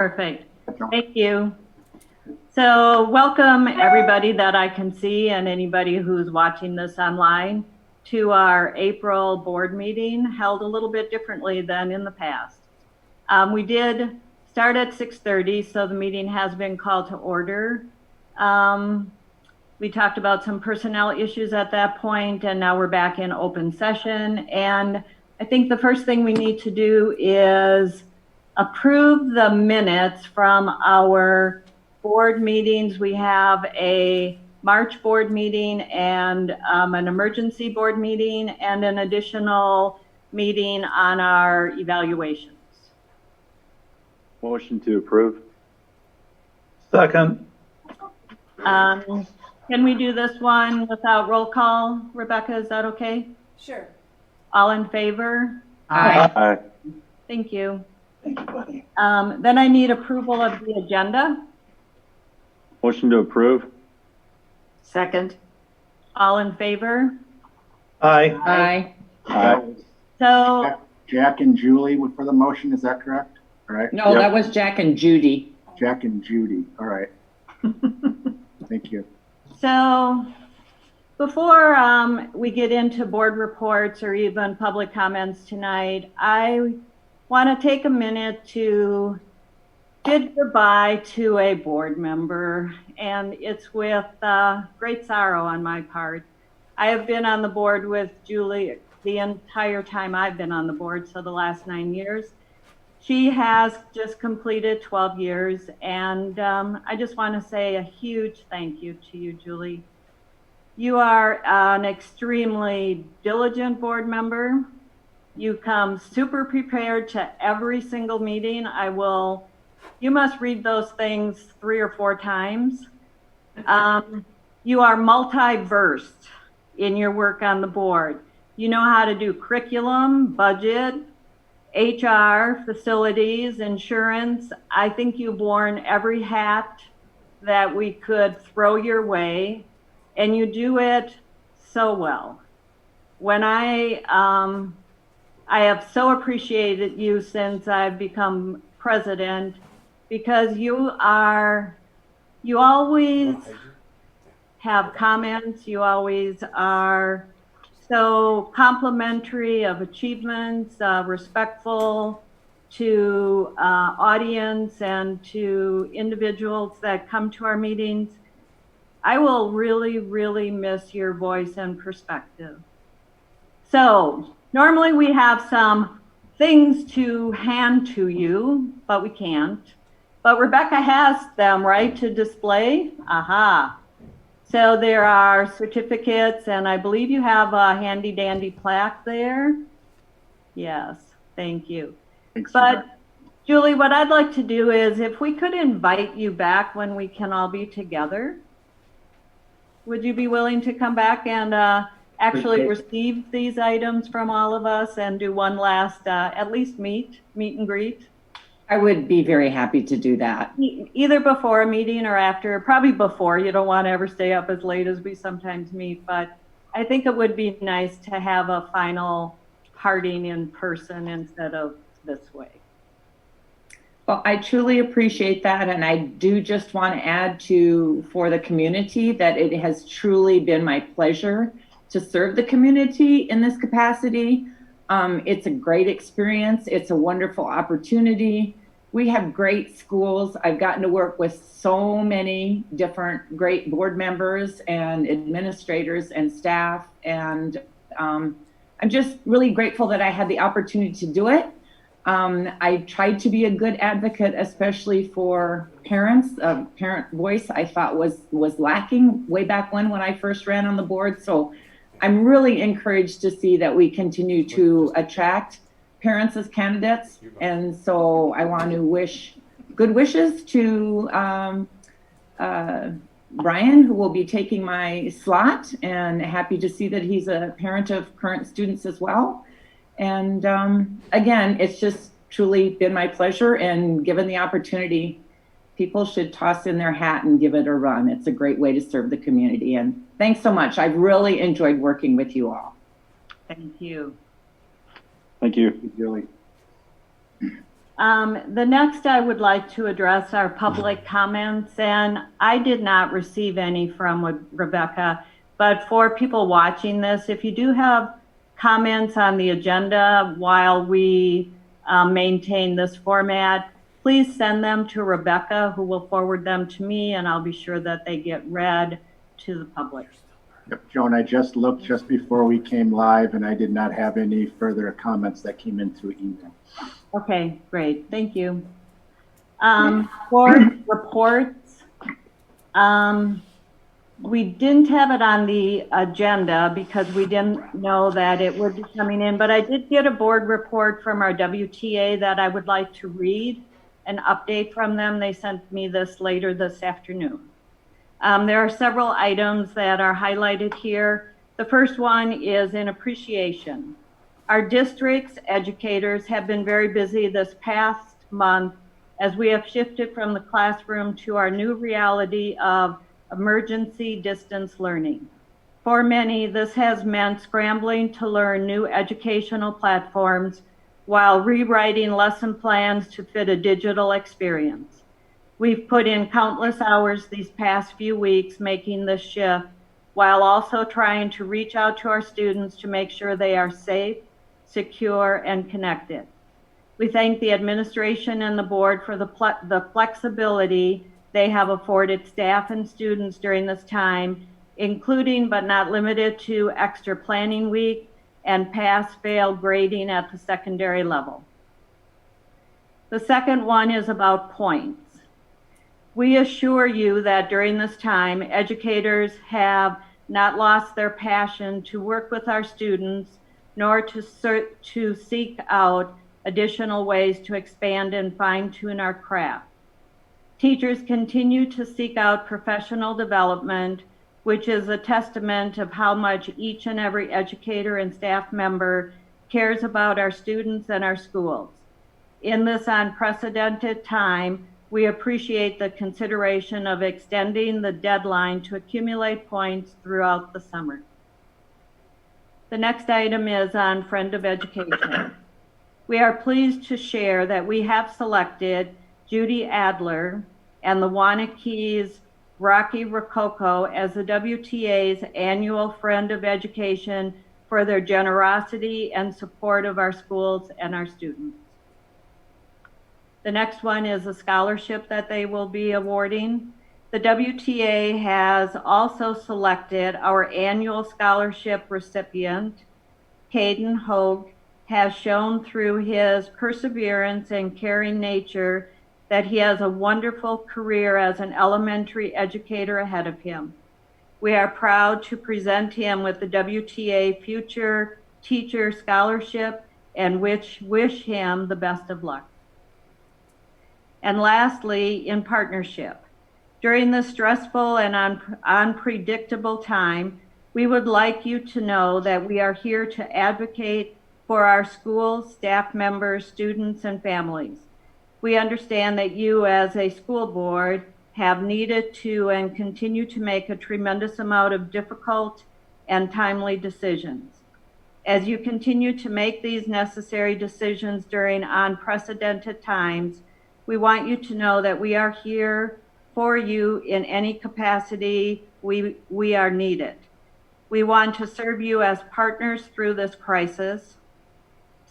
Perfect. Thank you. So welcome everybody that I can see and anybody who's watching this online to our April board meeting, held a little bit differently than in the past. We did start at 6:30, so the meeting has been called to order. We talked about some personnel issues at that point, and now we're back in open session. And I think the first thing we need to do is approve the minutes from our board meetings. We have a March board meeting and an emergency board meeting and an additional meeting on our evaluations. Motion to approve. Second. Can we do this one without roll call? Rebecca, is that okay? Sure. All in favor? Aye. Thank you. Thank you, buddy. Then I need approval of the agenda. Motion to approve. Second. All in favor? Aye. Aye. Aye. So, Jack and Julie for the motion, is that correct? All right, No, Yep. that was Jack and Judy. Jack and Judy, all right. Thank you. so before we get into board reports or even public comments tonight, I want to take a minute to bid goodbye to a board member, and it's with great sorrow on my part. I have been on the board with Julie the entire time I've been on the board, so the last 9 years. She has just completed 12 years, and I just want to say a huge thank you to you, Julie. You are an extremely diligent board member. You come super prepared to every single meeting. You must read those things 3 or 4 times. You are multi-versed in your work on the board. You know how to do curriculum, budget, HR, facilities, insurance. I think you've worn every hat that we could throw your way, and you do it so well. When I have so appreciated you since I've become president, because you always have comments, you always are so complimentary of achievements, respectful to audience and to individuals that come to our meetings. I will really, really miss your voice and perspective. So normally we have some things to hand to you, but we can't. But Rebecca has them, right, to display? Aha. So there are certificates, and I believe you have a handy dandy plaque there. Yes, thank you. Thanks, But Rebecca. Julie, what I'd like to do is if we could invite you back when we can all be together. Would you be willing to come back and actually receive these items from all of us and do one last, at least meet and greet? I would be very happy to do that. Either before a meeting or after, probably before. You don't want to ever stay up as late as we sometimes meet, but I think it would be nice to have a final parting in person instead of this way. Well, I truly appreciate that. And I do just want to add for the community that it has truly been my pleasure to serve the community in this capacity. It's a great experience. It's a wonderful opportunity. We have great schools. I've gotten to work with so many different great board members and administrators and staff. And I'm just really grateful that I had the opportunity to do it. I tried to be a good advocate, especially for parents. Parent voice I thought was lacking way back when I first ran on the board. So I'm really encouraged to see that we continue to attract parents as candidates. And so I want to wish good wishes to Brian, who will be taking my slot, and happy to see that he's a parent of current students as well. And again, it's just truly been my pleasure, and given the opportunity, people should toss in their hat and give it a run. It's a great way to serve the community. And thanks so much. I've really enjoyed working with you all. Thank you. Thank you. Julie. The next I would like to address are public comments, and I did not receive any from Rebecca, but for people watching this, if you do have comments on the agenda while we maintain this format, please send them to Rebecca, who will forward them to me, and I'll be sure that they get read to the public. Yep, Joan, I just looked just before we came live and I did not have any further comments that came in through email. Okay, great, thank you. Board reports. We didn't have it on the agenda because we didn't know that it would be coming in, but I did get a board report from our WTA that I would like to read, an update from them. They sent me this later this afternoon. There are several items that are highlighted here. The first one is in appreciation. Our district's educators have been very busy this past month as we have shifted from the classroom to our new reality of emergency distance learning. For many, this has meant scrambling to learn new educational platforms while rewriting lesson plans to fit a digital experience. We've put in countless hours these past few weeks making this shift, while also trying to reach out to our students to make sure they are safe, secure, and connected. We thank the administration and the board for the flexibility they have afforded staff and students during this time, including but not limited to extra planning week and pass-fail grading at the secondary level. The second one is about points. We assure you that during this time, educators have not lost their passion to work with our students, nor to seek out additional ways to expand and fine-tune our craft. Teachers continue to seek out professional development, which is a testament of how much each and every educator and staff member cares about our students and our schools. In this unprecedented time, we appreciate the consideration of extending the deadline to accumulate points throughout the summer. The next item is on Friend of Education. We are pleased to share that we have selected Judy Adler and the Waunakee's Rocky Rococo as the WTA's annual Friend of Education for their generosity and support of our schools and our students. The next one is a scholarship that they will be awarding. The WTA has also selected our annual scholarship recipient. Caden Hogue has shown through his perseverance and caring nature that he has a wonderful career as an elementary educator ahead of him. We are proud to present him with the WTA Future Teacher Scholarship and wish him the best of luck. And lastly, in partnership, during this stressful and unpredictable time, we would like you to know that we are here to advocate for our schools, staff members, students, and families. We understand that you as a school board have needed to and continue to make a tremendous amount of difficult and timely decisions. As you continue to make these necessary decisions during unprecedented times, we want you to know that we are here for you in any capacity we are needed. We want to serve you as partners through this crisis.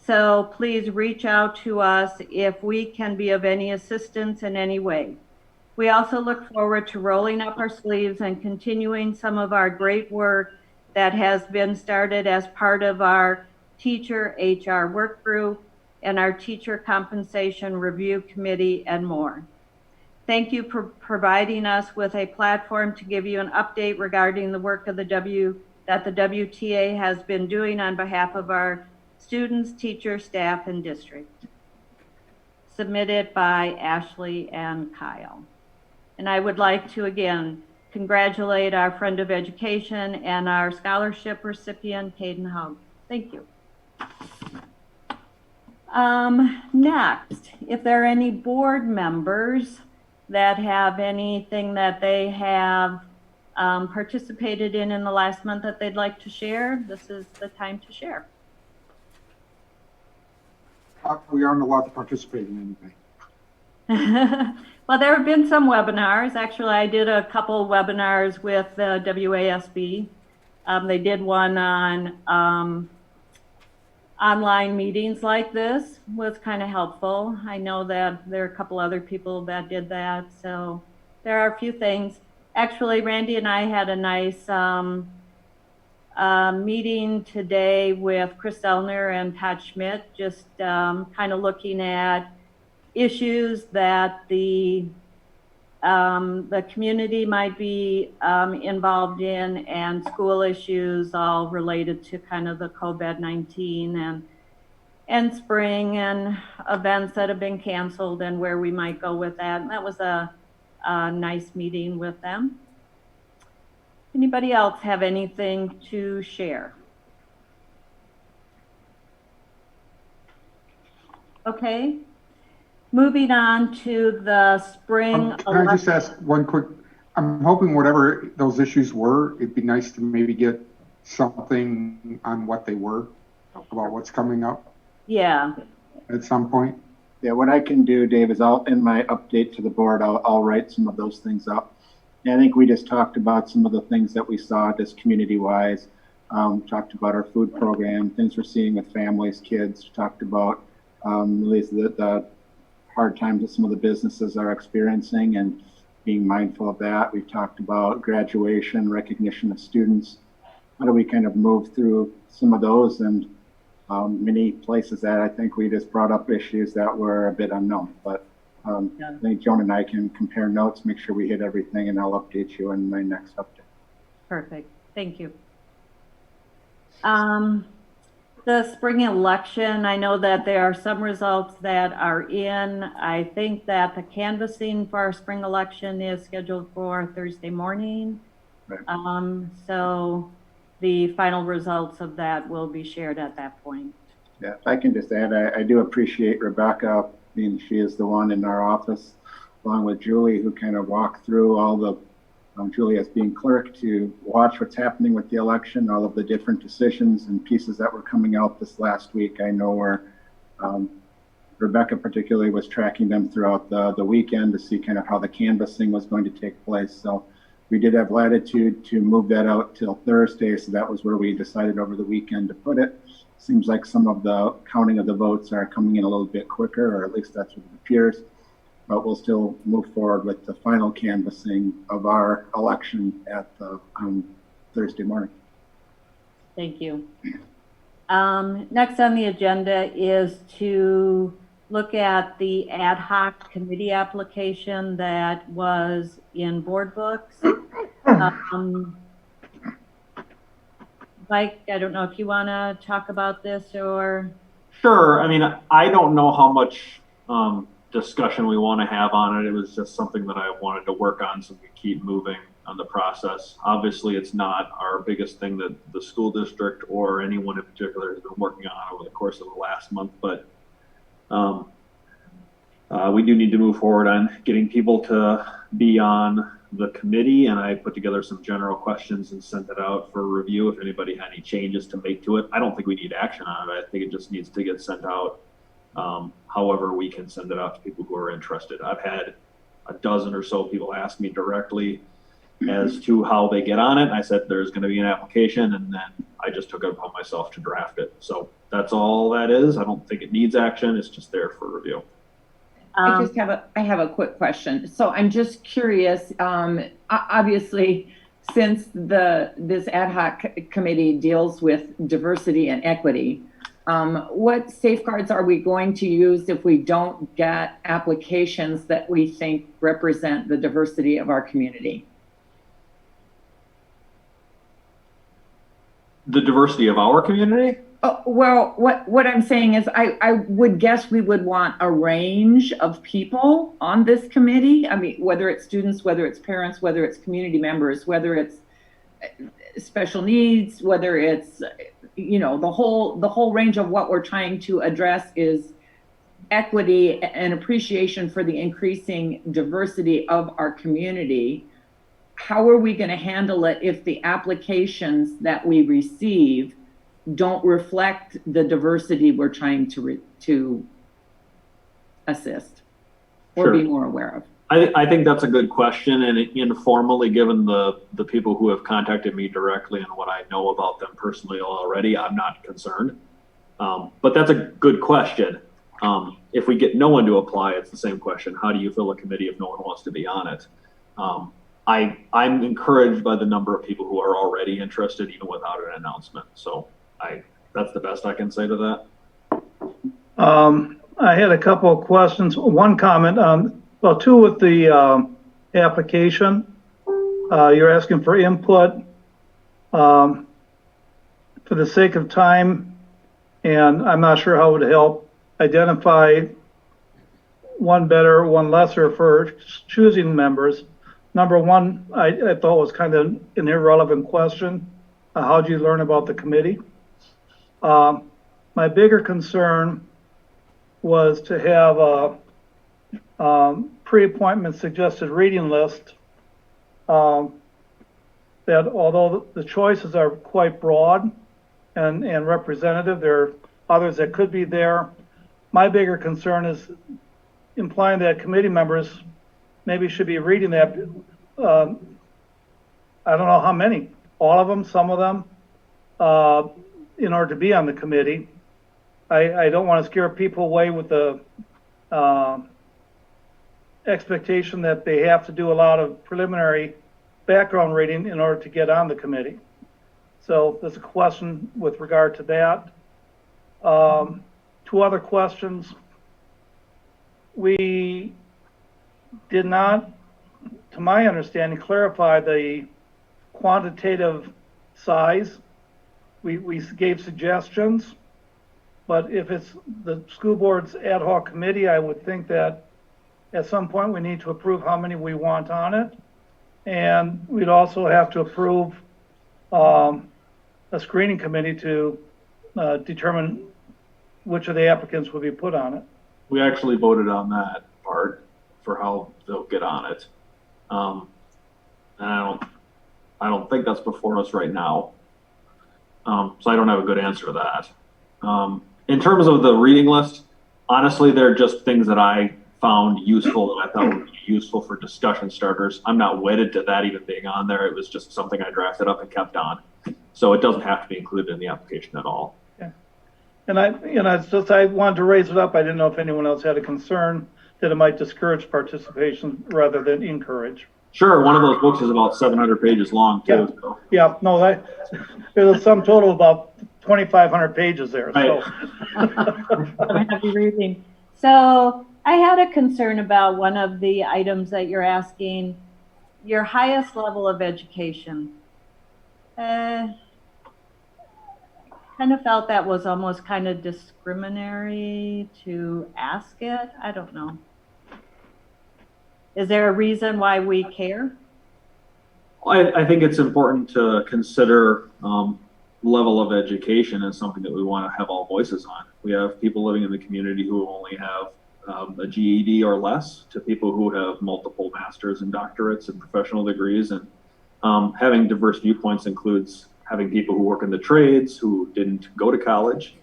So please reach out to us if we can be of any assistance in any way. We also look forward to rolling up our sleeves and continuing some of our great work that has been started as part of our teacher HR work group and our teacher compensation review committee and more. Thank you for providing us with a platform to give you an update regarding the work of that the WTA has been doing on behalf of our students, teachers, staff, and district. Submitted by Ashley and Kyle. And I would like to again congratulate our Friend of Education and our scholarship recipient, Caden Hogue. Thank you. Next, if there are any board members that have anything that they have participated in the last month that they'd like to share, this is the time to share. we aren't allowed to participate in anything. Well, there have been some webinars. Actually, I did a couple webinars with WASB. They did one on online meetings like this, was kind of helpful. I know that there are a couple other people that did that, so there are a few things. Actually, Randy and I had a nice meeting today with Chris Elner and Todd Schmidt, just kind of looking at issues that the community might be involved in, and school issues all related to kind of the COVID-19 and spring and events that have been canceled and where we might go with that. And that was a nice meeting with them. Anybody else have anything to share? Okay. Moving on to the spring. Can I just ask one quick, I'm hoping whatever those issues were, it'd be nice to maybe get something on what they were, about what's coming up Yeah. at some point. Yeah, what I can do, Dave, is in my update to the board, I'll write some of those things up. And I think we just talked about some of the things that we saw just community-wise. Talked about our food program, things we're seeing with families, kids. Talked about at least the hard times that some of the businesses are experiencing and being mindful of that. We've talked about graduation, recognition of students. How do we kind of move through some of those? And many places that I think we just brought up issues that were a bit unknown. But I think Joan and I can compare notes, make sure we hit everything, and I'll update you in my next update. Perfect. Thank you. The spring election, I know that there are some results that are in. I think that the canvassing for our spring election is scheduled for Thursday morning. Right. So the final results of that will be shared at that point. Yeah, if I can just add, I do appreciate Rebecca, being she is the one in our office, along with Julie, who kind of walked through all the, Julie as being clerk, to watch what's happening with the election, all of the different decisions and pieces that were coming out this last week. I know where Rebecca particularly was tracking them throughout the weekend to see kind of how the canvassing was going to take place. So we did have latitude to move that out till Thursday, so that was where we decided over the weekend to put it. Seems like some of the counting of the votes are coming in a little bit quicker, or at least that's what it appears. But we'll still move forward with the final canvassing of our election at Thursday morning. Thank you. Next on the agenda is to look at the ad hoc committee application that was in board books. Mike, I don't know if you want to talk about this or. Sure. I mean, I don't know how much discussion we want to have on it. It was just something that I wanted to work on so we keep moving on the process. Obviously, it's not our biggest thing that the school district or anyone in particular has been working on over the course of the last month, but we do need to move forward on getting people to be on the committee, and I put together some general questions and sent it out for review if anybody had any changes to make to it. I don't think we need action on it. I think it just needs to get sent out. However, we can send it out to people who are interested. I've had a dozen or so people ask me directly as to how they get on it. And I said, there's going to be an application, and then I just took it upon myself to draft it. So that's all that is. I don't think it needs action. It's just there for review. I have a quick question. So I'm just curious, obviously, since this ad hoc committee deals with diversity and equity, what safeguards are we going to use if we don't get applications that we think represent the diversity of our community? The diversity of our community? Oh, well, what I'm saying is I would guess we would want a range of people on this committee. I mean, whether it's students, whether it's parents, whether it's community members, whether it's special needs, whether it's, you know, the whole range of what we're trying to address is equity and appreciation for the increasing diversity of our community. How are we going to handle it if the applications that we receive don't reflect the diversity we're trying to assist or Sure. be more aware of? I think that's a good question, and informally, given the people who have contacted me directly and what I know about them personally already, I'm not concerned. But that's a good question. If we get no one to apply, it's the same question. How do you fill a committee if no one wants to be on it? I'm encouraged by the number of people who are already interested, even without an announcement. So that's the best I can say to that. I had a couple of questions. One comment on, well, two with the application. You're asking for input. For the sake of time, and I'm not sure how it would help, identify one better, one lesser for choosing members. Number one, I thought was kind of an irrelevant question. How do you learn about the committee? My bigger concern was to have a pre-appointment suggested reading list that although the choices are quite broad and representative, there are others that could be there. My bigger concern is implying that committee members maybe should be reading that. I don't know how many, all of them, some of them, in order to be on the committee. I don't want to scare people away with the expectation that they have to do a lot of preliminary background reading in order to get on the committee. So there's a question with regard to that. Two other questions. We did not, to my understanding, clarify the quantitative size. We gave suggestions, but if it's the school board's ad hoc committee, I would think that at some point we need to approve how many we want on it. And we'd also have to approve a screening committee to determine which of the applicants would be put on it. We actually voted on that part for how they'll get on it. And I don't think that's before us right now. So I don't have a good answer to that. In terms of the reading list, honestly, they're just things that I found useful that I thought would be useful for discussion starters. I'm not wedded to that even being on there. It was just something I drafted up and kept on. So it doesn't have to be included in the application at all. Yeah. And it's just, I wanted to raise it up. I didn't know if anyone else had a concern that it might discourage participation rather than encourage. Sure, one of those books is about 700 pages long too. Yeah, so. yeah, no, there's a sum total of about 2,500 pages there. Right. I'm happy reading. So I had a concern about one of the items that you're asking, your highest level of education. Kind of felt that was almost kind of discriminatory to ask it. I don't know. Is there a reason why we care? I think it's important to consider level of education as something that we want to have all voices on. We have people living in the community who only have a GED or less, to people who have multiple masters and doctorates and professional degrees. And having diverse viewpoints includes having people who work in the trades, who didn't go to college.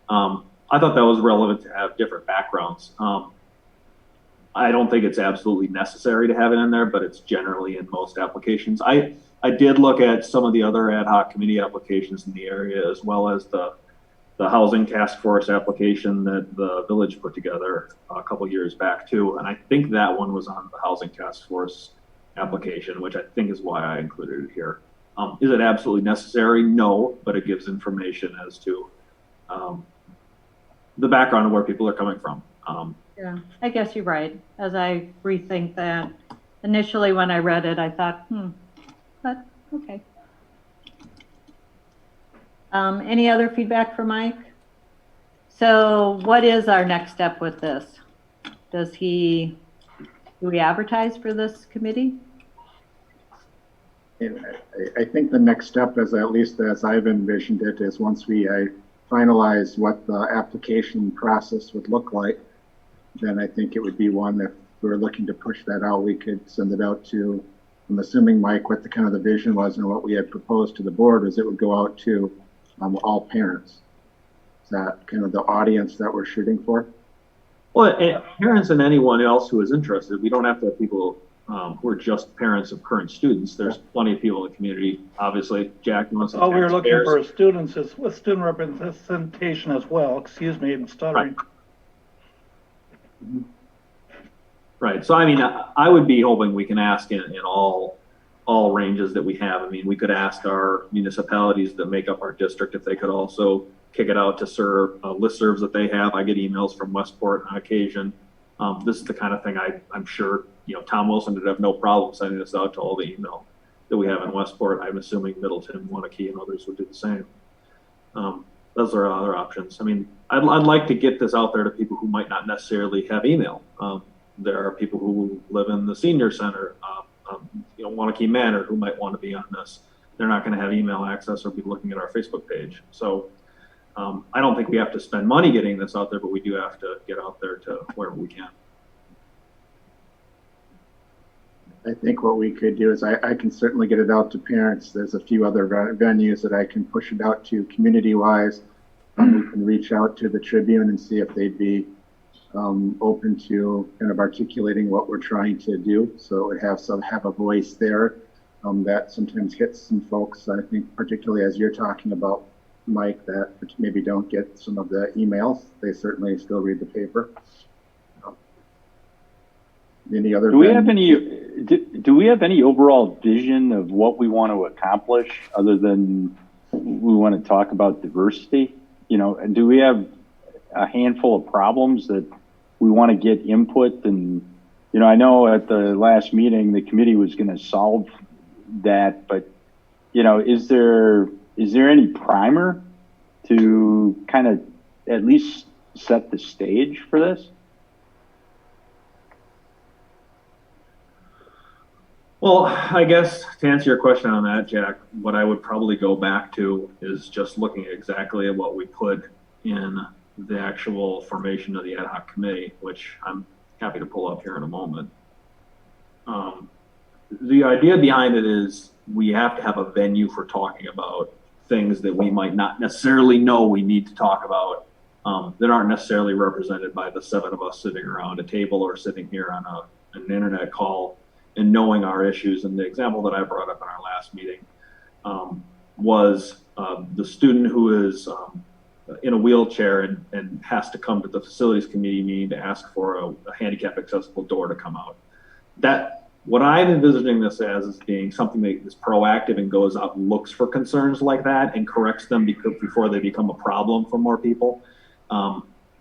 I thought that was relevant to have different backgrounds. I don't think it's absolutely necessary to have it in there, but it's generally in most applications. I did look at some of the other ad hoc committee applications in the area, as well as the housing task force application that the village put together a couple years back too. And I think that one was on the housing task force application, which I think is why I included it here. Is it absolutely necessary? No, but it gives information as to the background of where people are coming from. Yeah, I guess you're right. As I rethink that, initially when I read it, I thought, but okay. Any other feedback for Mike? So what is our next step with this? Do we advertise for this committee? I think the next step is, at least as I've envisioned it, is once we finalize what the application process would look like, then I think it would be one that if we were looking to push that out, we could send it out to, I'm assuming, Mike, what the kind of the vision was and what we had proposed to the board is it would go out to all parents. Is that kind of the audience that we're shooting for? Well, and parents and anyone else who is interested, we don't have to have people who are just parents of current students. There's plenty of people in the community. Obviously, Jack wants to. Oh, we were looking for students, with student representation as well. Excuse me, I'm stuttering. Right. So, I mean, I would be hoping we can ask in all ranges that we have. I mean, we could ask our municipalities that make up our district if they could also kick it out to serve listservs that they have. I get emails from Westport on occasion. This is the kind of thing I'm sure, Tom Wilson would have no problem sending this out to all the email that we have in Westport. I'm assuming Middleton, Waunakee, and others would do the same. Those are other options. I mean, I'd like to get this out there to people who might not necessarily have email. There are people who live in the senior center, Waunakee Manor, who might want to be on this. They're not going to have email access or be looking at our Facebook page. So I don't think we have to spend money getting this out there, but we do have to get out there to wherever we can. I think what we could do is I can certainly get it out to parents. There's a few other venues that I can push it out to community-wise. We can reach out to the Tribune and see if they'd be open to kind of articulating what we're trying to do. So it have a voice there that sometimes hits some folks. I think particularly as you're talking about, Mike, that maybe don't get some of the emails. They certainly still read the paper. Any other? Do we have any overall vision of what we want to accomplish other than we want to talk about diversity? And do we have a handful of problems that we want to get input? And I know at the last meeting the committee was going to solve that, but is there any primer to kind of at least set the stage for this? Well, I guess to answer your question on that, Jack, what I would probably go back to is just looking exactly at what we put in the actual formation of the ad hoc committee, which I'm happy to pull up here in a moment. The idea behind it is we have to have a venue for talking about things that we might not necessarily know we need to talk about that aren't necessarily represented by the 7 of us sitting around a table or sitting here on an internet call and knowing our issues. And the example that I brought up in our last meeting was the student who is in a wheelchair and has to come to the facilities committee meeting to ask for a handicap accessible door to come out. What I'm envisioning this as is being something that is proactive and goes out and looks for concerns like that and corrects them before they become a problem for more people.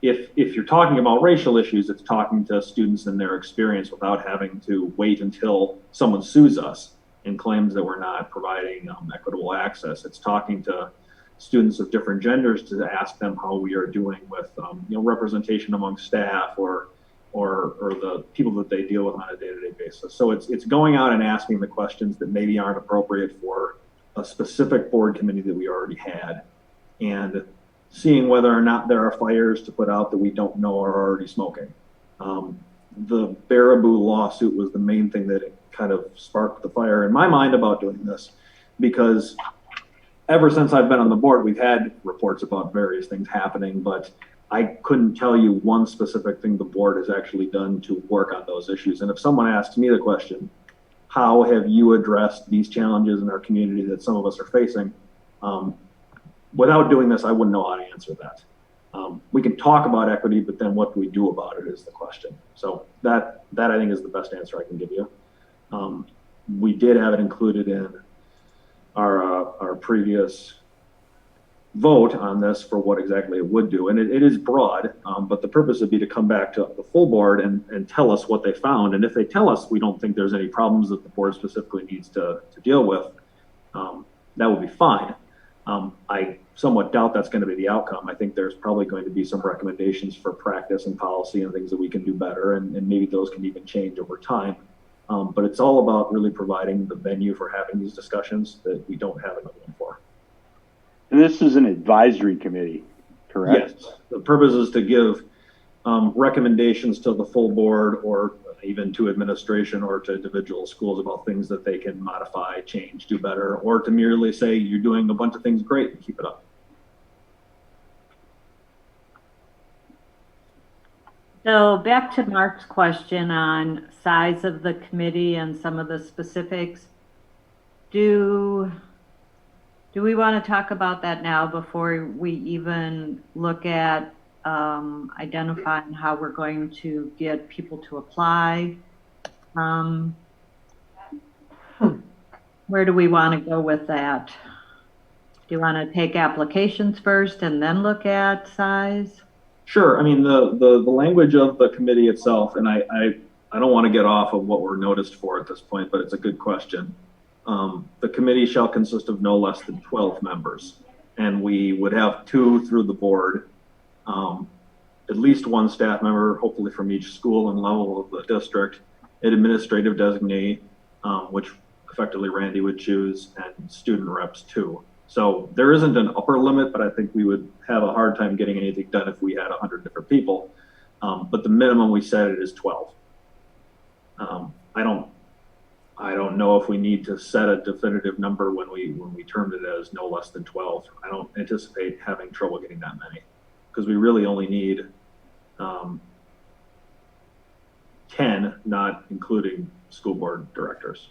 If you're talking about racial issues, it's talking to students and their experience without having to wait until someone sues us and claims that we're not providing equitable access. It's talking to students of different genders to ask them how we are doing with representation among staff or the people that they deal with on a day-to-day basis. So it's going out and asking the questions that maybe aren't appropriate for a specific board committee that we already had, and seeing whether or not there are fires to put out that we don't know are already smoking. The Baraboo lawsuit was the main thing that kind of sparked the fire in my mind about doing this, because ever since I've been on the board, we've had reports about various things happening, but I couldn't tell you one specific thing the board has actually done to work on those issues. And if someone asks me the question, how have you addressed these challenges in our community that some of us are facing? Without doing this, I wouldn't know how to answer that. We can talk about equity, but then what do we do about it is the question. So that I think is the best answer I can give you. We did have it included in our previous vote on this for what exactly it would do. And it is broad, but the purpose would be to come back to the full board and tell us what they found. And if they tell us we don't think there's any problems that the board specifically needs to deal with, that would be fine. I somewhat doubt that's going to be the outcome. I think there's probably going to be some recommendations for practice and policy and things that we can do better, and maybe those can even change over time. But it's all about really providing the venue for having these discussions that we don't have another one for. And this is an advisory committee, correct? Yes. The purpose is to give recommendations to the full board or even to administration or to individual schools about things that they can modify, change, do better, or to merely say you're doing a bunch of things great and keep it up. So back to Mark's question on size of the committee and some of the specifics. Do we want to talk about that now before we even look at identifying how we're going to get people to apply? Where do we want to go with that? Do you want to take applications first and then look at size? Sure. I mean, the language of the committee itself, and I don't want to get off of what we're noticed for at this point, but it's a good question. The committee shall consist of no less than 12 members, and we would have 2 through the board, at least 1 staff member, hopefully from each school and level of the district, an administrative designee, which effectively Randy would choose, and student reps too. So there isn't an upper limit, but I think we would have a hard time getting anything done if we had 100 different people. But the minimum we set it is 12. I don't know if we need to set a definitive number when we termed it as no less than 12. I don't anticipate having trouble getting that many, because we really only need 10, not including school board directors.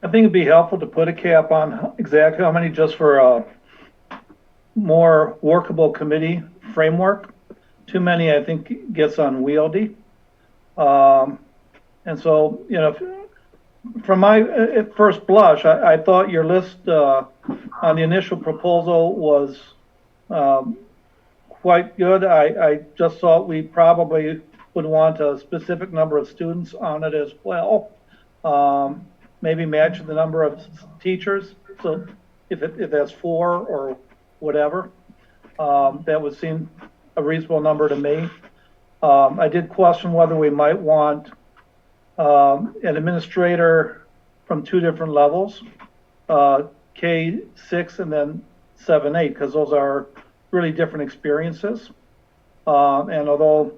I think it'd be helpful to put a cap on exactly how many, just for a more workable committee framework. Too many, I think, gets unwieldy. And so, you know, from my at first blush, I thought your list on the initial proposal was quite good. I just thought we probably would want a specific number of students on it as well. Maybe match the number of teachers. So if that's 4 or whatever, that would seem a reasonable number to me. I did question whether we might want an administrator from 2 different levels, K6 and then 7-8, because those are really different experiences. And although,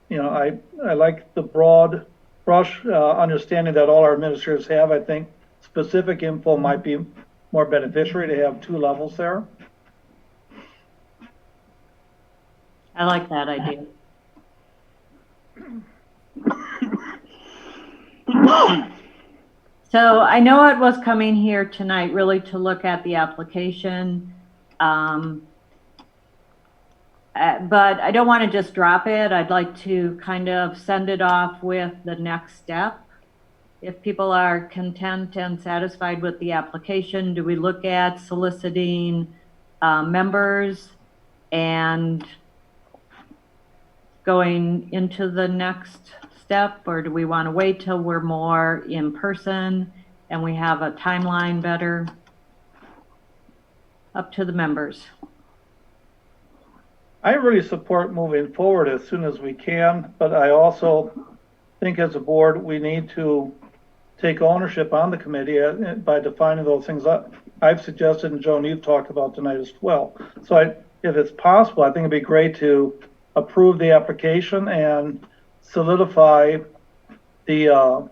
you know, I like the broad brush understanding that all our administrators have, I think specific info might be more beneficiary to have 2 levels there. I like that idea. So I know it was coming here tonight really to look at the application, but I don't want to just drop it. I'd like to kind of send it off with the next step. If people are content and satisfied with the application, do we look at soliciting members and going into the next step, or do we want to wait till we're more in person and we have a timeline better? Up to the members. I really support moving forward as soon as we can, but I also think as a board, we need to take ownership on the committee by defining those things I've suggested, and Joan, you've talked about tonight as well. So if it's possible, I think it'd be great to approve the application and solidify the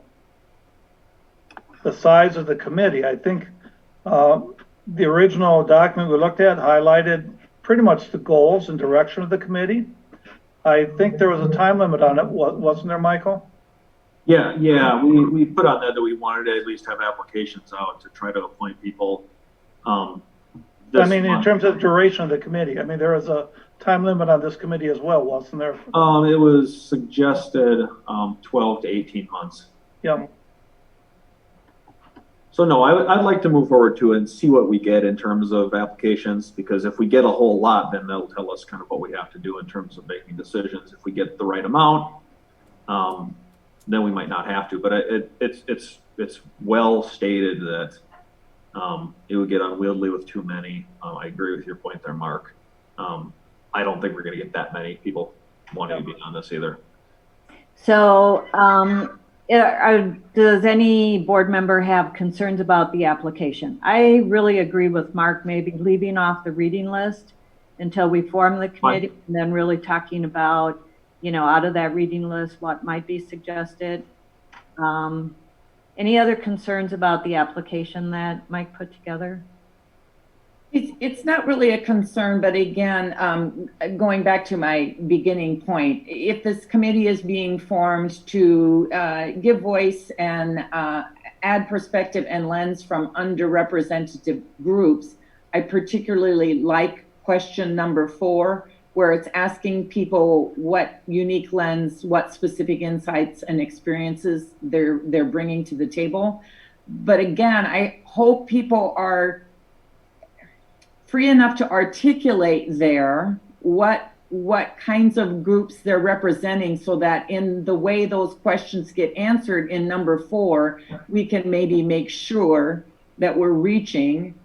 size of the committee. I think the original document we looked at highlighted pretty much the goals and direction of the committee. I think there was a time limit on it, wasn't there, Michael? Yeah, we put on that we wanted to at least have applications out to try to appoint people. I mean, in terms of duration of the committee, I mean, there was a time limit on this committee as well, wasn't there? It was suggested 12 to 18 months. Yeah. So no, I'd like to move forward to and see what we get in terms of applications, because if we get a whole lot, then that'll tell us kind of what we have to do in terms of making decisions. If we get the right amount, then we might not have to. But it's well stated that it would get unwieldy with too many. I agree with your point there, Mark. I don't think we're going to get that many people wanting to be on this either. So does any board member have concerns about the application? I really agree with Mark, maybe leaving off the reading list until we form the committee, and then really talking about, you know, out of that reading list, what might be suggested. Any other concerns about the application that Mike put together? It's not really a concern, but again, going back to my beginning point, if this committee is being formed to give voice and add perspective and lens from underrepresented groups, I particularly like question number 4, where it's asking people what unique lens, what specific insights and experiences they're bringing to the table. But again, I hope people are free enough to articulate there what kinds of groups they're representing, so that in the way those questions get answered in number 4, we can maybe make sure that we're reaching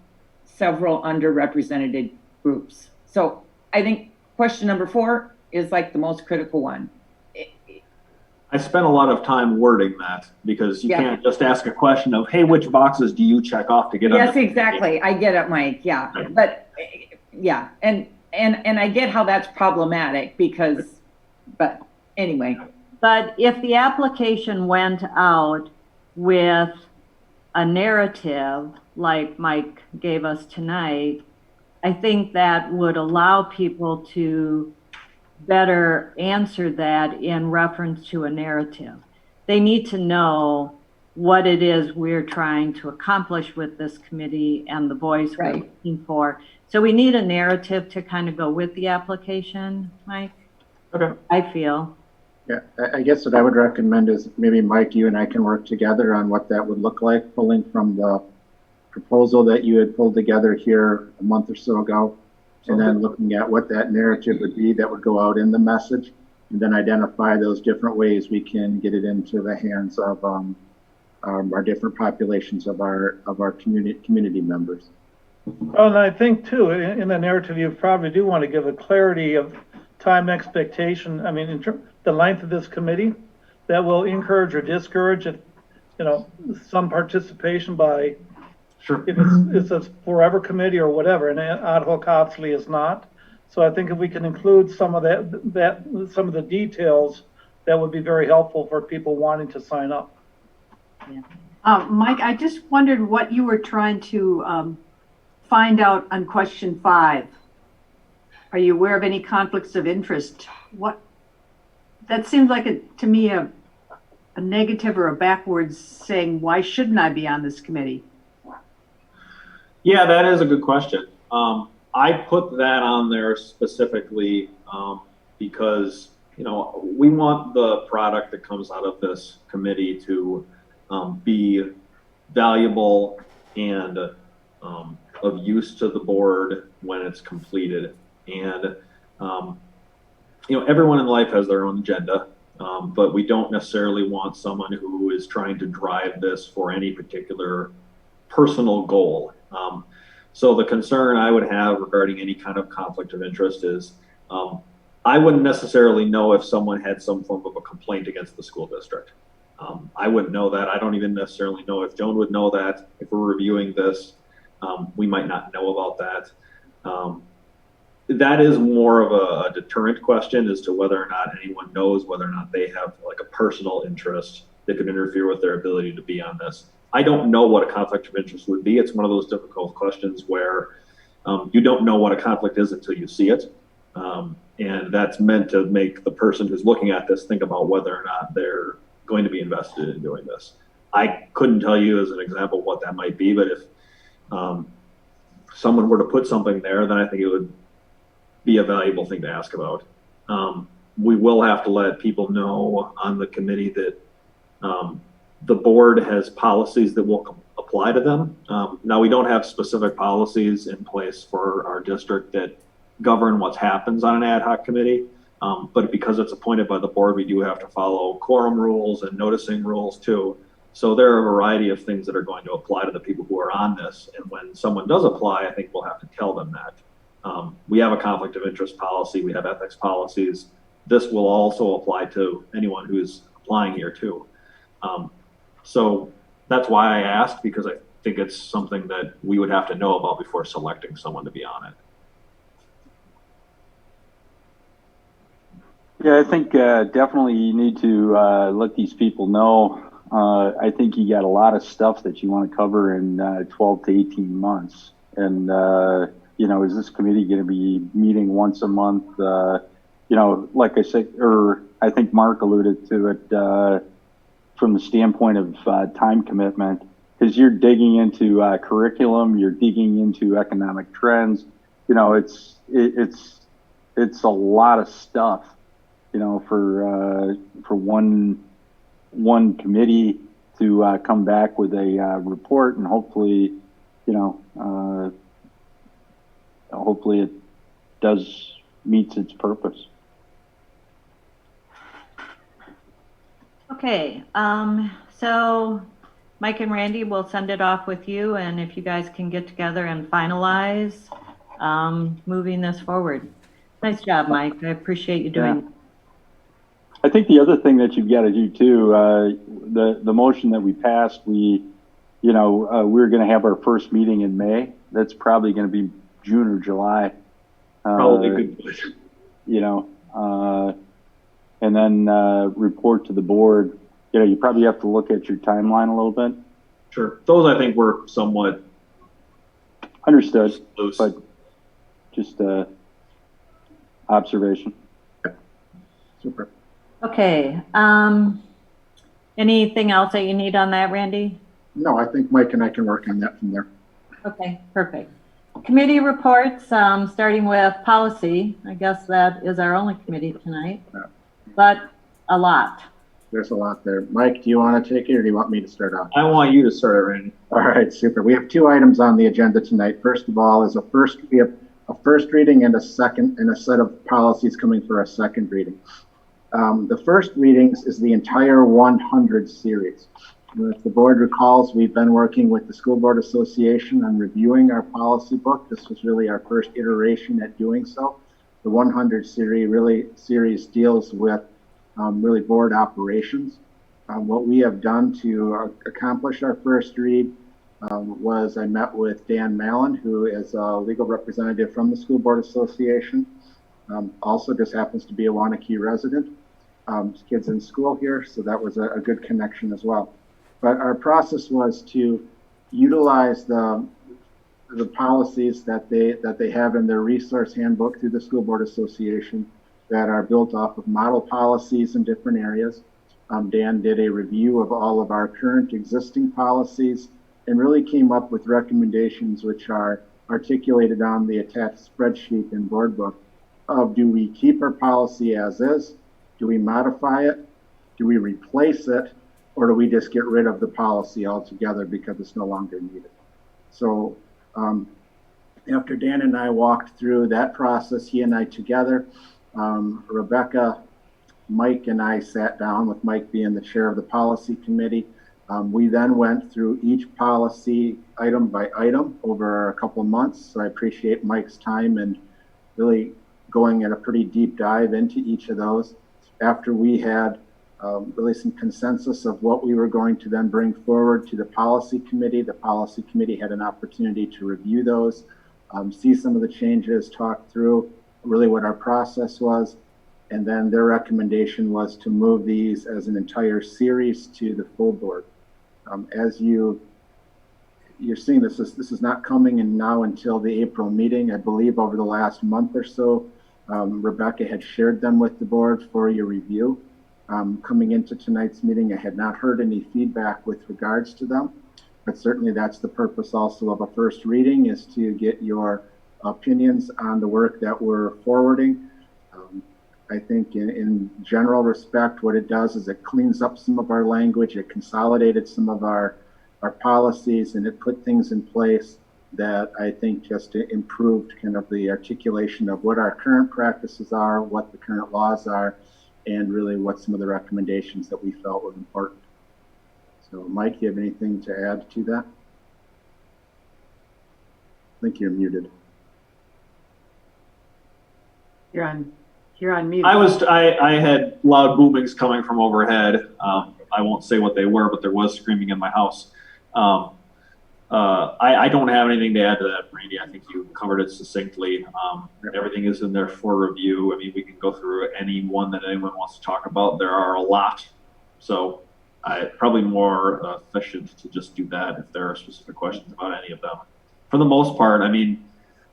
several underrepresented groups. So I think question number 4 is like the most critical one. I spent a lot of time wording that, because you Yeah. can't just ask a question of, hey, which boxes do you check off to get on? Yes, exactly. I get it, Mike. Yeah. But yeah. And I get how that's problematic because, but anyway. But if the application went out with a narrative like Mike gave us tonight, I think that would allow people to better answer that in reference to a narrative. They need to know what it is we're trying to accomplish with this committee and the voice we're looking for. So we need a narrative to kind of go with the application, Mike. Okay. I feel. Yeah, I guess what I would recommend is maybe Mike, you and I can work together on what that would look like, pulling from the proposal that you had pulled together here a month or so ago, and then looking at what that narrative would be that would go out in the message, and then identify those different ways we can get it into the hands of our different populations of our community members. Well, and I think too, in the narrative, you probably do want to give a clarity of time expectation. I mean, the length of this committee, that will encourage or discourage, if, some participation by, Sure. if it's a forever committee or whatever, and ad hoc obviously is not. So I think if we can include some of some of the details, that would be very helpful for people wanting to sign up. Yeah. Mike, I just wondered what you were trying to find out on question 5. Are you aware of any conflicts of interest? That seems like to me a negative or a backwards saying, why shouldn't I be on this committee? Yeah, that is a good question. I put that on there specifically because, we want the product that comes out of this committee to be valuable and of use to the board when it's completed. And, everyone in life has their own agenda, but we don't necessarily want someone who is trying to drive this for any particular personal goal. So the concern I would have regarding any kind of conflict of interest is I wouldn't necessarily know if someone had some form of a complaint against the school district. I wouldn't know that. I don't even necessarily know if Joan would know that. If we're reviewing this, we might not know about that. That is more of a deterrent question as to whether or not anyone knows whether or not they have like a personal interest that could interfere with their ability to be on this. I don't know what a conflict of interest would be. It's one of those difficult questions where you don't know what a conflict is until you see it. And that's meant to make the person who's looking at this think about whether or not they're going to be invested in doing this. I couldn't tell you as an example what that might be, but if someone were to put something there, then I think it would be a valuable thing to ask about. We will have to let people know on the committee that the board has policies that will apply to them. Now, we don't have specific policies in place for our district that govern what happens on an ad hoc committee, but because it's appointed by the board, we do have to follow quorum rules and noticing rules too. So there are a variety of things that are going to apply to the people who are on this, and when someone does apply, I think we'll have to tell them that. We have a conflict of interest policy, we have ethics policies. This will also apply to anyone who's applying here too. So that's why I asked, because I think it's something that we would have to know about before selecting someone to be on it. Yeah, I think definitely you need to let these people know. I think you got a lot of stuff that you want to cover in 12 to 18 months. And you know, is this committee going to be meeting once a month? You know, like I said, or I think Mark alluded to it from the standpoint of time commitment, because you're digging into curriculum, you're digging into economic trends. You know, it's a lot of stuff, you know, for one committee to come back with a report, and hopefully, you know, hopefully it meets its purpose. Okay, so Mike and Randy will send it off with you, and if you guys can get together and finalize moving this forward. Nice job, Mike. I appreciate you doing it. I think the other thing that you've got to do too, the motion that we passed, we're going to have our first meeting in May. That's probably going to be June or July. Probably good. You know, and then report to the board. You know, you probably have to look at your timeline a little bit. Sure. Those I think were somewhat understood, loose. but just observation. Super. Okay, anything else that you need on that, Randy? No, I think Mike and I can work on that from there. Okay, perfect. Committee reports, starting with policy. I guess that is our only committee tonight, but a lot. There's a lot there. Mike, do you want to take it, or do you want me to start off? I want you to start it, Randy. All right, super. We have 2 items on the agenda tonight. First of all, we have a first reading and a set of policies coming for a second reading. The first readings is the entire 100 series. If the board recalls, we've been working with the School Board Association on reviewing our policy book. This was really our first iteration at doing so. The 100 series deals with really board operations. What we have done to accomplish our first read was I met with Dan Mallon, who is a legal representative from the School Board Association. Also just happens to be a Waunakee resident. His kid's in school here, so that was a good connection as well. But our process was to utilize the policies that they have in their resource handbook through the School Board Association that are built off of model policies in different areas. Dan did a review of all of our current existing policies and really came up with recommendations which are articulated on the attached spreadsheet in board book of, do we keep our policy as is? Do we modify it? Do we replace it? Or do we just get rid of the policy altogether because it's no longer needed? So after Dan and I walked through that process, he and I together, Rebecca, Mike and I sat down, with Mike being the chair of the policy committee. We then went through each policy item by item over a couple of months. So I appreciate Mike's time and really going at a pretty deep dive into each of those. After we had really some consensus of what we were going to then bring forward to the policy committee had an opportunity to review those, see some of the changes, talk through really what our process was. And then their recommendation was to move these as an entire series to the full board. As you're seeing, this is not coming in now until the April meeting. I believe over the last month or so, Rebecca had shared them with the board for your review. Coming into tonight's meeting, I had not heard any feedback with regards to them, but certainly that's the purpose also of a first reading, is to get your opinions on the work that we're forwarding. I think in general respect, what it does is it cleans up some of our language, it consolidated some of our policies, and it put things in place that I think just improved kind of the articulation of what our current practices are, what the current laws are, and really what some of the recommendations that we felt were important. So Mike, do you have anything to add to that? I think you're muted. You're on mute. I had loud boomings coming from overhead. I won't say what they were, but there was screaming in my house. I don't have anything to add to that, Randy. I think you covered it succinctly. Everything is in there for review. I mean, we can go through any one that anyone wants to talk about. There are a lot. So probably more efficient to just do that if there are specific questions about any of them. For the most part, I mean,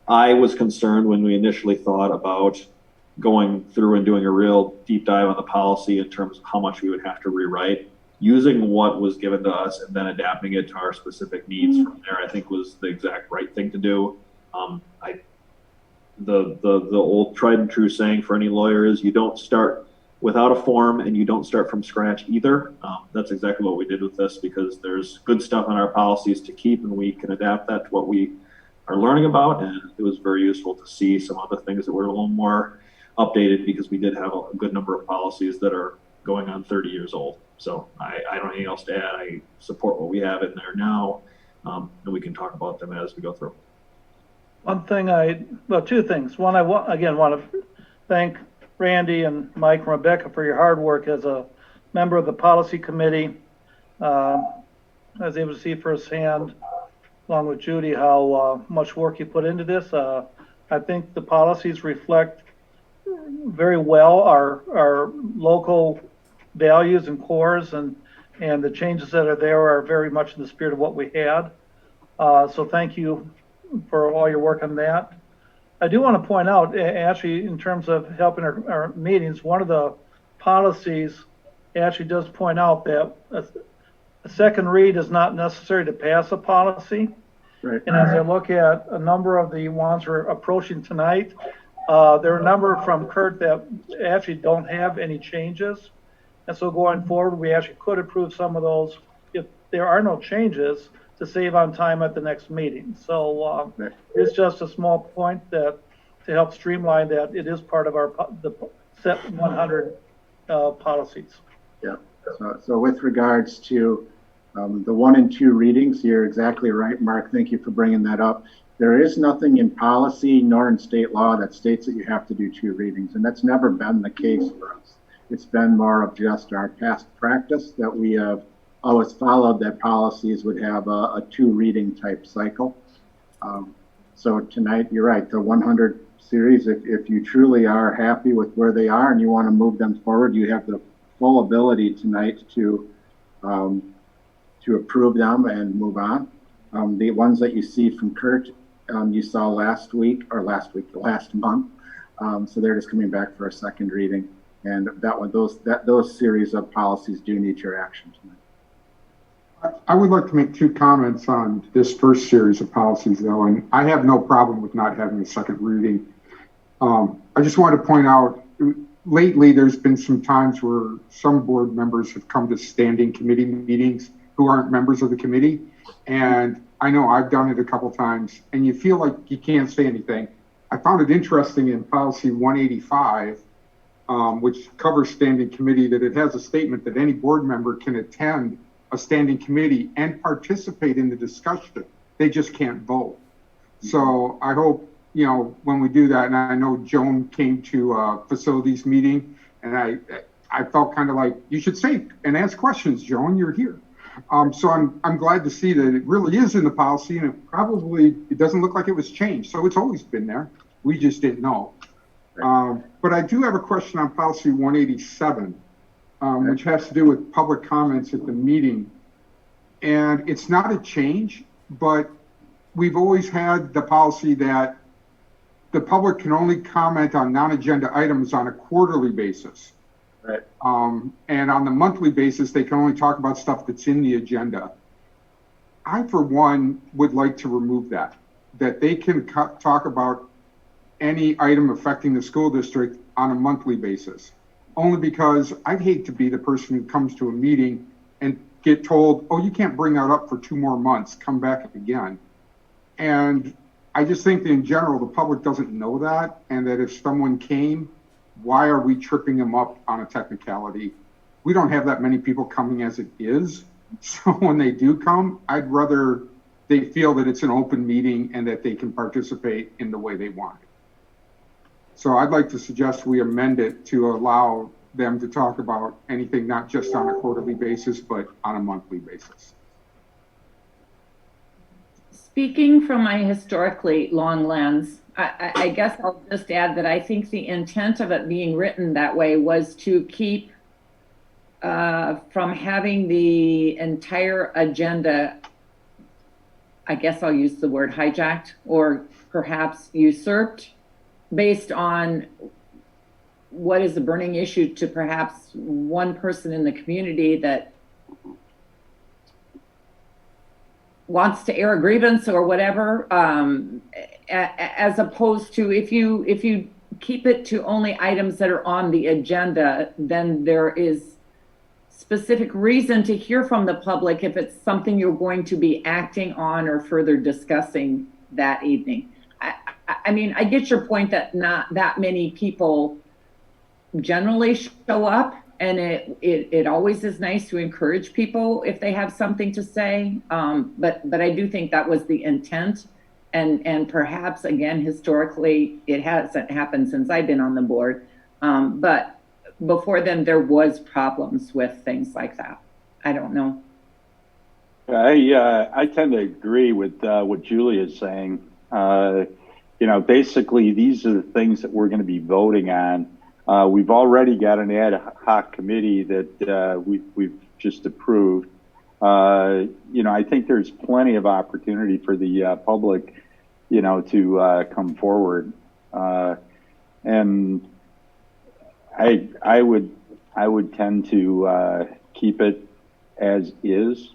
I was concerned when we initially thought about going through and doing a real deep dive on the policy in terms of how much we would have to rewrite. Using what was given to us and then adapting it to our specific needs from there, I think was the exact right thing to do. The old tried and true saying for any lawyer is you don't start without a form and you don't start from scratch either. That's exactly what we did with this, because there's good stuff in our policies to keep and we can adapt that to what we are learning about. And it was very useful to see some other things that were a little more updated, because we did have a good number of policies that are going on 30 years old. So I don't have anything else to add. I support what we have in there now, and we can talk about them as we go through. Two things. One, again want to thank Randy and Mike and Rebecca for your hard work as a member of the policy committee. I was able to see firsthand, along with Judy, how much work you put into this. I think the policies reflect very well our local values and cores, and the changes that are there are very much in the spirit of what we had. So thank you for all your work on that. I do want to point out, actually, in terms of helping our meetings, one of the policies actually does point out that a second read is not necessary to pass a policy. Right. And as I look at a number of the ones we're approaching tonight, there are a number from Kurt that actually don't have any changes. And so going forward, we actually could approve some of those if there are no changes, to save on time at the next meeting. So it's just a small point that to help streamline that, it is part of the set 100 policies. Yeah. So with regards to the 1 and 2 readings, you're exactly right, Mark. Thank you for bringing that up. There is nothing in policy nor in state law that states that you have to do 2 readings, and that's never been the case for us. It's been more of just our past practice that we have always followed, that policies would have a 2 reading type cycle. So tonight, you're right, the 100 series, if you truly are happy with where they are and you want to move them forward, you have the full ability tonight to approve them and move on. The ones that you see from Kurt, you saw last month. So they're just coming back for a second reading. And those series of policies do need your action tonight. I would like to make 2 comments on this first series of policies, though, and I have no problem with not having a second reading. I just want to point out, lately there's been some times where some board members have come to standing committee meetings who aren't members of the committee, and I know I've done it a couple times, and you feel like you can't say anything. I found it interesting in policy 185, which covers standing committee, that it has a statement that any board member can attend a standing committee and participate in the discussion. They just can't vote. So I hope, when we do that, and I know Joan came to a facilities meeting, and I felt kind of like, you should say and ask questions, Joan, you're here. So I'm glad to see that it really is in the policy, and it doesn't look like it was changed. So it's always been there. We just didn't know. But I do have a question on policy 187. Which has to do with public comments at the meeting. And it's not a change, but we've always had the policy that the public can only comment on non-agenda items on a quarterly basis. Right. And on the monthly basis, they can only talk about stuff that's in the agenda. I, for one, would like to remove that they can talk about any item affecting the school district on a monthly basis. Only because I'd hate to be the person who comes to a meeting and get told, oh, you can't bring that up for 2 more months, come back again. And I just think that in general, the public doesn't know that, and that if someone came, why are we tripping them up on a technicality? We don't have that many people coming as it is. So when they do come, I'd rather they feel that it's an open meeting and that they can participate in the way they want. So I'd like to suggest we amend it to allow them to talk about anything, not just on a quarterly basis, but on a monthly basis. Speaking from my historically long lens, I guess I'll just add that I think the intent of it being written that way was to keep from having the entire agenda I guess I'll use the word hijacked or perhaps usurped based on what is a burning issue to perhaps one person in the community that wants to air a grievance or whatever, as opposed to if you keep it to only items that are on the agenda, then there is specific reason to hear from the public if it's something you're going to be acting on or further discussing that evening. I mean, I get your point that not that many people generally show up, and it always is nice to encourage people if they have something to say. But I do think that was the intent, and perhaps again historically it hasn't happened since I've been on the board, but before then there was problems with things like that. I don't know. I tend to agree with what Julia is saying. You know, basically these are the things that we're going to be voting on. We've already got an ad hoc committee that we've just approved. You know, I think there's plenty of opportunity for the public, you know, to come forward. And I would tend to keep it as is.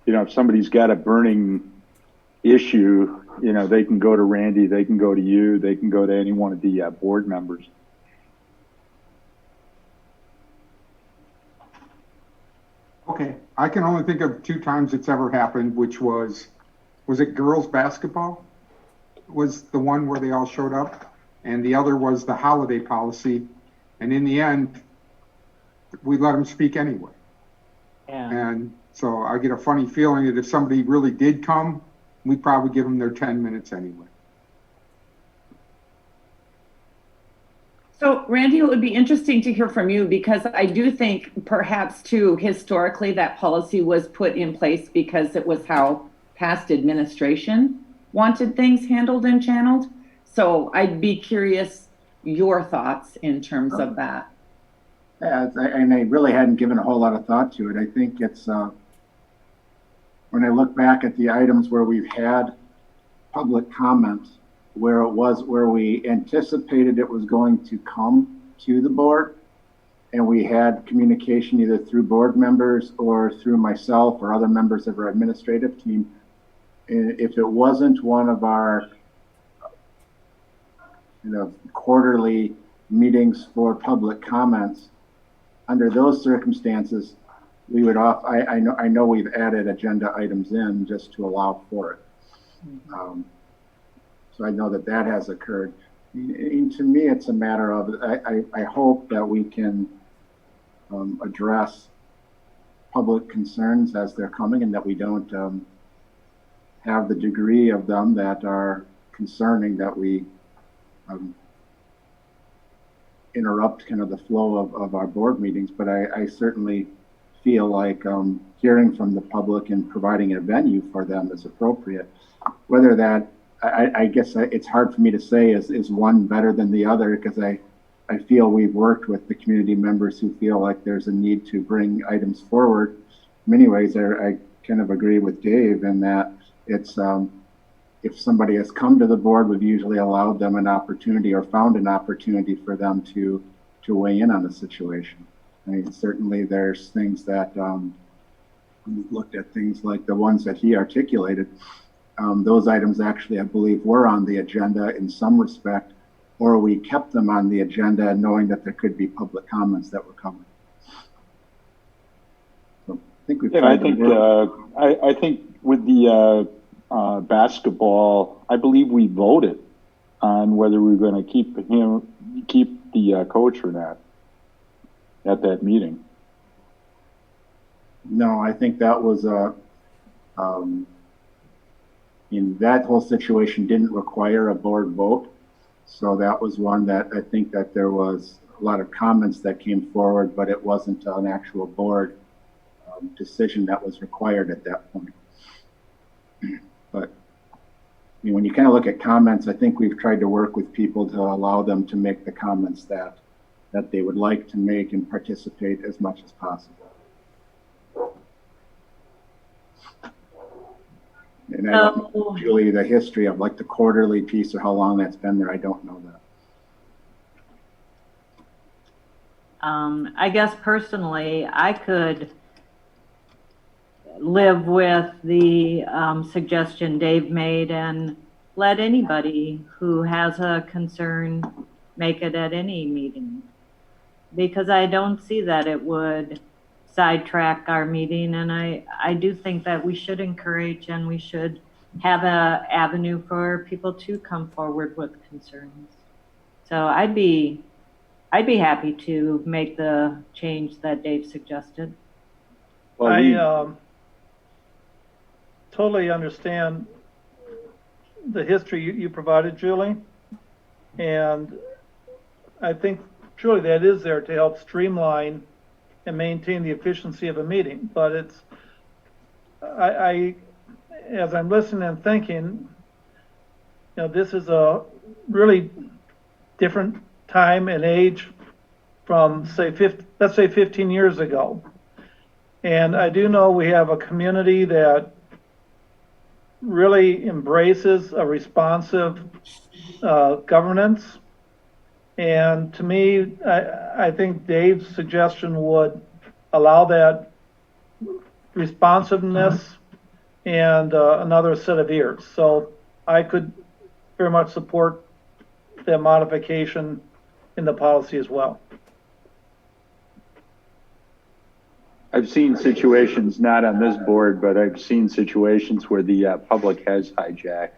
You know, if somebody's got a burning issue, you know, they can go to Randy, they can go to you, they can go to any one of the board members. Okay, I can only think of 2 times it's ever happened, which was it girls basketball? Was the one where they all showed up, and the other was the holiday policy, and in the end, we let them speak anyway. Yeah. And so I get a funny feeling that if somebody really did come, we'd probably give them their 10 minutes anyway. So Randy, it would be interesting to hear from you, because I do think perhaps too, historically, that policy was put in place because it was how past administration wanted things handled and channeled. So I'd be curious your thoughts in terms of that. Yeah, and I really hadn't given a whole lot of thought to it. I think it's, when I look back at the items where we've had public comment, where we anticipated it was going to come to the board, and we had communication either through board members or through myself or other members of our administrative team. If it wasn't one of our, you know, quarterly meetings for public comments, under those circumstances, we would I know we've added agenda items in just to allow for it. So I know that has occurred. And to me, it's a matter of, I hope that we can address public concerns as they're coming, and that we don't have the degree of them that are concerning, that we interrupt kind of the flow of our board meetings. But I certainly feel like hearing from the public and providing a venue for them is appropriate. Whether that, I guess it's hard for me to say is one better than the other, because I feel we've worked with the community members who feel like there's a need to bring items forward. In many ways, I kind of agree with Dave in that it's, if somebody has come to the board, we've usually allowed them an opportunity or found an opportunity for them to weigh in on the situation. I mean, certainly there's things that, we've looked at things like the ones that he articulated. Those items actually, I believe, were on the agenda in some respect, or we kept them on the agenda knowing that there could be public comments that were coming. So I think we've tried to work. I think with the basketball, I believe we voted on whether we were going to keep the coach or not at that meeting. No, I think that was in that whole situation didn't require a board vote. So that was one that I think that there was a lot of comments that came forward, but it wasn't an actual board decision that was required at that point. But I mean, when you kind of look at comments, I think we've tried to work with people to allow them to make the comments that they would like to make and participate as much as possible. And I don't know, So, Julie, the history of like the quarterly piece or how long that's been there, I don't know that. I guess personally, I could live with the suggestion Dave made and let anybody who has a concern make it at any meeting. Because I don't see that it would sidetrack our meeting, and I do think that we should encourage and we should have a avenue for people to come forward with concerns. So I'd be happy to make the change that Dave suggested. Well, I totally understand the history you provided, Julie. And I think truly that is there to help streamline and maintain the efficiency of a meeting. But it's, as I'm listening and thinking, this is a really different time and age from let's say 15 years ago. And I do know we have a community that really embraces a responsive governance. And to me, I think Dave's suggestion would allow that responsiveness and another set of ears. So I could very much support that modification in the policy as well. I've seen situations, not on this board, but I've seen situations where the public has hijacked,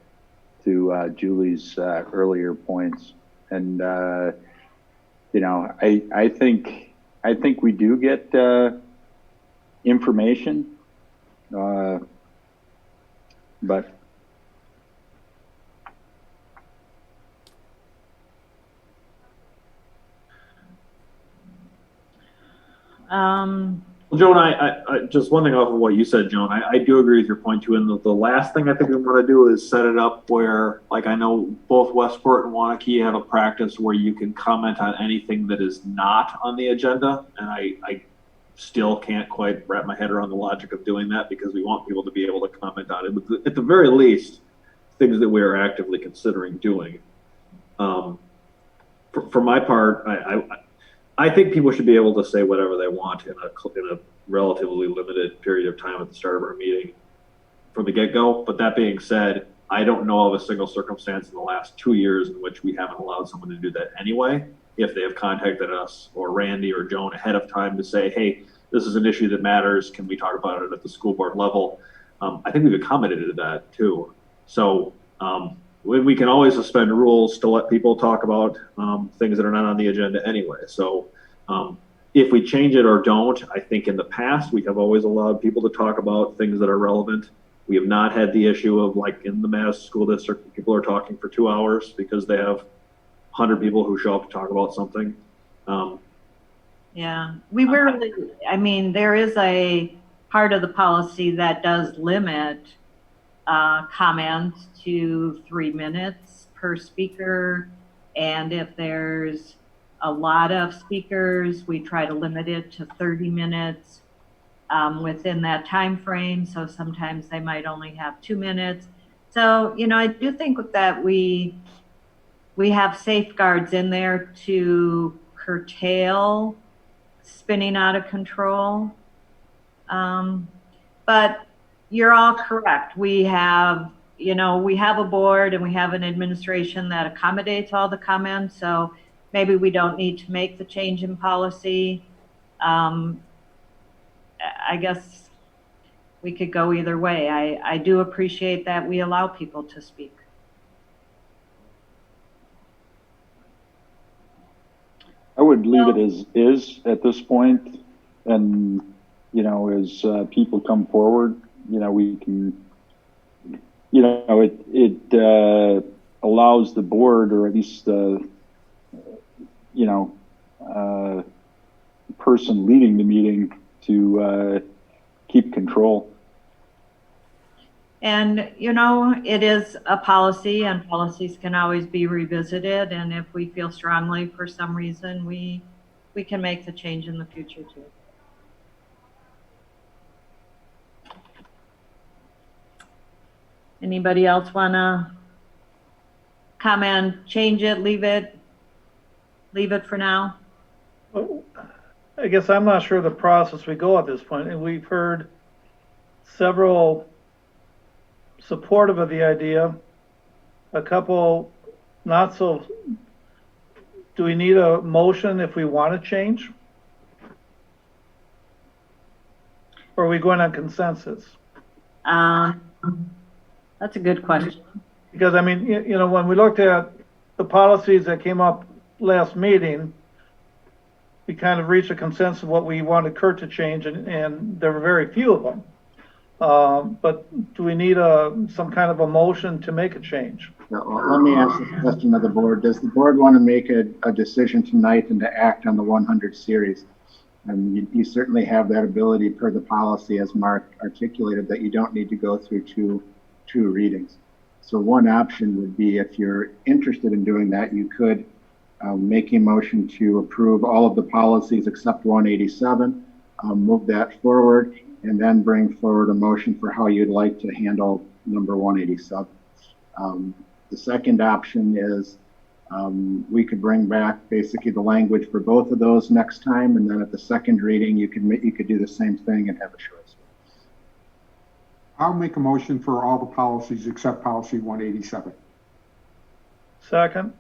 to Julie's earlier points. And, I think we do get information, but Well, Joan, I just one thing off of what you said, Joan, I do agree with your point too. And the last thing I think we want to do is set it up where, like, I know both Westport and Waunakee have a practice where you can comment on anything that is not on the agenda. And I still can't quite wrap my head around the logic of doing that, because we want people to be able to comment on it. But at the very least, things that we are actively considering doing. For my part, I think people should be able to say whatever they want in a relatively limited period of time at the start of our meeting from the get-go. But that being said, I don't know of a single circumstance in the last 2 years in which we haven't allowed someone to do that anyway, if they have contacted us or Randy or Joan ahead of time to say, hey, this is an issue that matters. Can we talk about it at the school board level? I think we've accommodated that too. So we can always suspend rules to let people talk about things that are not on the agenda anyway. So if we change it or don't, I think in the past we have always allowed people to talk about things that are relevant. We have not had the issue of, like, in the Madison School District, people are talking for 2 hours because they have 100 people who show up to talk about something. Yeah, we rarely, I mean, there is a part of the policy that does limit comments to 3 minutes per speaker. And if there's a lot of speakers, we try to limit it to 30 minutes within that time frame. So sometimes they might only have 2 minutes. So, I do think that we have safeguards in there to curtail spinning out of control. But you're all correct. We have a board and we have an administration that accommodates all the comments. So maybe we don't need to make the change in policy. I guess we could go either way. I do appreciate that we allow people to speak. I would leave it as is at this point. And, as people come forward, we can, it allows the board, or at least person leading the meeting, to keep control. And, it is a policy, and policies can always be revisited. And if we feel strongly for some reason, we can make the change in the future too. Anybody else wanna comment, change it, leave it for now? I guess I'm not sure the process we go at this point, and we've heard several supportive of the idea, a couple not so. Do we need a motion if we want to change? Or are we going on consensus? That's a good question. Because I mean, you know, when we looked at the policies that came up last meeting, we kind of reached a consensus of what we wanted Kurt to change, and there were very few of them. But do we need some kind of a motion to make a change? Well, let me ask the question of the board. Does the board want to make a decision tonight and to act on the 100 series? And you certainly have that ability per the policy, as Mark articulated, that you don't need to go through two readings. So one option would be, if you're interested in doing that, you could make a motion to approve all of the policies except 187, move that forward, and then bring forward a motion for how you'd like to handle number 187. The second option is we could bring back basically the language for both of those next time, and then at the second reading you could do the same thing and have a choice. I'll make a motion for all the policies except policy 187. Second.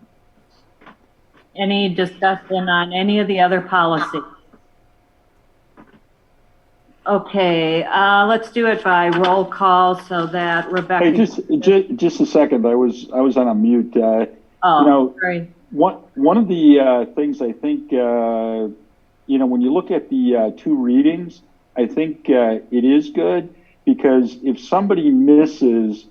Any discussion on any of the other policies? Okay, let's do it by roll call so that Rebecca. Hey, just a second. I was on a mute. Oh, you know, sorry. One of the things I think, you know, when you look at the two readings, I think it is good, because if somebody misses,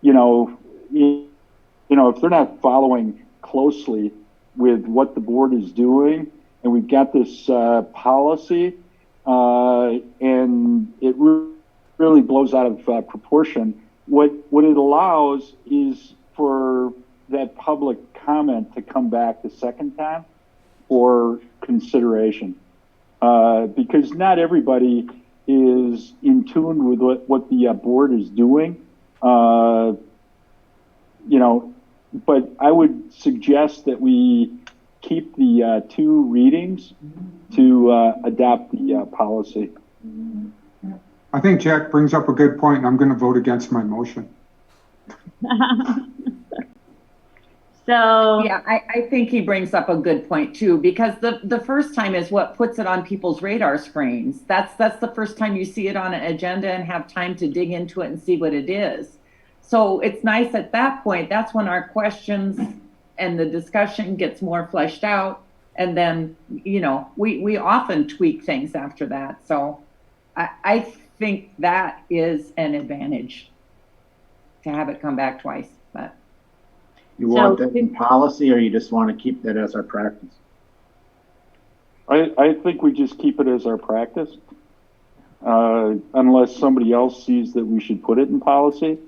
you know, if they're not following closely with what the board is doing, and we've got this policy, and it really blows out of proportion. What it allows is for that public comment to come back the second time for consideration, because not everybody is in tune with what the board is doing, you know. But I would suggest that we keep the two readings to adopt the policy. I think Jack brings up a good point, and I'm going to vote against my motion. So Yeah, I think he brings up a good point too, because the first time is what puts it on people's radar screens. That's the first time you see it on an agenda and have time to dig into it and see what it is. So it's nice at that point. That's when our questions and the discussion gets more fleshed out. And then, you know, we often tweak things after that. So I think that is an advantage to have it come back twice. But You want that in policy, or you just want to keep that as our practice? I think we just keep it as our practice, unless somebody else sees that we should put it in policy.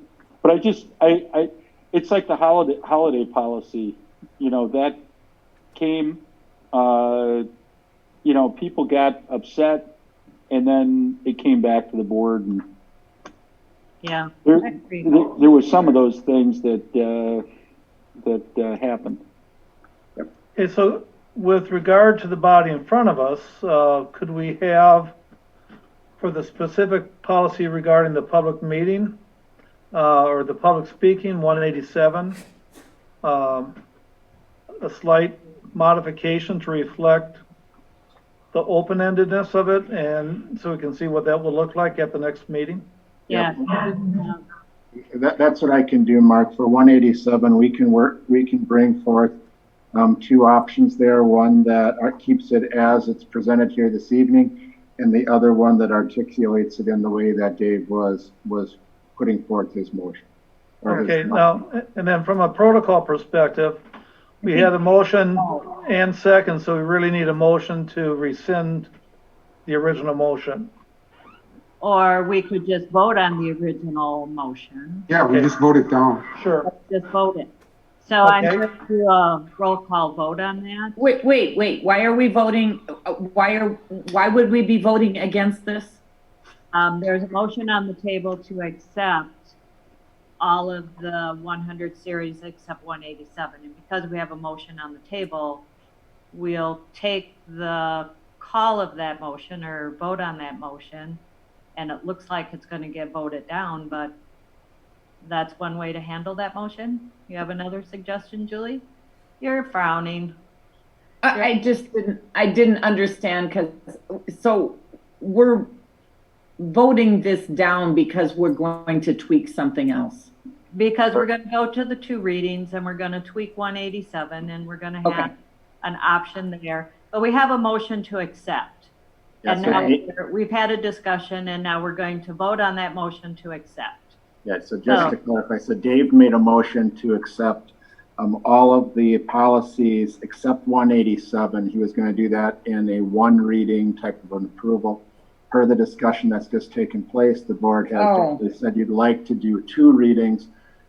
But it's like the holiday policy, you know, that came, you know, people got upset, and then it came back to the board, and yeah, there were some of those things that happened. Okay, so with regard to the body in front of us, could we have, for the specific policy regarding the public meeting, or the public speaking, 187, a slight modification to reflect the open-endedness of it, and so we can see what that will look like at the next meeting? yeah. That's what I can do, Mark. For 187, we can bring forth two options there. One that keeps it as it's presented here this evening, and the other one that articulates it in the way that Dave was putting forth his motion. Okay, now, and then from a protocol perspective, we had a motion and second, so we really need a motion to rescind the original motion. Or we could just vote on the original motion. Yeah, we just vote it down. Sure. Let's just vote it. So I'm Okay. going to do a roll call vote on that. wait, why are we voting? Why would we be voting against this? There's a motion on the table to accept all of the 100 series except 187. And because we have a motion on the table, we'll take the call of that motion or vote on that motion. And it looks like it's going to get voted down, but that's one way to handle that motion. You have another suggestion, Julie? You're frowning. I didn't understand so we're voting this down because we're going to tweak something else. Because we're going to go to the 2 readings and we're going to tweak 187 and we're going to have an option there. But we have a motion to accept. Yeah, And so now we've had a discussion and now we're going to vote on that motion to accept. Yeah, so just to clarify, so Dave made a motion to accept all of the policies except 187. He was going to do that in a 1 reading type of an approval. Per the discussion that's just taken place, the board has said you'd like to do 2 readings.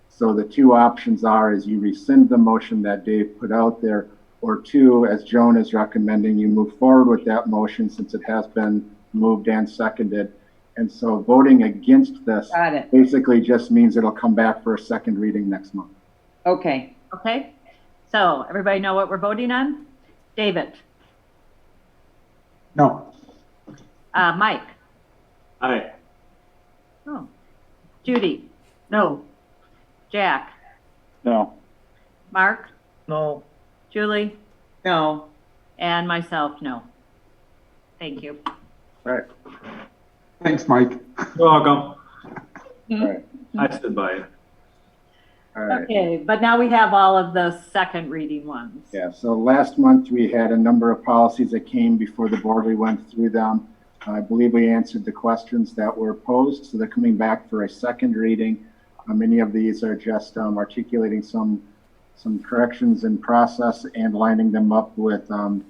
So the 2 options is you rescind the motion that Dave put out there, or 2, as Joan is recommending, you move forward with that motion since it has been moved and seconded. And so voting against this basically just means it'll come back for a 2nd reading next month. Okay. Okay, so everybody know what we're voting on? David? No. Mike? Aye. Oh. Judy? No. Jack? No. Mark? No. Julie? No. And myself, no. Thank you. All right. Thanks, Mike. You're welcome. All right. I stood by you. All right. Okay, but now we have all of the 2nd reading ones. Yeah, so last month we had a number of policies that came before the board. We went through them. I believe we answered the questions that were posed. So they're coming back for a 2nd reading. Many of these are just articulating some corrections in process and lining them up with current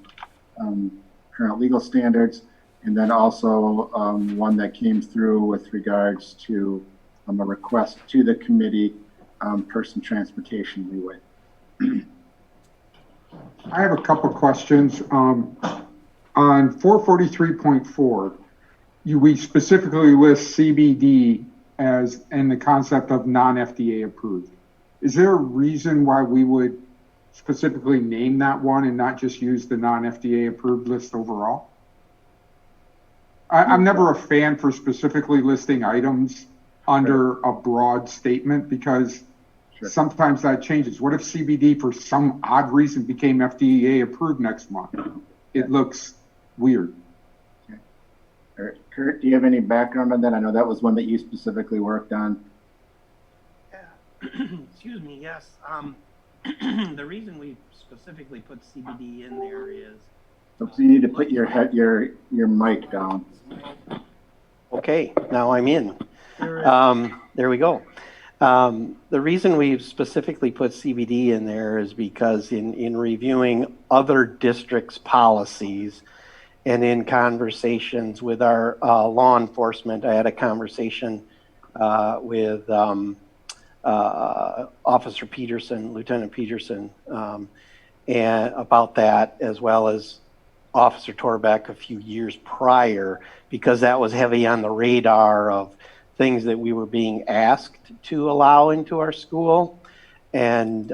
legal standards. And then also one that came through with regards to a request to the committee person transportation leeway. I have a couple questions. On 443.4, we specifically list CBD as in the concept of non-FDA approved. Is there a reason why we would specifically name that one and not just use the non-FDA approved list overall? I'm never a fan for specifically listing items under a broad statement because sometimes that changes. What if CBD for some odd reason became FDA approved next month? It looks weird. Okay. All right. Kurt, do you have any background on that? I know that was one that you specifically worked on. Yeah. Excuse me, yes. The reason we specifically put CBD in there is... So you need to put your mic down. Okay, now I'm in. There we go. The reason we've specifically put CBD in there is because in reviewing other districts' policies and in conversations with our law enforcement, I had a conversation with Officer Peterson, Lieutenant Peterson, and about that, as well as Officer Torbeck a few years prior, because that was heavy on the radar of things that we were being asked to allow into our school. And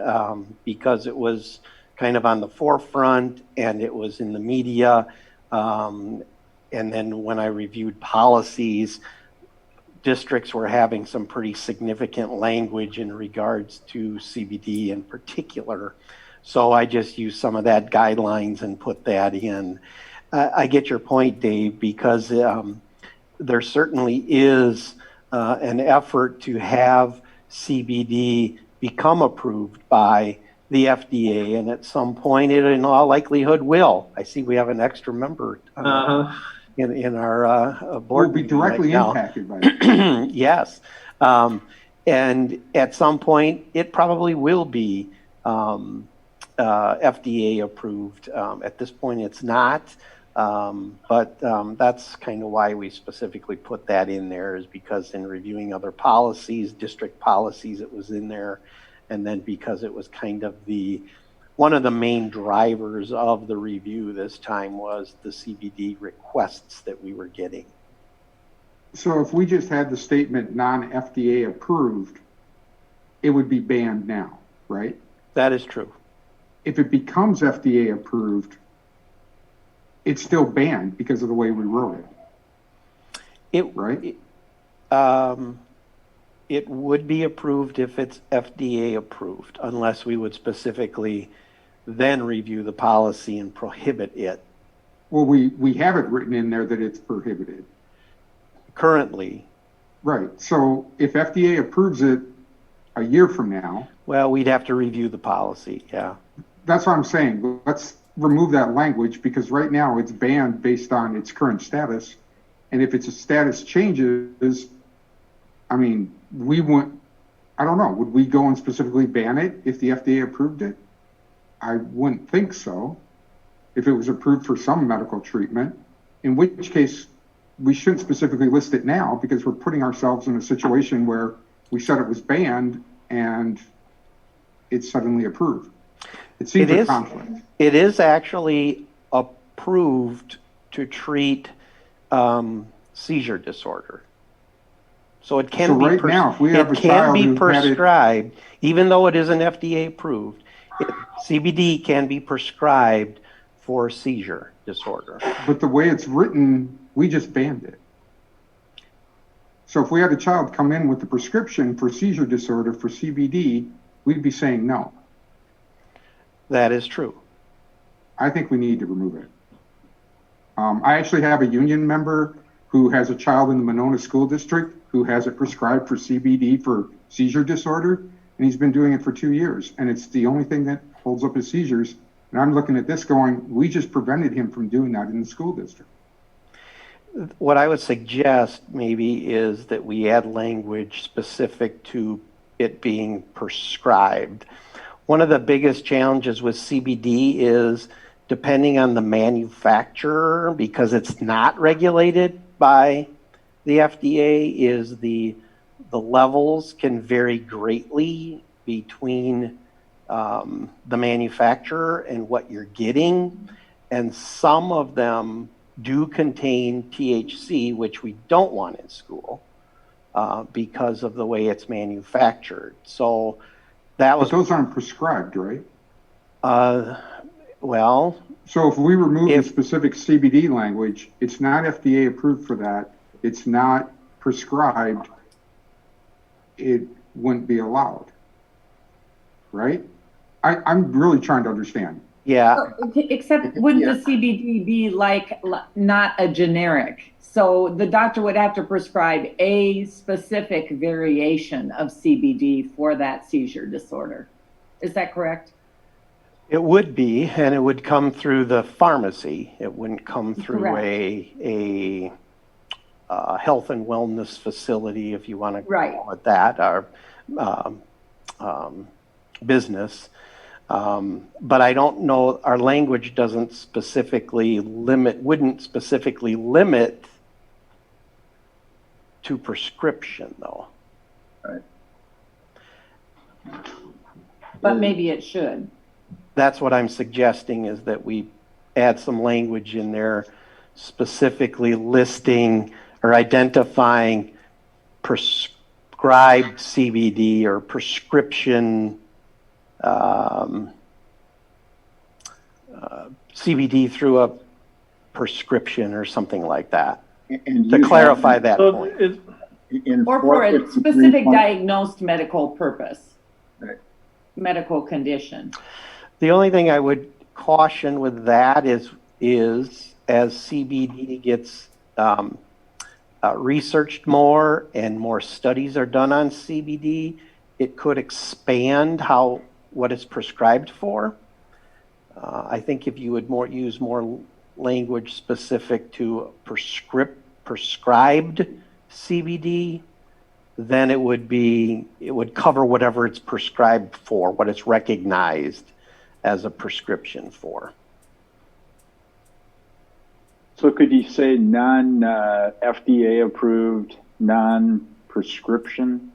because it was kind of on the forefront and it was in the media. And then when I reviewed policies, districts were having some pretty significant language in regards to CBD in particular. So I just used some of that guidelines and put that in. I get your point, Dave, because there certainly is an effort to have CBD become approved by the FDA, and at some point it in all likelihood will. I see we have an extra member in our board. We'll be directly impacted by it. Yes. And at some point it probably will be FDA approved. At this point it's not. But that's kind of why we specifically put that in there, is because in reviewing other policies, district policies, it was in there. And then because it was kind of one of the main drivers of the review this time was the CBD requests that we were getting. So if we just had the statement non-FDA approved, it would be banned now, right? That is true. If it becomes FDA approved, it's still banned because of the way we wrote it, right? It would be approved if it's FDA approved, unless we would specifically then review the policy and prohibit it. Well, we have it written in there that it's prohibited. Currently. Right. So if FDA approves it a year from now. Well, we'd have to review the policy, yeah. That's what I'm saying. Let's remove that language because right now it's banned based on its current status. And if its status changes, I mean, I don't know, would we go and specifically ban it if the FDA approved it? I wouldn't think so. If it was approved for some medical treatment, in which case we shouldn't specifically list it now because we're putting ourselves in a situation where we said it was banned and it's suddenly approved. It seems a conflict. It is actually approved to treat seizure disorder. So it can be right now, if we have a child who prescribed, even though it isn't FDA approved, CBD can be prescribed for seizure disorder. But the way it's written, we just banned it. So if we had a child come in with a prescription for seizure disorder for CBD, we'd be saying no. That is true. I think we need to remove it. I actually have a union member who has a child in the Monona School District who has it prescribed for CBD for seizure disorder, and he's been doing it for 2 years, and it's the only thing that holds up his seizures. And I'm looking at this going, we just prevented him from doing that in the school district. What I would suggest maybe is that we add language specific to it being prescribed. One of the biggest challenges with CBD is depending on the manufacturer, because it's not regulated by the FDA, is the levels can vary greatly between the manufacturer and what you're getting. And some of them do contain THC, which we don't want in school because of the way it's manufactured. So that was. But those aren't prescribed, right? Well. So if we remove the specific CBD language, it's not FDA approved for that. It's not prescribed. It wouldn't be allowed, right? I'm really trying to understand. Yeah. Except wouldn't the CBD be like not a generic? So the doctor would have to prescribe a specific variation of CBD for that seizure disorder. Is that correct? It would be, and it would come through the pharmacy. It wouldn't come through a health and wellness facility, if you want to call it that, or business. But I don't know, our language doesn't specifically wouldn't specifically limit to prescription, though. Right. But maybe it should. That's what I'm suggesting, is that we add some language in there specifically listing or identifying prescribed CBD or prescription CBD through a prescription or something like that, And to clarify that point. Or for a specific diagnosed medical purpose, medical condition. The only thing I would caution with that is as CBD gets researched more and more studies are done on CBD, it could expand what it's prescribed for. I think if you would use more language specific to prescribed CBD, then it would cover whatever it's prescribed for, what it's recognized as a prescription for. So could you say non-FDA approved, non-prescription?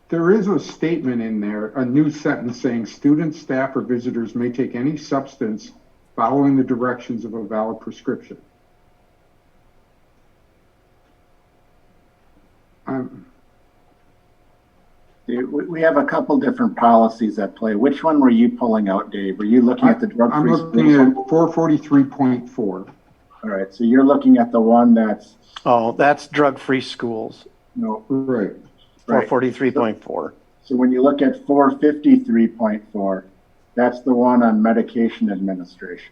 There is a statement in there, a new sentence saying students, staff, or visitors may take any substance following the directions of a valid prescription. we have a couple different policies at play. Which one were you pulling out, Dave? Were you looking at the I'm drug-free looking schools? at 443.4. All right, so you're looking at the one that's, Oh, that's drug-free schools, no, Right. right. 443.4. So when you look at 453.4, that's the one on medication administration.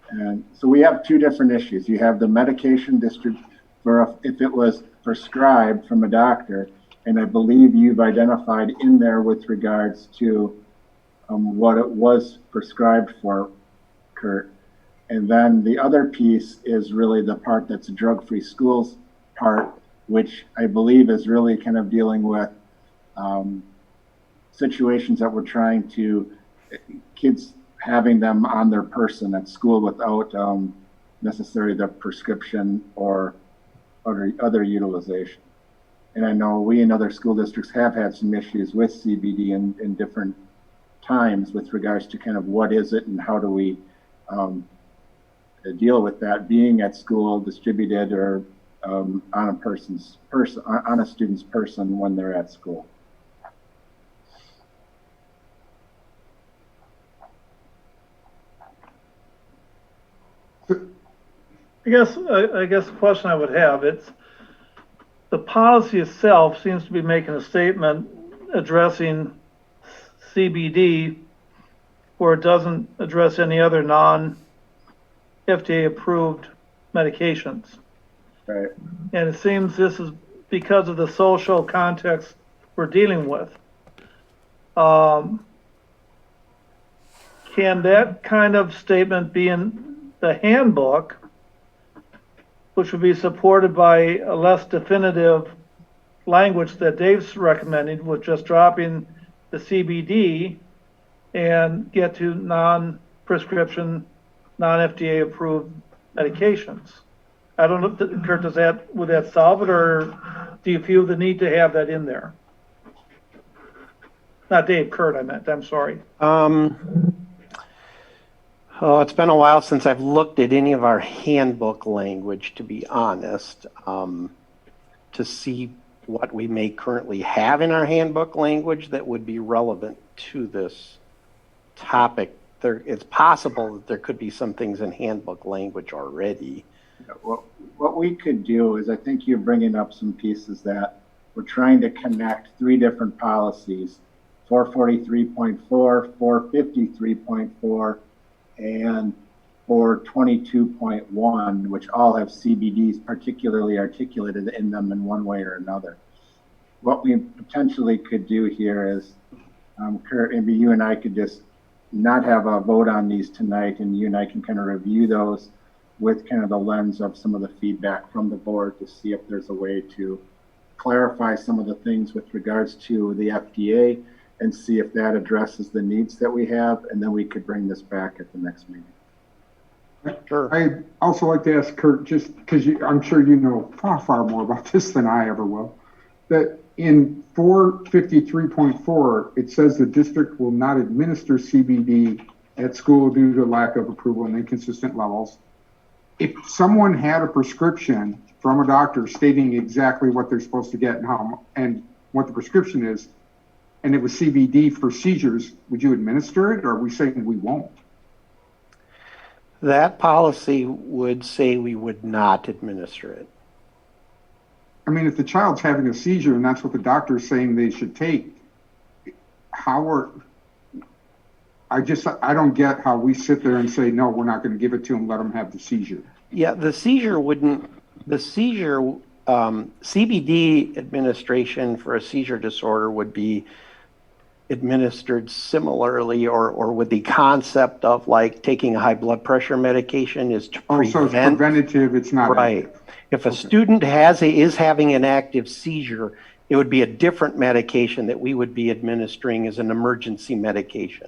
And so we have two different issues. You have the medication for if it was prescribed from a doctor, and I believe you've identified in there with regards to what it was prescribed for, Kurt. And then the other piece is really the part that's a drug-free schools part, which I believe is really kind of dealing with situations that we're trying to, kids having them on their person at school without necessarily the prescription or other utilization. And I know we in other school districts have had some issues with CBD in different times with regards to kind of what is it and how do we deal with that being at school, distributed, or on a student's person when they're at school. I guess the question I would have, it's the policy itself seems to be making a statement addressing CBD where it doesn't address any other non-FDA approved medications. Right. And it seems this is because of the social context we're dealing with. Can that kind of statement be in the handbook, which would be supported by a less definitive language that Dave's recommending with just dropping the CBD and get to non-prescription, non-FDA approved medications? I don't know, Kurt, would that solve it, or do you feel the need to have that in there? Not Dave, Kurt, I meant, I'm sorry. Oh, it's been a while since I've looked at any of our handbook language, to be honest, to see what we may currently have in our handbook language that would be relevant to this topic. It's possible that there could be some things in handbook language already. What we could do is, I think you're bringing up some pieces that we're trying to connect three different policies, 443.4, 453.4, and 422.1, which all have CBDs particularly articulated in them in one way or another. What we potentially could do here is, Kurt, maybe you and I could just not have a vote on these tonight, and you and I can kind of review those with kind of the lens of some of the feedback from the board to see if there's a way to clarify some of the things with regards to the FDA and see if that addresses the needs that we have, and then we could bring this back at the next meeting. Sure. I'd also like to ask Kurt, just because I'm sure you know far more about this than I ever will, that in 453.4, it says the district will not administer CBD at school due to lack of approval and inconsistent levels. If someone had a prescription from a doctor stating exactly what they're supposed to get and how and what the prescription is, and it was CBD for seizures, would you administer it, or are we saying we won't? That policy would say we would not administer it. I mean, if the child's having a seizure and that's what the doctor's saying they should take, I don't get how we sit there and say, no, we're not going to give it to them, let them have the seizure. Yeah, CBD administration for a seizure disorder would be administered similarly or with the concept of like taking a high blood pressure medication is to prevent. So it's preventative, it's not right. active. If a student is having an active seizure, it would be a different medication that we would be administering as an emergency medication,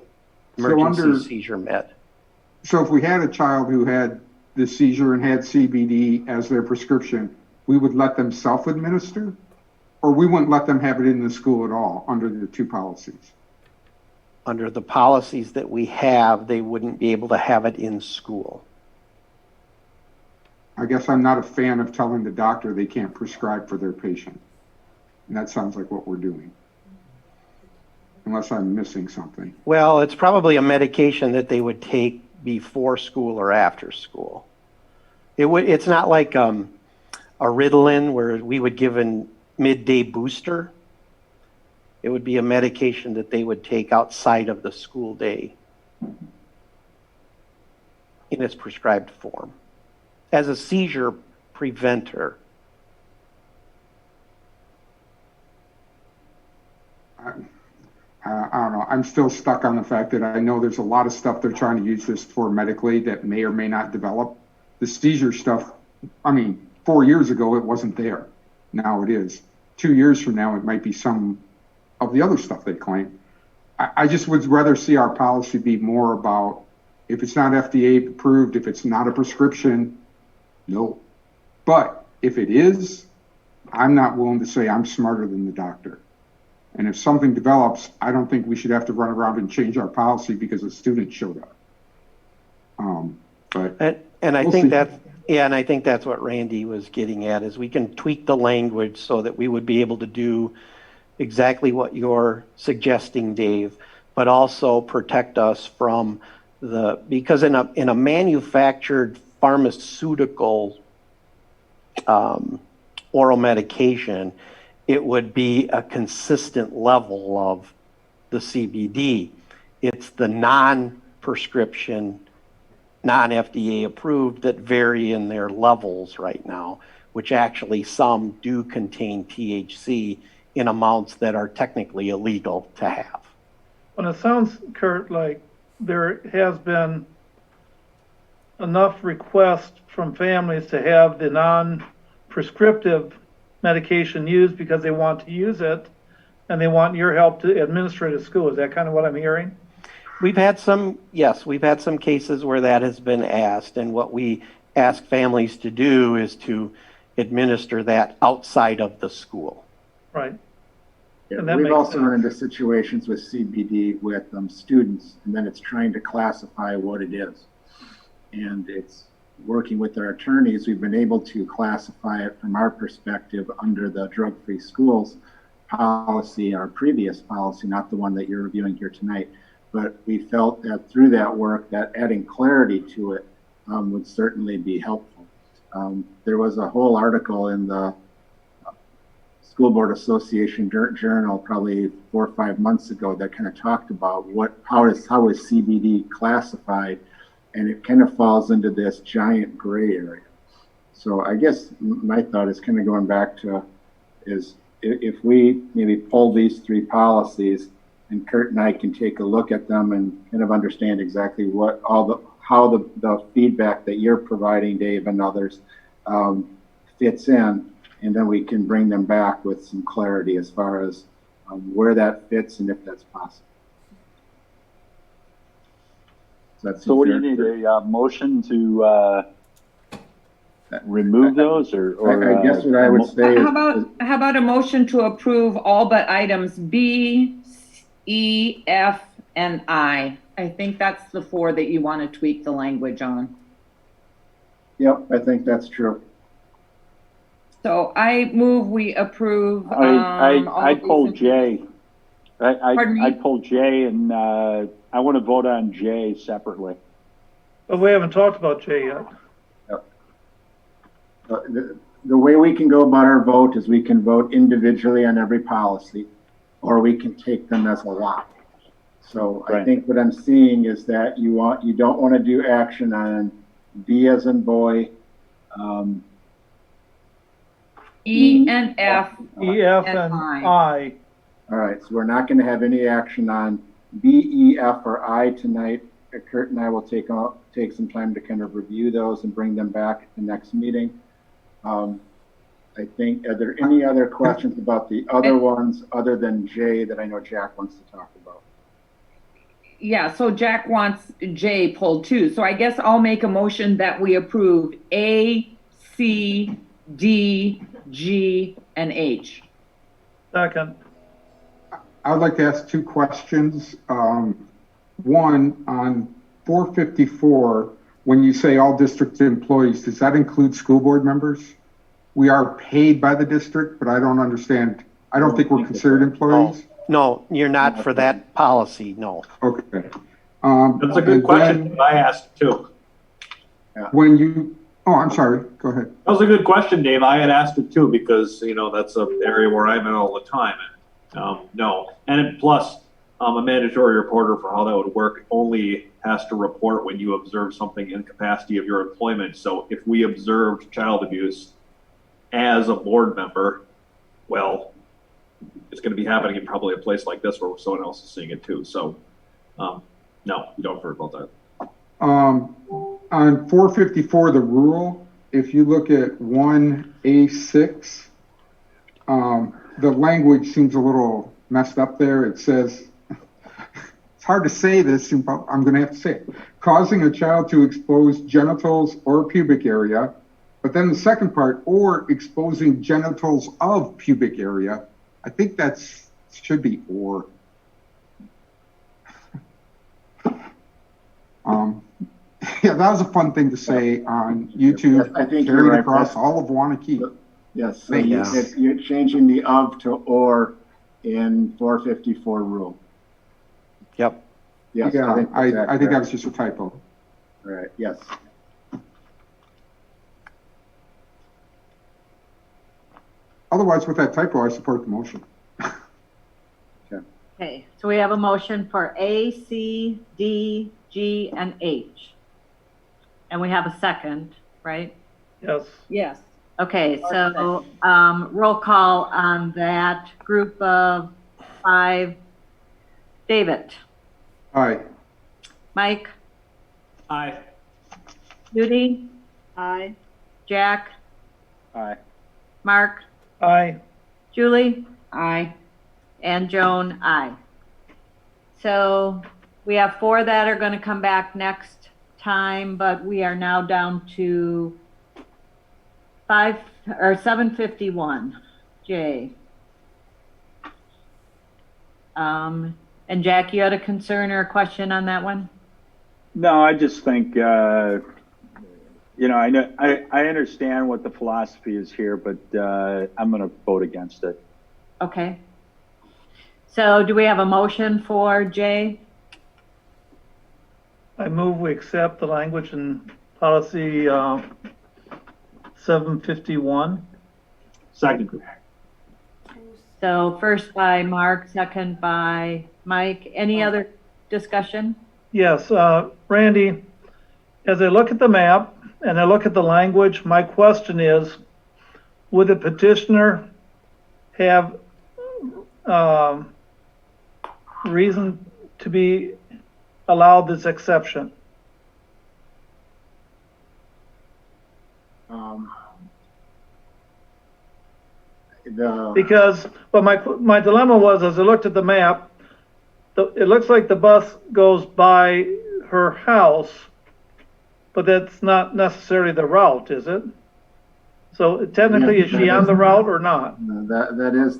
seizure med. So if we had a child who had the seizure and had CBD as their prescription, we would let them self-administer? Or we wouldn't let them have it in the school at all under the two policies? Under the policies that we have, they wouldn't be able to have it in school. I guess I'm not a fan of telling the doctor they can't prescribe for their patient. And that sounds like what we're doing. unless I'm missing something. Well, it's probably a medication that they would take before school or after school. It's not like a Ritalin where we would give a midday booster. It would be a medication that they would take outside of the school day in its prescribed form as a seizure preventer. I don't know. I'm still stuck on the fact that I know there's a lot of stuff they're trying to use this for medically that may or may not develop. The seizure stuff, I mean, 4 years ago, it wasn't there. Now it is. 2 years from now, it might be some of the other stuff they claim. I just would rather see our policy be more about if it's not FDA approved, if it's not a prescription, no. But if it is, I'm not willing to say I'm smarter than the doctor. And if something develops, I don't think we should have to run around and change our policy because a student showed up. And I think I think that's what Randy was getting at, is we can tweak the language so that we would be able to do exactly what you're suggesting, Dave, but also protect us from because in a manufactured pharmaceutical oral medication, it would be a consistent level of the CBD. It's the non-prescription, non-FDA approved that vary in their levels right now, which actually some do contain THC in amounts that are technically illegal to have. Well, it sounds, Kurt, like there has been enough requests from families to have the non-prescriptive medication used because they want to use it and they want your help to administer it at school. Is that kind of what I'm hearing? We've had some cases where that has been asked, and what we ask families to do is to administer that outside of the school. Right. Yeah, And that we've makes also sense. run into situations with CBD with students, and then it's trying to classify what it is. And it's working with our attorneys, we've been able to classify it from our perspective under the drug-free schools policy, our previous policy, not the one that you're reviewing here tonight. But we felt that through that work, that adding clarity to it would certainly be helpful. There was a whole article in the School Board Association Journal probably 4 or 5 months ago that kind of talked about how is CBD classified, and it kind of falls into this giant gray area. So I guess my thought is kind of going back to is if we maybe pull these 3 policies and Kurt and I can take a look at them and kind of understand exactly how the feedback that you're providing, Dave, and others fits in, and then we can bring them back with some clarity as far as where that fits and if that's possible. So what do you need, a motion to remove those or I guess what I would say is, How about a motion to approve all but items B, E, F, and I? I think that's the 4 that you want to tweak the language on. yep, I think that's true. So I move we approve. I pulled J. Pardon me? I pulled J, and I want to vote on J separately. But we haven't talked about J yet. The way we can go about our vote is we can vote individually on every policy, or we can take them as a lot. So I Right. think what I'm seeing is that you don't want to do action on B as in boy, E and F. E, F, And and I. I. All right, so we're not going to have any action on B, E, F, or I tonight. Kurt and I will take some time to kind of review those and bring them back at the next meeting. I think, are there any other questions about the other ones other than J that I know Jack wants to talk about? Yeah, so Jack wants J pulled too. So I guess I'll make a motion that we approve A, C, D, G, and H. Second. I would like to ask 2 questions. One, on 454, when you say all district employees, does that include school board members? We are paid by the district, but I don't understand. I don't think we're considered employees. No, you're not for that policy, no. Okay. That's a good and question. then I asked too. When you, oh, I'm sorry, go ahead. That was a good question, Dave. I had asked it too because, that's an area where I'm in all the time. No. And plus, a mandatory reporter for how that would work only has to report when you observe something in capacity of your employment. So if we observed child abuse as a board member, well, it's going to be happening in probably a place like this where someone else is seeing it too. So, no, you don't worry about that. On 454, the rule, if you look at 1A6, the language seems a little messed up there. It says, it's hard to say this, but I'm going to have to say it, causing a child to expose genitals or pubic area, but then the second part, or exposing genitals of pubic area. I think that's should be or. Yeah, that was a fun thing to say on YouTube. Yes, I think carried you're right, across Brett. all of Waunakee. Yes, so Thank you. you're changing the of to or in 454 rule. Yep. Yes, Yeah, I think that correct. was just a typo. Right, yes. Otherwise, with that typo, I support the motion. Okay, so we have a motion for A, C, D, G, and H. And we have a second, right? Yes. Yes. Okay, so roll call on that group of 5. David, Aye. Mike, Aye. Judy, Aye. Jack, Aye. Mark, Aye. Julie, Aye. and Joan, aye. So we have 4 that are going to come back next time, but we are now down to 751. Jay. And Jack, you had a concern or a question on that one? No, I just think, I know, I understand what the philosophy is here, but I'm going to vote against it. Okay. So do we have a motion for Jay? I move we accept the language in policy 751. Second. So first by Mark, second by Mike. Any other discussion? Yes, Randy, as I look at the map and I look at the language, my question is, would the petitioner have reason to be allowed this exception? Because, but my dilemma was, as I looked at the map, it looks like the bus goes by her house, but that's not necessarily the route, is it? So technically, is she on the route or not? That is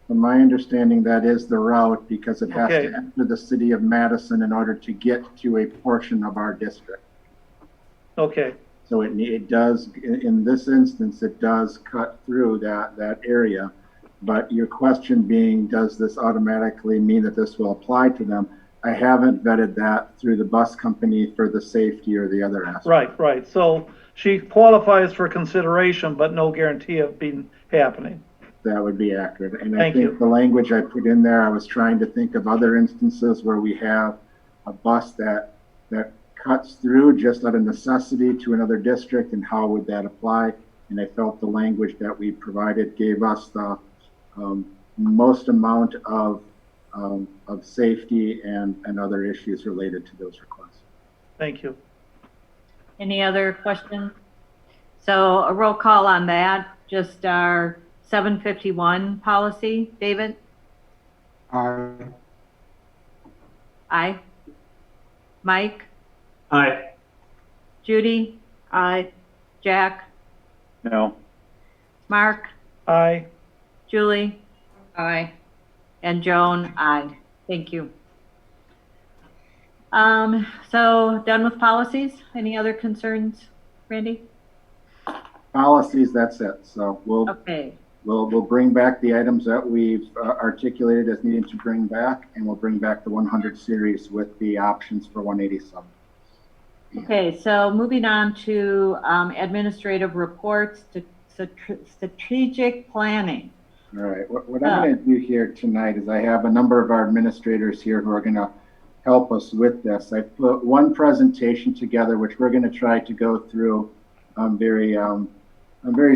from my understanding, that is the route because it has Okay. to enter the city of Madison in order to get to a portion of our district. Okay, So it does, in this instance, it does cut through that area. But your question being, does this automatically mean that this will apply to them? I haven't vetted that through the bus company for the safety or the other aspect. right. So she qualifies for consideration, but no guarantee of being happening. That would be accurate. And I Thank you. think the language I put in there, I was trying to think of other instances where we have a bus that cuts through just out of necessity to another district, and how would that apply? And I felt the language that we provided gave us the most amount of safety and other issues related to those requests. Thank you. Any other questions? So a roll call on that, just our 751 policy. David? Aye. Aye. Mike? Aye. Judy? Aye. Jack? No. Mark? Aye. Julie? Aye. And Joan? Aye. Thank you. So done with policies? Any other concerns, Randy? Policies, that's it. So we'll Okay. we'll bring back the items that we've articulated as needing to bring back, and we'll bring back the 100 series with the options for 187. Okay, so moving on to administrative reports to strategic planning. All right, what I'm going to do here tonight is I have a number of our administrators here who are going to help us with this. I put one presentation together, which we're going to try to go through very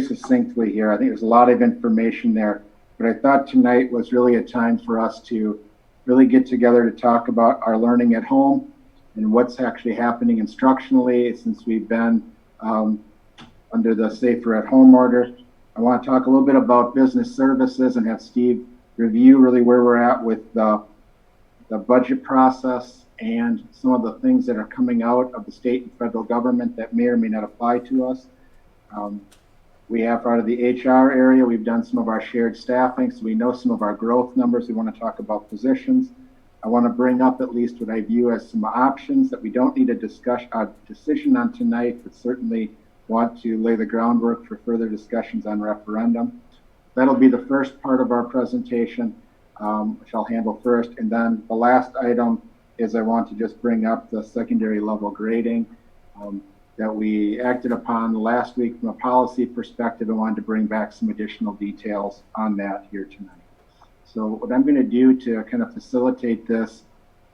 succinctly here. I think there's a lot of information there, but I thought tonight was really a time for us to really get together to talk about our learning at home and what's actually happening instructionally since we've been under the Safer at Home order. I want to talk a little bit about business services and have Steve review really where we're at with the budget process and some of the things that are coming out of the state and federal government that may or may not apply to us. We have out of the HR area, we've done some of our shared staffing, so we know some of our growth numbers. We want to talk about positions. I want to bring up at least what I view as some options that we don't need a decision on tonight, but certainly want to lay the groundwork for further discussions on referendum. That'll be the first part of our presentation, which I'll handle first. And then the last item is I want to just bring up the secondary level grading that we acted upon last week from a policy perspective. I wanted to bring back some additional details on that here tonight. So what I'm going to do to kind of facilitate this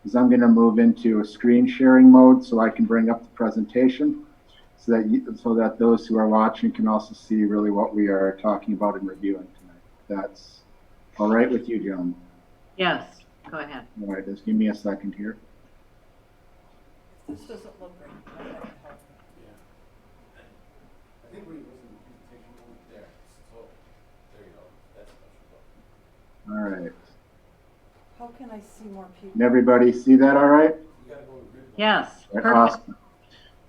is I'm going to move into a screen sharing mode so I can bring up the presentation so that those who are watching can also see really what we are talking about and reviewing tonight. That's all right with you, Joan? Yes, go ahead. All right, just give me a second here. This doesn't look great. I think we was in the presentation mode there. So there you go. That's All right. how can I see more people? Can everybody see that all right? You gotta go to grid mode. Yes, Right, perfect. awesome.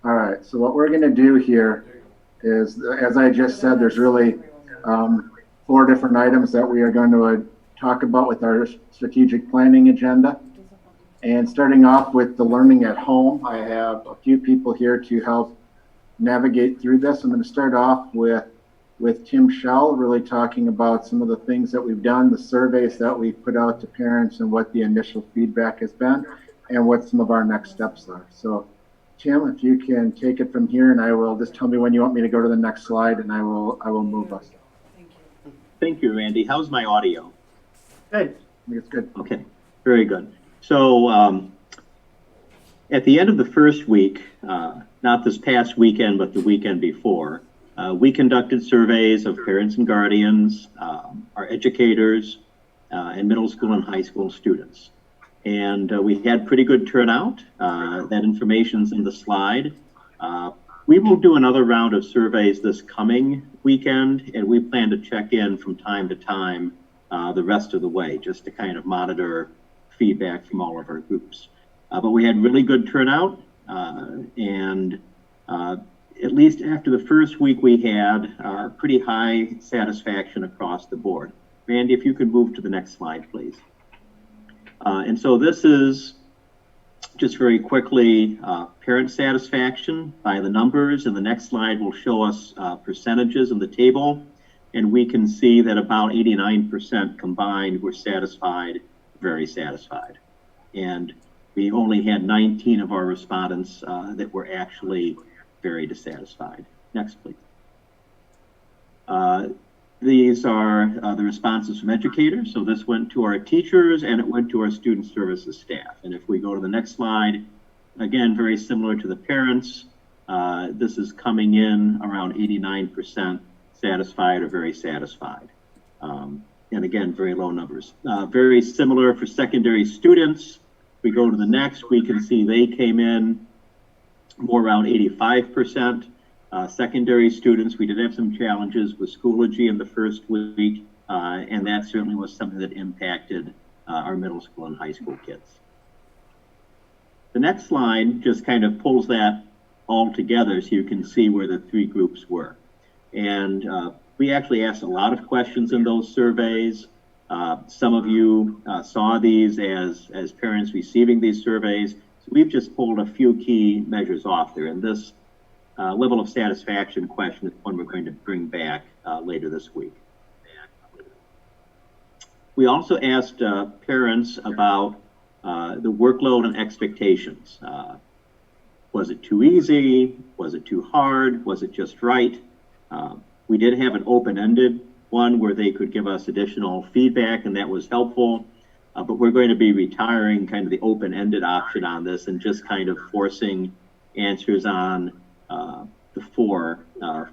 All right, so what we're going to do here is, as I just said, there's really 4 different items that we are going to talk about with our strategic planning agenda. And starting off with the learning at home, I have a few people here to help navigate through this. I'm going to start off with Tim Schell, really talking about some of the things that we've done, the surveys that we've put out to parents and what the initial feedback has been and what some of our next steps are. So Tim, if you can take it from here, and I will just tell me when you want me to go to the next slide, and I will move us. Thank you. Thank you, Randy. How's my audio? Good. I think it's good. Okay, very good. So at the end of the first week, not this past weekend, but the weekend before, we conducted surveys of parents and guardians, our educators, and middle school and high school students. And we had pretty good turnout. That information's in the slide. We will do another round of surveys this coming weekend, and we plan to check in from time to time the rest of the way, just to kind of monitor feedback from all of our groups. But we had really good turnout, and at least after the first week we had pretty high satisfaction across the board. Randy, if you could move to the next slide, please. And so this is just very quickly parent satisfaction by the numbers, and the next slide will show us percentages in the table, and we can see that about 89% combined were satisfied, very satisfied. And we only had 19 of our respondents that were actually very dissatisfied. Next, please. These are the responses from educators. So this went to our teachers and it went to our student services staff. And if we go to the next slide, again, very similar to the parents, this is coming in around 89% satisfied or very satisfied. And again, very low numbers. Very similar for secondary students. If we go to the next, we can see they came in more around 85%. Secondary students, we did have some challenges with Schoology in the first week, and that certainly was something that impacted our middle school and high school kids. The next slide just kind of pulls that all together so you can see where the 3 groups were. And we actually asked a lot of questions in those surveys. Some of you saw these as parents receiving these surveys. So we've just pulled a few key measures off there. And this level of satisfaction question is one we're going to bring back later this week. We also asked parents about the workload and expectations. Was it too easy? Was it too hard? Was it just right? We did have an open-ended one where they could give us additional feedback, and that was helpful. But we're going to be retiring kind of the open-ended option on this and just kind of forcing answers on the four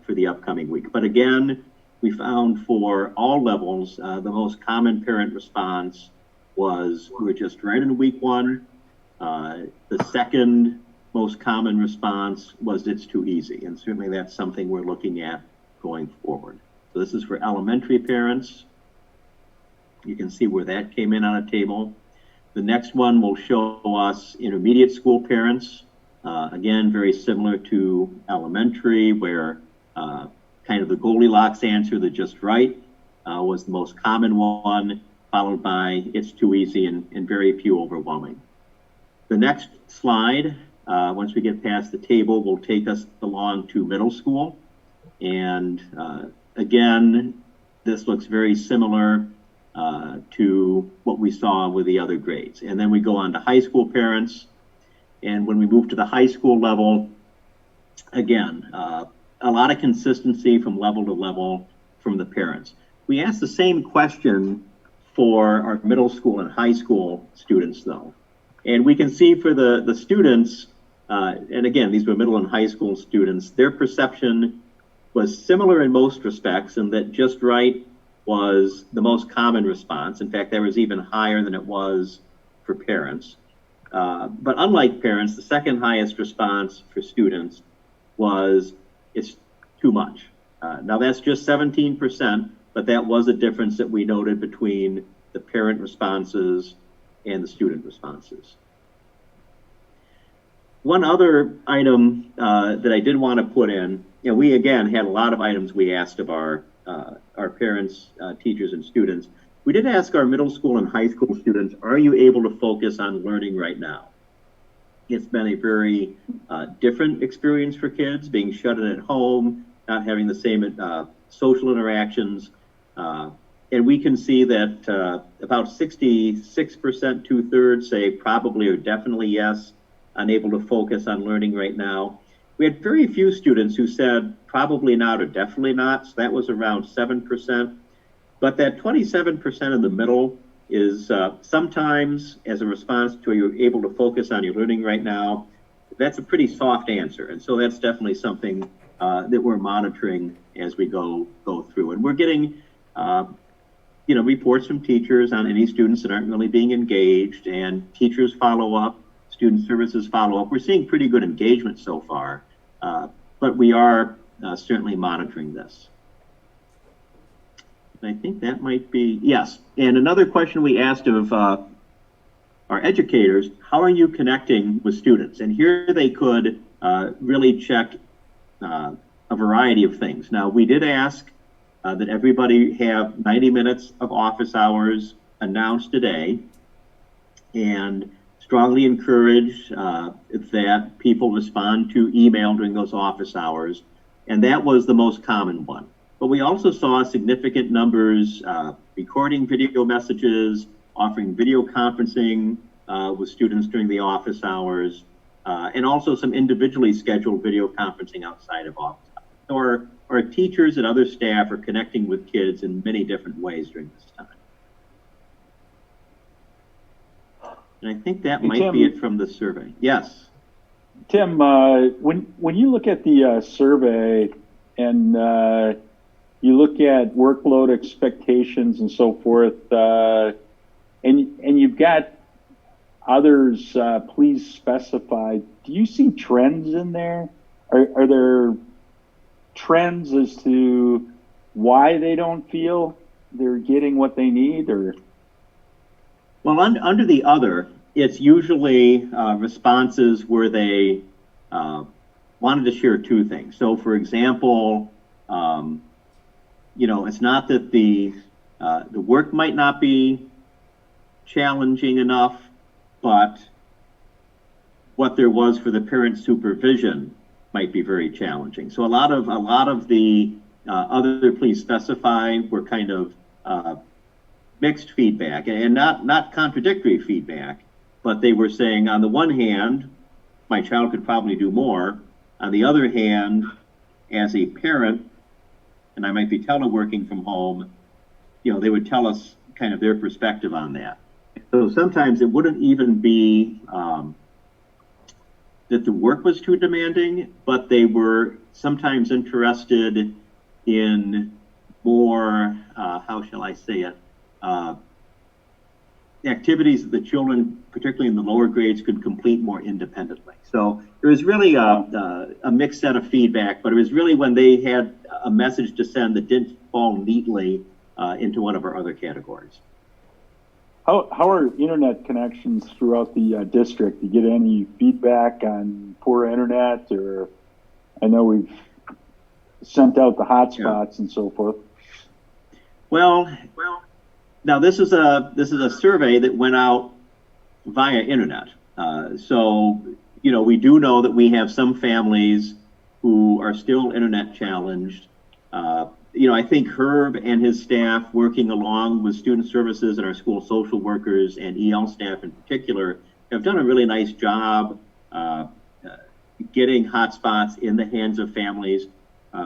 for the upcoming week. But again, we found for all levels, the most common parent response was we're just right in week one. The second most common response was it's too easy. And certainly that's something we're looking at going forward. So this is for elementary parents. You can see where that came in on a table. The next one will show us intermediate school parents. Again, very similar to elementary, where kind of the Goldilocks answer, the just right, was the most common one, followed by it's too easy and very few overwhelming. The next slide, once we get past the table, will take us along to middle school. And again, this looks very similar to what we saw with the other grades. And then we go on to high school parents. And when we move to the high school level, again, a lot of consistency from level to level from the parents. We asked the same question for our middle school and high school students, though. And we can see for the students, and again, these were middle and high school students, their perception was similar in most respects, and that just right was the most common response. In fact, that was even higher than it was for parents. But unlike parents, the second highest response for students was it's too much. Now that's just 17%, but that was a difference that we noted between the parent responses and the student responses. One other item that I did want to put in, we again had a lot of items we asked of our parents, teachers, and students. We did ask our middle school and high school students, are you able to focus on learning right now? It's been a very different experience for kids, being shut in at home, not having the same social interactions. And we can see that about 66%, 2/3 say probably or definitely yes, unable to focus on learning right now. We had very few students who said probably not or definitely not, so that was around 7%. But that 27% in the middle is sometimes as a response to are you able to focus on your learning right now, that's a pretty soft answer. And so that's definitely something that we're monitoring as we go through. And we're getting reports from teachers on any students that aren't really being engaged, and teachers follow up, student services follow up. We're seeing pretty good engagement so far, but we are certainly monitoring this. I think that might be, yes. And another question we asked of our educators, how are you connecting with students? And here they could really check a variety of things. Now, we did ask that everybody have 90 minutes of office hours announced today, and strongly encourage that people respond to email during those office hours. And that was the most common one. But we also saw significant numbers recording video messages, offering video conferencing with students during the office hours, and also some individually scheduled video conferencing outside of office hours. Our teachers and other staff are connecting with kids in many different ways during this time. And I think that might be it from the survey. Yes. Tim, when you look at the survey and you look at workload expectations and so forth, and you've got others, please specify, do you see trends in there? Are there trends as to why they don't feel they're getting what they need, or? Well, under the other, it's usually responses where they wanted to share two things. So, for example, it's not that the work might not be challenging enough, but what there was for the parent supervision might be very challenging. So a lot of the other please specify were kind of mixed feedback, and not contradictory feedback, but they were saying, on the one hand, my child could probably do more. On the other hand, as a parent, and I might be teleworking from home, they would tell us kind of their perspective on that. So sometimes it wouldn't even be that the work was too demanding, but they were sometimes interested in more, how shall I say it, activities that the children, particularly in the lower grades, could complete more independently. So it was really a mixed set of feedback, but it was really when they had a message to send that didn't fall neatly into one of our other categories. How are internet connections throughout the district? Do you get any feedback on poor internet, or I know we've sent out the hotspots and so forth? Well, now this is a survey that went out via internet. So, we do know that we have some families who are still internet challenged. I think Herb and his staff, working along with student services and our school social workers and EL staff in particular, have done a really nice job getting hotspots in the hands of families.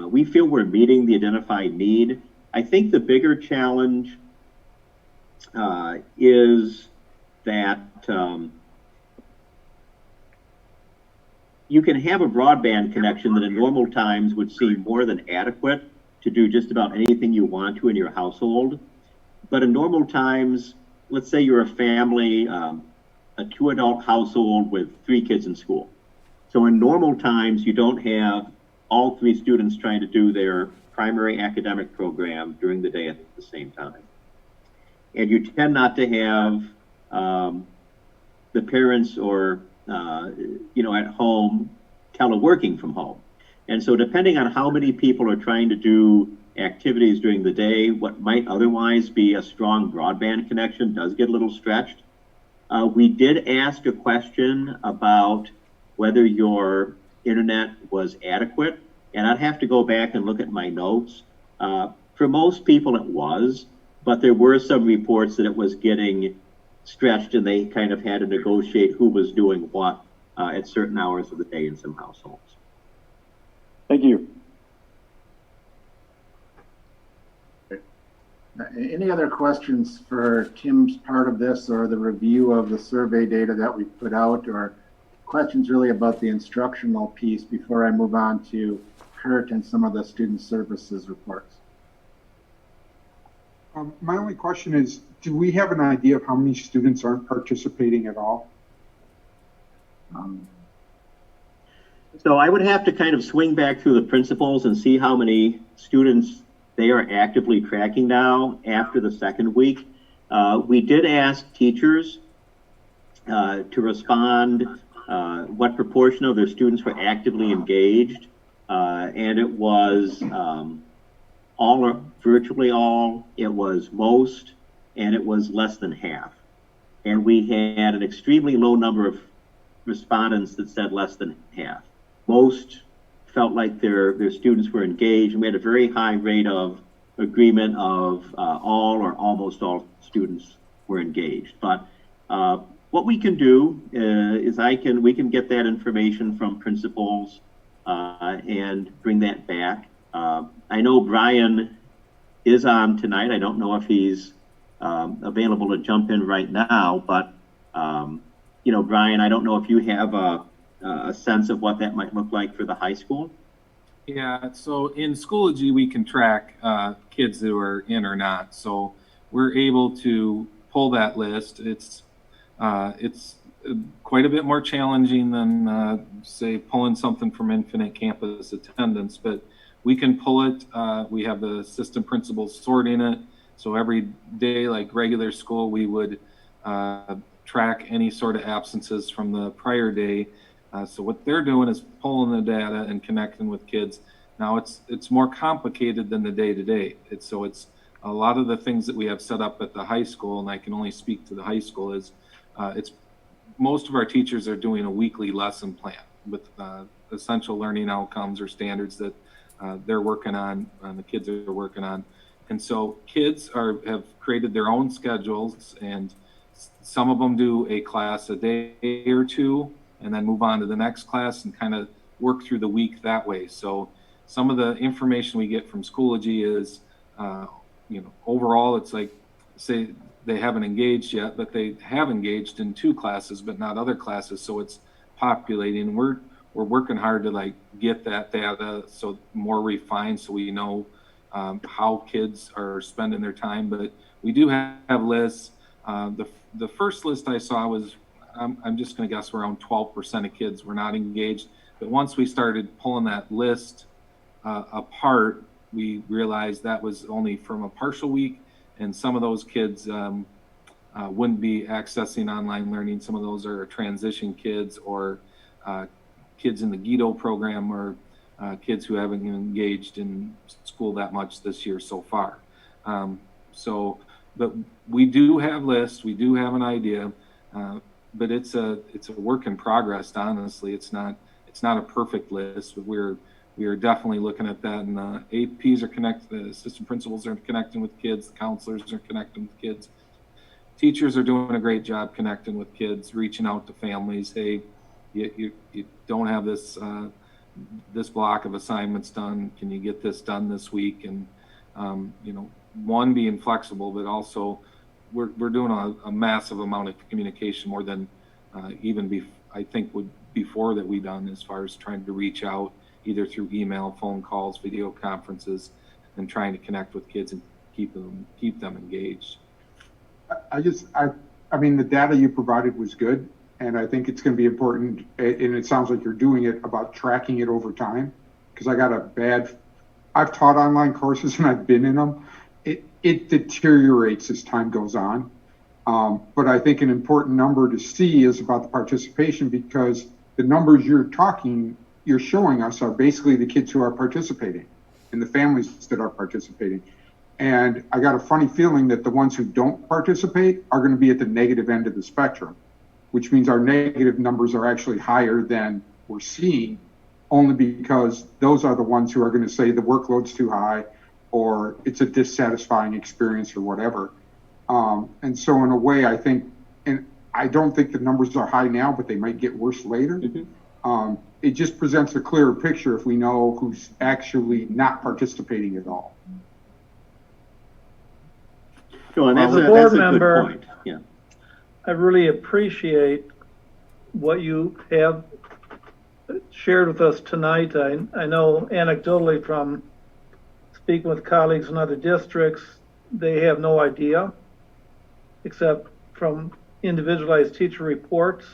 We feel we're meeting the identified need. I think the bigger challenge is that you can have a broadband connection that in normal times would seem more than adequate to do just about anything you want to in your household. But in normal times, let's say you're a family, a 2-adult household with 3 kids in school. So in normal times, you don't have all 3 students trying to do their primary academic program during the day at the same time. And you tend not to have the parents or, at home teleworking from home. And so depending on how many people are trying to do activities during the day, what might otherwise be a strong broadband connection does get a little stretched. We did ask a question about whether your internet was adequate, and I'd have to go back and look at my notes. For most people it was, but there were some reports that it was getting stretched and they kind of had to negotiate who was doing what at certain hours of the day in some households. Thank you. Any other questions for Tim's part of this, or the review of the survey data that we put out, or questions really about the instructional piece before I move on to Kurt and some of the student services reports? My only question is, do we have an idea of how many students aren't participating at all? So I would have to kind of swing back through the principals and see how many students they are actively tracking now after the second week. We did ask teachers to respond what proportion of their students were actively engaged, and it was all or virtually all, it was most, and it was less than half. And we had an extremely low number of respondents that said less than half. Most felt like their students were engaged, and we had a very high rate of agreement of all or almost all students were engaged. But what we can do is we can get that information from principals and bring that back. I know Brian is on tonight. I don't know if he's available to jump in right now, but Brian, I don't know if you have a sense of what that might look like for the high school. Yeah, so in Schoology, we can track kids who are in or not. So we're able to pull that list. It's quite a bit more challenging than, say, pulling something from Infinite Campus Attendance, but we can pull it. We have the assistant principals sorting it. So every day, like regular school, we would track any sort of absences from the prior day. So what they're doing is pulling the data and connecting with kids. Now it's more complicated than the day-to-day. It's a lot of the things that we have set up at the high school, and I can only speak to the high school, is most of our teachers are doing a weekly lesson plan with essential learning outcomes or standards that they're working on and the kids are working on. And so kids have created their own schedules, and some of them do a class a day or two and then move on to the next class and kind of work through the week that way. So some of the information we get from Schoology is, overall, it's like, say they haven't engaged yet, but they have engaged in 2 classes, but not other classes. So it's populating. We're working hard to like get that data so more refined, so we know how kids are spending their time. But we do have lists. The first list I saw was, I'm just going to guess around 12% of kids were not engaged. But once we started pulling that list apart, we realized that was only from a partial week, and some of those kids wouldn't be accessing online learning. Some of those are transition kids or kids in the Guido program, or kids who haven't engaged in school that much this year so far. But we do have lists, we do have an idea, but it's a work in progress. Honestly, it's not a perfect list, but we are definitely looking at that, and the APs are connected, the assistant principals are connecting with kids, the counselors are connecting with kids. Teachers are doing a great job connecting with kids, reaching out to families. Hey, you don't have this block of assignments done. Can you get this done this week? And one, being flexible, but also we're doing a massive amount of communication, more than I think would before that we done, as far as trying to reach out either through email, phone calls, video conferences, and trying to connect with kids and keep them engaged. I mean, the data you provided was good, and I think it's going to be important, and it sounds like you're doing it, about tracking it over time, because I've taught online courses and I've been in them. It deteriorates as time goes on. But I think an important number to see is about the participation, because the numbers you're showing us are basically the kids who are participating and the families that are participating. And I got a funny feeling that the ones who don't participate are going to be at the negative end of the spectrum, which means our negative numbers are actually higher than we're seeing, only because those are the ones who are going to say the workload's too high, or it's a dissatisfying experience, or whatever. And so in a way, I think, and I don't think the numbers are high now, but they might get worse later. Mm-hmm. It just presents a clearer picture if we know who's actually not participating at all. Sure, and that's a good point. Yeah. I really appreciate what you have shared with us tonight. I know anecdotally from speaking with colleagues in other districts, they have no idea, except from individualized teacher reports.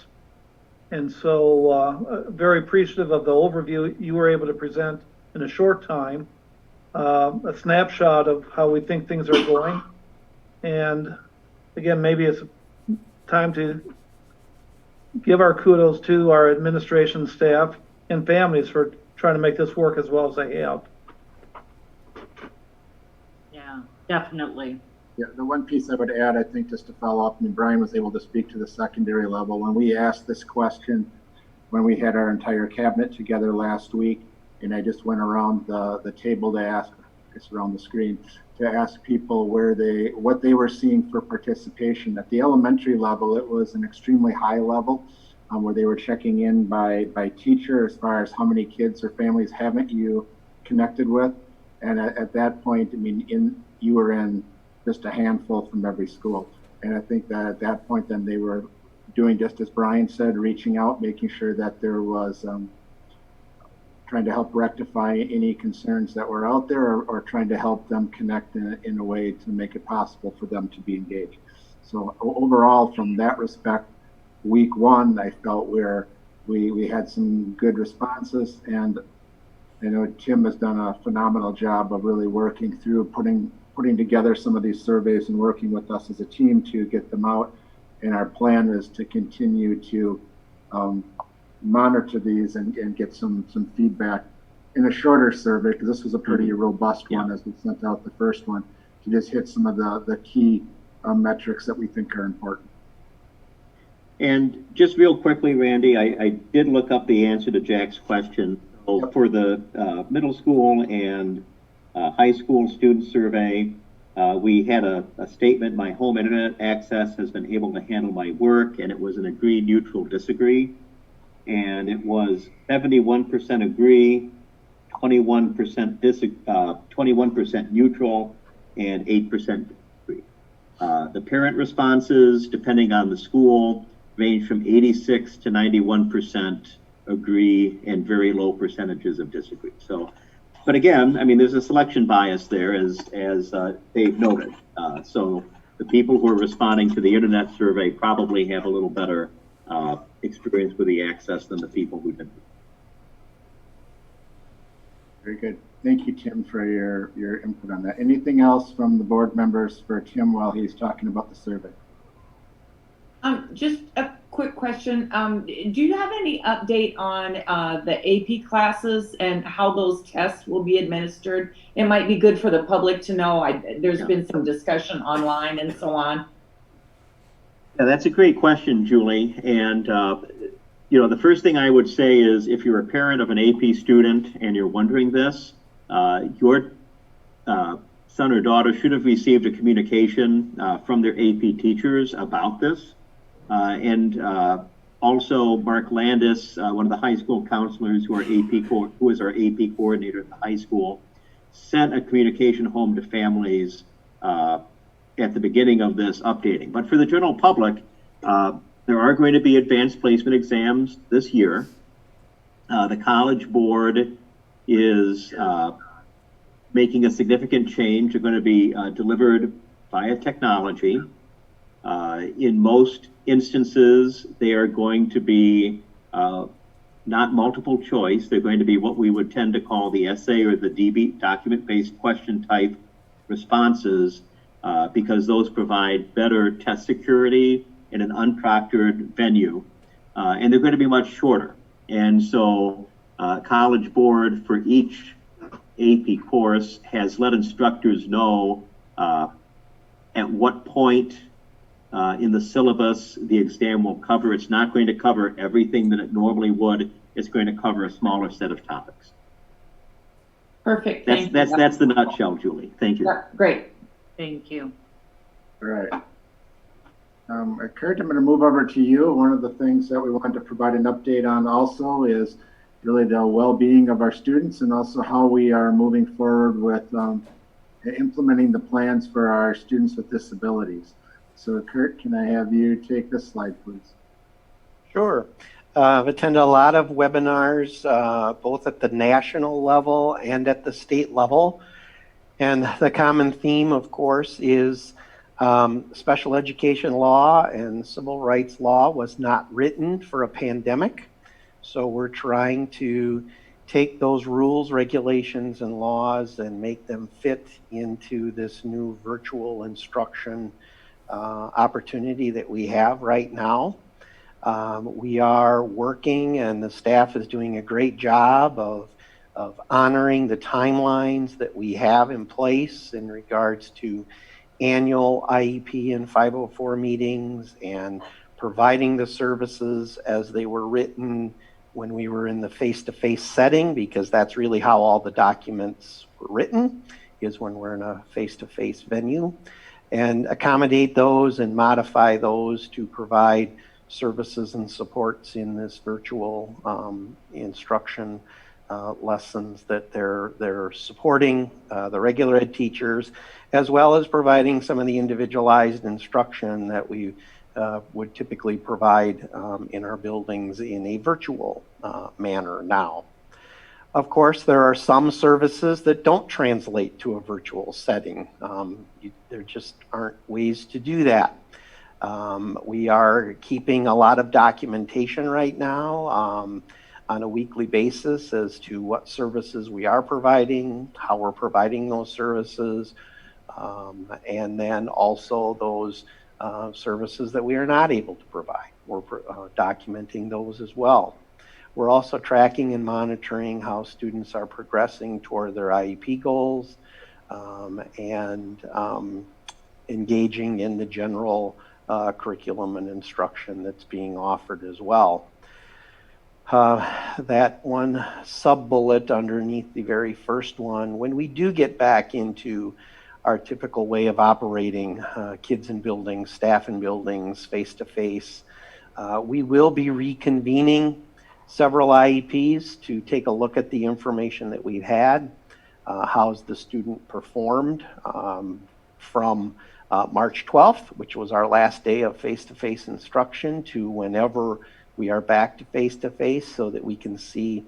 And so very appreciative of the overview you were able to present in a short time, a snapshot of how we think things are going. And again, maybe it's time to give our kudos to our administration staff and families for trying to make this work as well as they have. Yeah, definitely. Yeah, the one piece I would add, I think, just to follow up, I mean, Brian was able to speak to the secondary level. When we asked this question, when we had our entire cabinet together last week, and I just went around the table to ask, it's around the screen, to ask people what they were seeing for participation. At the elementary level, it was an extremely high level, where they were checking in by teacher as far as how many kids or families haven't you connected with. And at that point, I mean, you were in just a handful from every school. And I think that at that point, then they were doing just as Brian said, reaching out, making sure that there was trying to help rectify any concerns that were out there, or trying to help them connect in a way to make it possible for them to be engaged. So overall, from that respect, week one, I felt we had some good responses, and I know Tim has done a phenomenal job of really working through putting together some of these surveys and working with us as a team to get them out. And our plan is to continue to monitor these and get some feedback in a shorter survey, because this was a pretty robust one as we sent out the first one, to just hit some of the key metrics that we think are important. And just real quickly, Randy, I did look up the answer to Jack's question. So for the middle school and high school student survey, We had a statement, my home internet access has been able to handle my work, and it was an agree, neutral, disagree. And it was 71% agree, 21% 21% neutral, and 8% disagree. The parent responses, depending on the school, range from 86 to 91% agree and very low percentages of disagree. So, but again, I mean, there's a selection bias there, as Dave noted. So the people who are responding to the internet survey probably have a little better experience with the access than the people who didn't. Very good. Thank you, Tim, for your input on that. Anything else from the board members for Tim while he's talking about the survey? Just a quick question. Do you have any update on the AP classes and how those tests will be administered? It might be good for the public to know. There's been some discussion online and so on. Yeah, that's a great question, Julie. And you know, the first thing I would say is, if you're a parent of an AP student and you're wondering this, your son or daughter should have received a communication from their AP teachers about this. Also, Mark Landis, one of the high school counselors who is our AP coordinator at the high school, sent a communication home to families at the beginning of this updating. But for the general public, there are going to be advanced placement exams this year. The College Board is making a significant change. They're going to be delivered via technology. In most instances, they are going to be not multiple choice. They're going to be what we would tend to call the essay or the DB, document-based question type responses, because those provide better test security in an unproctored venue, and they're going to be much shorter. And so College Board for each AP course has let instructors know at what point in the syllabus the exam will cover. It's not going to cover everything that it normally would. It's going to cover a smaller set of topics. Perfect. That's the nutshell, Julie. Thank you. Yeah, great. Thank you. All right. Kurt, I'm going to move over to you. One of the things that we wanted to provide an update on also is really the well-being of our students, and also how we are moving forward with implementing the plans for our students with disabilities. So Kurt, can I have you take this slide, please? Sure. I've attended a lot of webinars, both at the national level and at the state level. And the common theme, of course, is special education law and civil rights law was not written for a pandemic. So we're trying to take those rules, regulations, and laws and make them fit into this new virtual instruction opportunity that we have right now. We are working, and the staff is doing a great job of honoring the timelines that we have in place in regards to annual IEP and 504 meetings, and providing the services as they were written when we were in the face-to-face setting, because that's really how all the documents were written, is when we're in a face-to-face venue, and accommodate those and modify those to provide services and supports in this virtual instruction lessons that they're supporting the regular ed teachers, as well as providing some of the individualized instruction that we would typically provide in our buildings in a virtual manner now. Of course, there are some services that don't translate to a virtual setting. There just aren't ways to do that. We are keeping a lot of documentation right now on a weekly basis as to what services we are providing, how we're providing those services, and then also those services that we are not able to provide. We're documenting those as well. We're also tracking and monitoring how students are progressing toward their IEP goals, and engaging in the general curriculum and instruction that's being offered as well. That one sub-bullet underneath the very first one, when we do get back into our typical way of operating, kids in buildings, staff in buildings, face-to-face. We will be reconvening several IEPs to take a look at the information that we've had. How's the student performed from March 12th, which was our last day of face-to-face instruction, to whenever we are back to face-to-face, so that we can see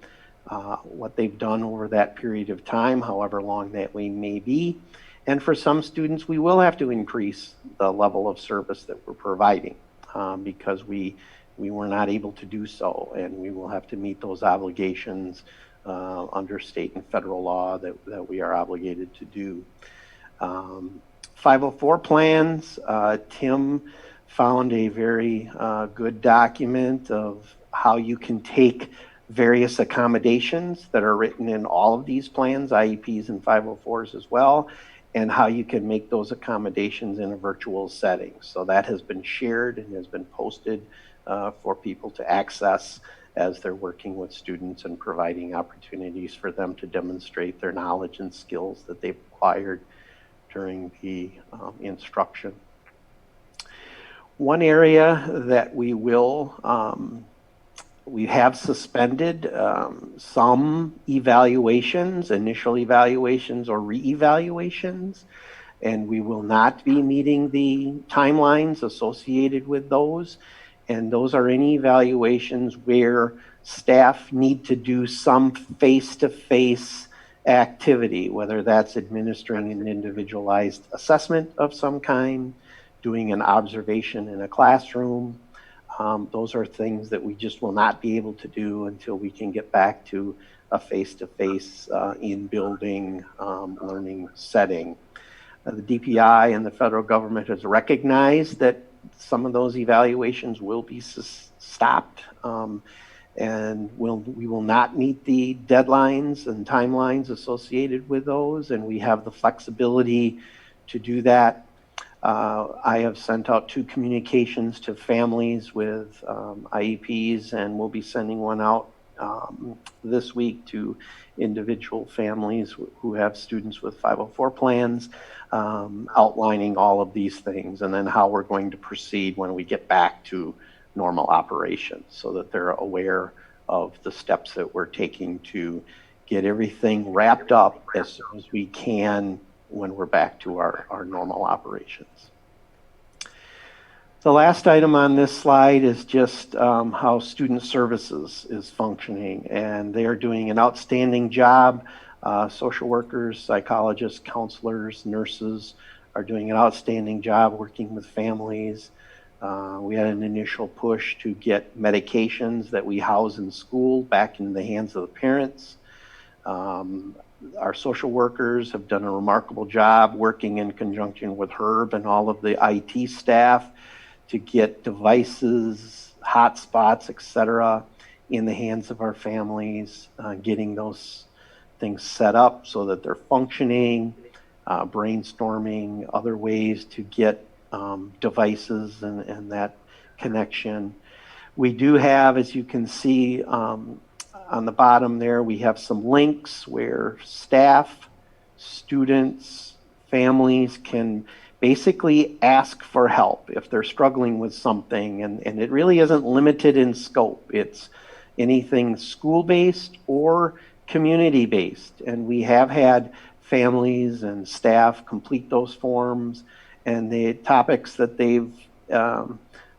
what they've done over that period of time, however long that may be. And for some students, we will have to increase the level of service that we're providing because we were not able to do so, and we will have to meet those obligations under state and federal law that we are obligated to do. 504 plans, Tim found a very good document of how you can take various accommodations that are written in all of these plans, IEPs and 504s as well, and how you can make those accommodations in a virtual setting. So that has been shared and has been posted for people to access as they're working with students and providing opportunities for them to demonstrate their knowledge and skills that they've acquired during the instruction. One area that we have suspended some evaluations, initial evaluations or re-evaluations, and we will not be meeting the timelines associated with those. And those are any evaluations where staff need to do some face-to-face activity, whether that's administering an individualized assessment of some kind, doing an observation in a classroom. Those are things that we just will not be able to do until we can get back to a face-to-face in-building learning setting. The DPI and the federal government has recognized that some of those evaluations will be stopped and we will not meet the deadlines and timelines associated with those, and we have the flexibility to do that. I have sent out 2 communications to families with IEPs, and we'll be sending one out this week to individual families who have students with 504 plans, outlining all of these things and then how we're going to proceed when we get back to normal operations, so that they're aware of the steps that we're taking to get everything wrapped up as soon as we can when we're back to our normal operations. The last item on this slide is just how student services is functioning, and they are doing an outstanding job. Social workers, psychologists, counselors, nurses are doing an outstanding job working with families. We had an initial push to get medications that we house in school back in the hands of the parents. Our social workers have done a remarkable job working in conjunction with Herb and all of the IT staff to get devices, hotspots, etc., in the hands of our families, getting those things set up so that they're functioning, brainstorming other ways to get devices and that connection. We do have, as you can see on the bottom there, we have some links where staff, students, families can basically ask for help if they're struggling with something, and it really isn't limited in scope. It's anything school-based or community-based, and we have had families and staff complete those forms, and the topics that they've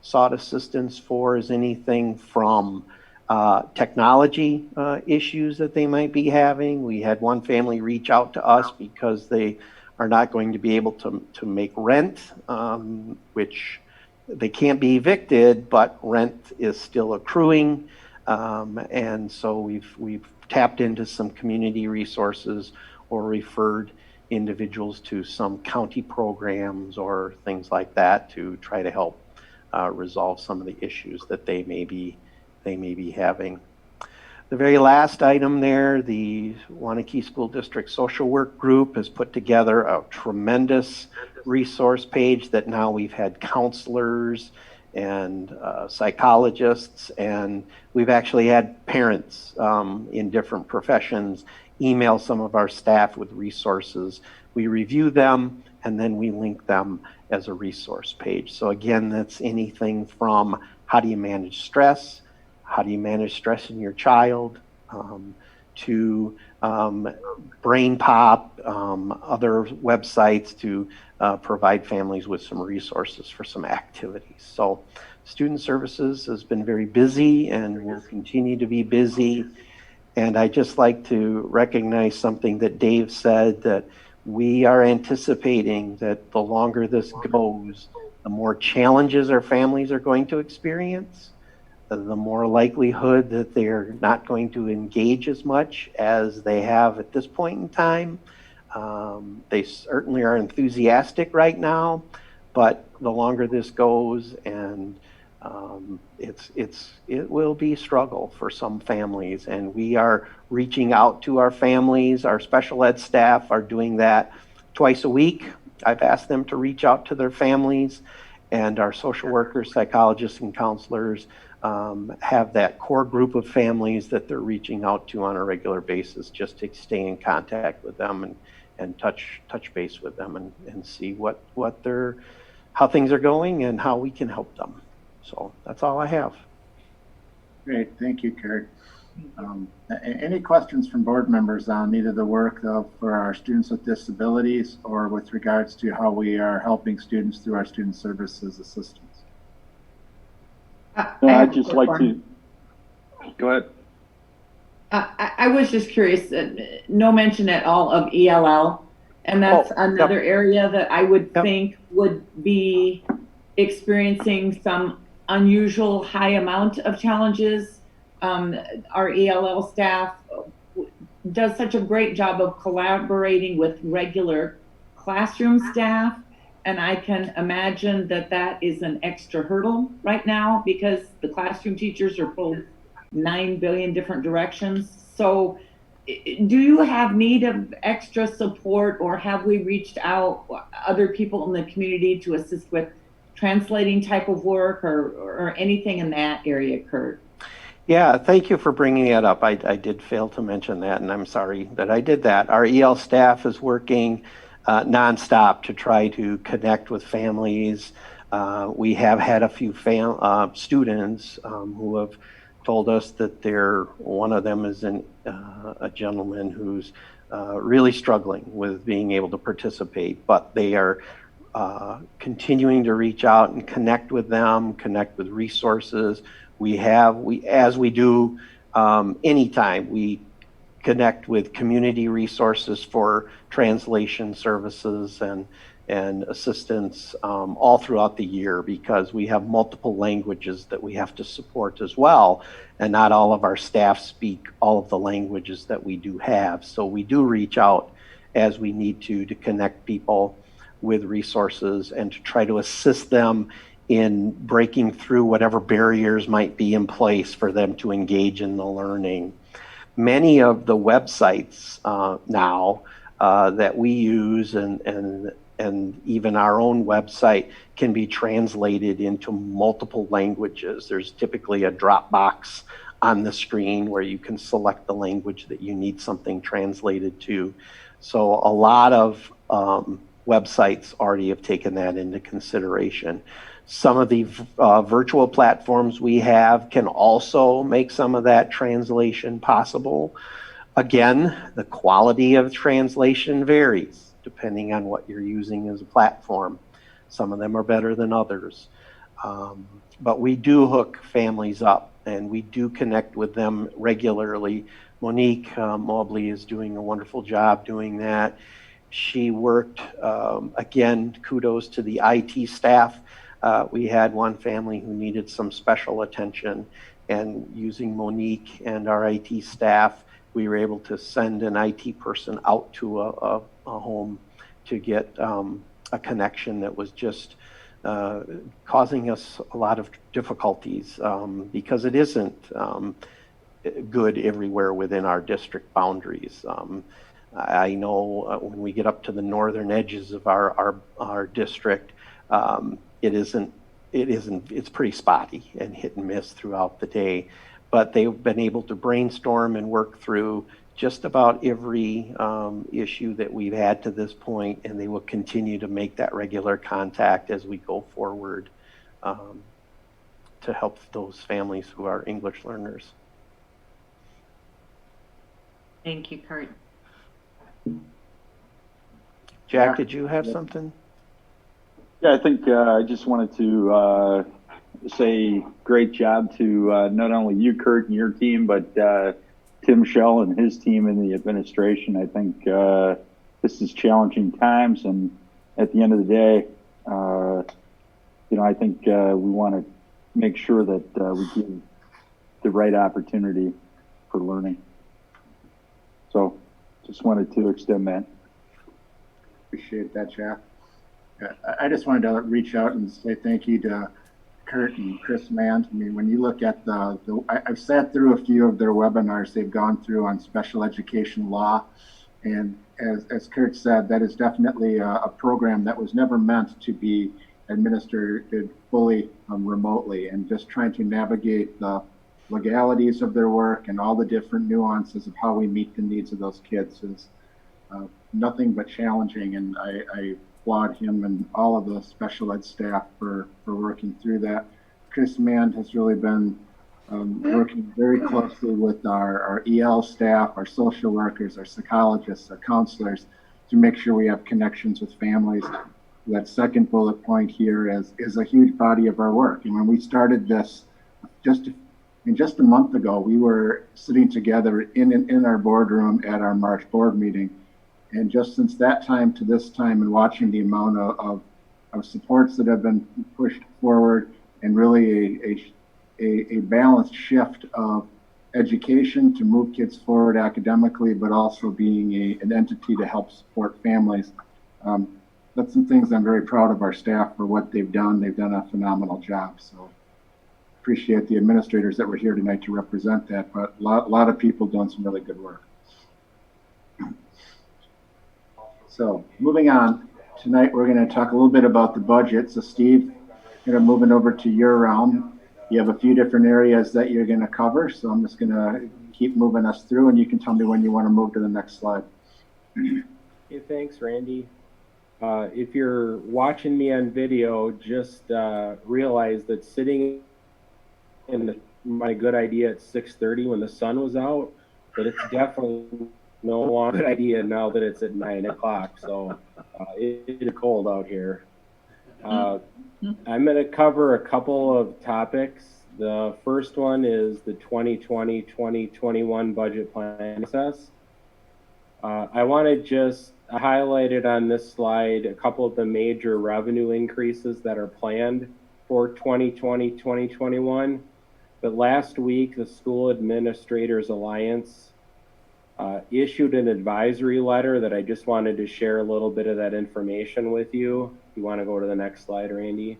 sought assistance for is anything from technology issues that they might be having. We had one family reach out to us because they are not going to be able to make rent, which they can't be evicted, but rent is still accruing. And so we've tapped into some community resources or referred individuals to some county programs or things like that to try to help resolve some of the issues that they may be having. The very last item there, the Waunakee School District Social Work Group has put together a tremendous resource page that now we've had counselors and psychologists, and we've actually had parents in different professions email some of our staff with resources. We review them and then we link them as a resource page. So again, that's anything from how do you manage stress, how do you manage stress in your child, to Brain Pop, other websites to provide families with some resources for some activities. So Student Services has been very busy and will continue to be busy. And I just like to recognize something that Dave said, that we are anticipating that the longer this goes, the more challenges our families are going to experience, the more likelihood that they're not going to engage as much as they have at this point in time. They certainly are enthusiastic right now, but the longer this goes, and it will be a struggle for some families, and we are reaching out to our families. Our special ed staff are doing that twice a week. I've asked them to reach out to their families, and our social workers, psychologists, and counselors have that core group of families that they're reaching out to on a regular basis, just to stay in contact with them and touch base with them and see how things are going and how we can help them. So that's all I have. Great, thank you, Kurt. Any questions from board members on either the work for our students with disabilities or with regards to how we are helping students through our student services assistance? I'd just like to go ahead. I was just curious, no mention at all of ELL, and that's another area that I would think would be experiencing some unusual high amount of challenges. Our ELL staff does such a great job of collaborating with regular classroom staff, and I can imagine that that is an extra hurdle right now because the classroom teachers are pulled 9 billion different directions. So do you have need of extra support, or have we reached out other people in the community to assist with translating type of work or anything in that area, Kurt? Yeah, thank you for bringing that up. I did fail to mention that, and I'm sorry that I did that. Our EL staff is working nonstop to try to connect with families. We have had a few students who have told us that one of them is a gentleman who's really struggling with being able to participate, but they are continuing to reach out and connect with them, connect with resources. As we do anytime, we connect with community resources for translation services and assistance all throughout the year, because we have multiple languages that we have to support as well, and not all of our staff speak all of the languages that we do have. So we do reach out as we need to connect people with resources and to try to assist them in breaking through whatever barriers might be in place for them to engage in the learning. Many of the websites now that we use and even our own website can be translated into multiple languages. There's typically a drop box on the screen where you can select the language that you need something translated to. So a lot of websites already have taken that into consideration. Some of the virtual platforms we have can also make some of that translation possible. Again, the quality of translation varies depending on what you're using as a platform. Some of them are better than others. But we do hook families up and we do connect with them regularly. Monique Mobley is doing a wonderful job doing that. She worked, again, kudos to the IT staff. We had one family who needed some special attention, and using Monique and our IT staff, we were able to send an IT person out to a home to get a connection that was just causing us a lot of difficulties because it isn't good everywhere within our district boundaries. I know when we get up to the northern edges of our district, it's pretty spotty and hit and miss throughout the day, but they've been able to brainstorm and work through just about every issue that we've had to this point, and they will continue to make that regular contact as we go forward to help those families who are English learners. Thank you, Kurt. Jack, did you have something? Yeah, I think I just wanted to say great job to not only you, Kurt, and your team, but Tim Shell and his team in the administration. I think this is challenging times, and at the end of the day, I think we want to make sure that we give the right opportunity for learning. So just wanted to extend that. Appreciate that, Jack. I just wanted to reach out and say thank you to Kurt and Chris Mann. I mean, when you look at I've sat through a few of their webinars they've gone through on special education law. And as Kurt said, that is definitely a program that was never meant to be administered fully remotely, and just trying to navigate the legalities of their work and all the different nuances of how we meet the needs of those kids is nothing but challenging. And I applaud him and all of the special ed staff for working through that. Chris Mann has really been working very closely with our EL staff, our social workers, our psychologists, our counselors, to make sure we have connections with families. That second bullet point here is a huge body of our work. And when we started this just a month ago, we were sitting together in our boardroom at our March board meeting. And just since that time to this time, and watching the amount of supports that have been pushed forward, and really a balanced shift of education to move kids forward academically, but also being an entity to help support families. That's some things I'm very proud of our staff for what they've done. They've done a phenomenal job. So appreciate the administrators that were here tonight to represent that, but a lot of people doing some really good work. So moving on, tonight we're going to talk a little bit about the budget. So Steve, moving over to your realm. You have a few different areas that you're going to cover, so I'm just going to keep moving us through, and you can tell me when you want to move to the next slide. Hey, thanks, Randy. If you're watching me on video, just realize that sitting in my good idea at 6:30 when the sun was out, but it's definitely no longer a good idea now that it's at 9 o'clock. So it is cold out here. I'm going to cover a couple of topics. The first one is the 2020-2021 budget plan process. I want to just highlight it on this slide, a couple of the major revenue increases that are planned for 2020-2021. But last week, the School Administrators Alliance issued an advisory letter that I just wanted to share a little bit of that information with you. If you want to go to the next slide, Randy.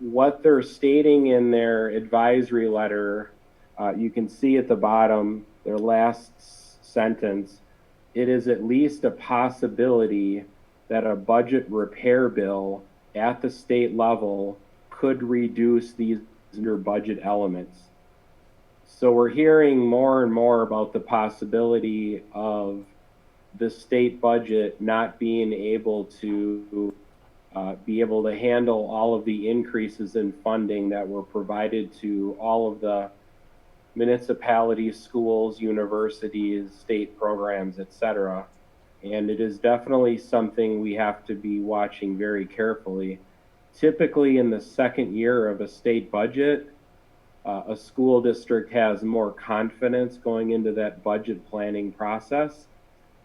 What they're stating in their advisory letter, you can see at the bottom, their last sentence, it is at least a possibility that a budget repair bill at the state level could reduce these budget elements. So we're hearing more and more about the possibility of the state budget not being able to handle all of the increases in funding that were provided to all of the municipalities, schools, universities, state programs, etc. And it is definitely something we have to be watching very carefully. Typically in the second year of a state budget, a school district has more confidence going into that budget planning process.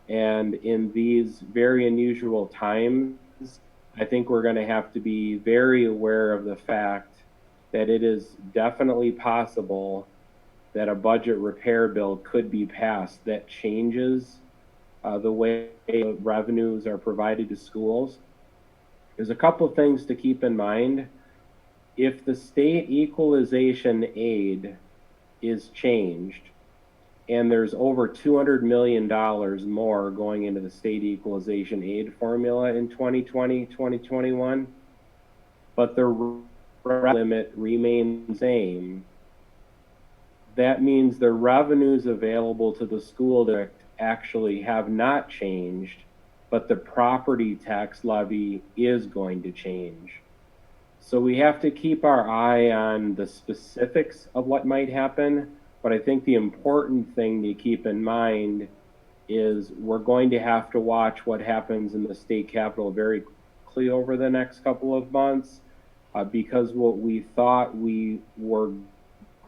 And in these very unusual times, I think we're going to have to be very aware of the fact that it is definitely possible that a budget repair bill could be passed that changes the way revenues are provided to schools. There's a couple things to keep in mind. If the state equalization aid is changed, and there's over $200 million more going into the state equalization aid formula in 2020, 2021, but the limit remains the same, that means the revenues available to the school district actually have not changed, but the property tax levy is going to change. So we have to keep our eye on the specifics of what might happen, but I think the important thing to keep in mind is we're going to have to watch what happens in the state capitol very closely over the next couple of months, because what we thought we were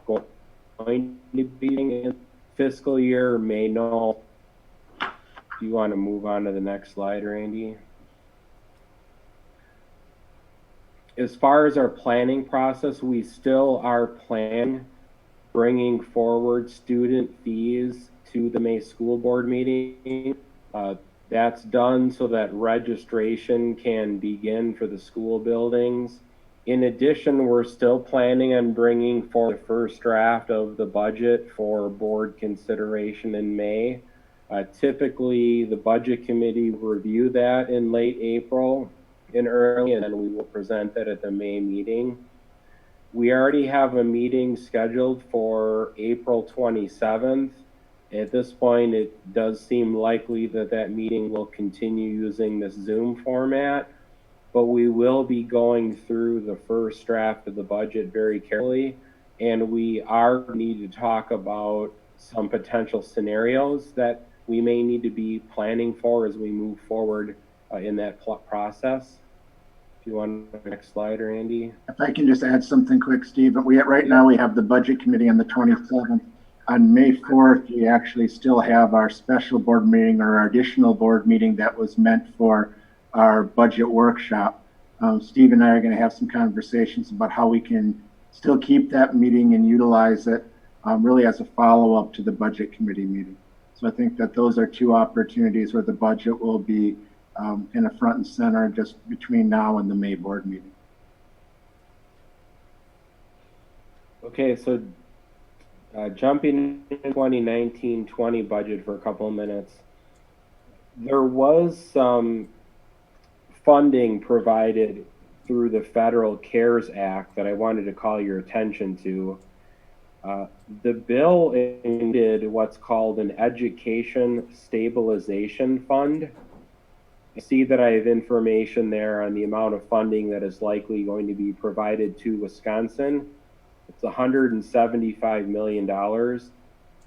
going to be in fiscal year may no. Do you want to move on to the next slide, Randy? As far as our planning process, we still are planning bringing forward student fees to the May school board meeting. That's done so that registration can begin for the school buildings. In addition, we're still planning on bringing forward the first draft of the budget for board consideration in May. Typically, the budget committee will review that in late April and early, and then we will present that at the May meeting. We already have a meeting scheduled for April 27th. At this point, it does seem likely that that meeting will continue using this Zoom format, but we will be going through the first draft of the budget very carefully, and we need to talk about some potential scenarios that we may need to be planning for as we move forward in that process. If you want the next slide, Randy. If I can just add something quick, Steve, right now we have the budget committee on the 27th. On May 4th, we actually still have our special board meeting or our additional board meeting that was meant for our budget workshop. Steve and I are going to have some conversations about how we can still keep that meeting and utilize it really as a follow-up to the budget committee meeting. So I think that those are two opportunities where the budget will be in a front and center just between now and the May board meeting. Okay, so jumping into 2019-20 budget for a couple of minutes. There was some funding provided through the Federal CARES Act that I wanted to call your attention to. The bill included what's called an Education Stabilization Fund. I see that I have information there on the amount of funding that is likely going to be provided to Wisconsin. It's $175 million.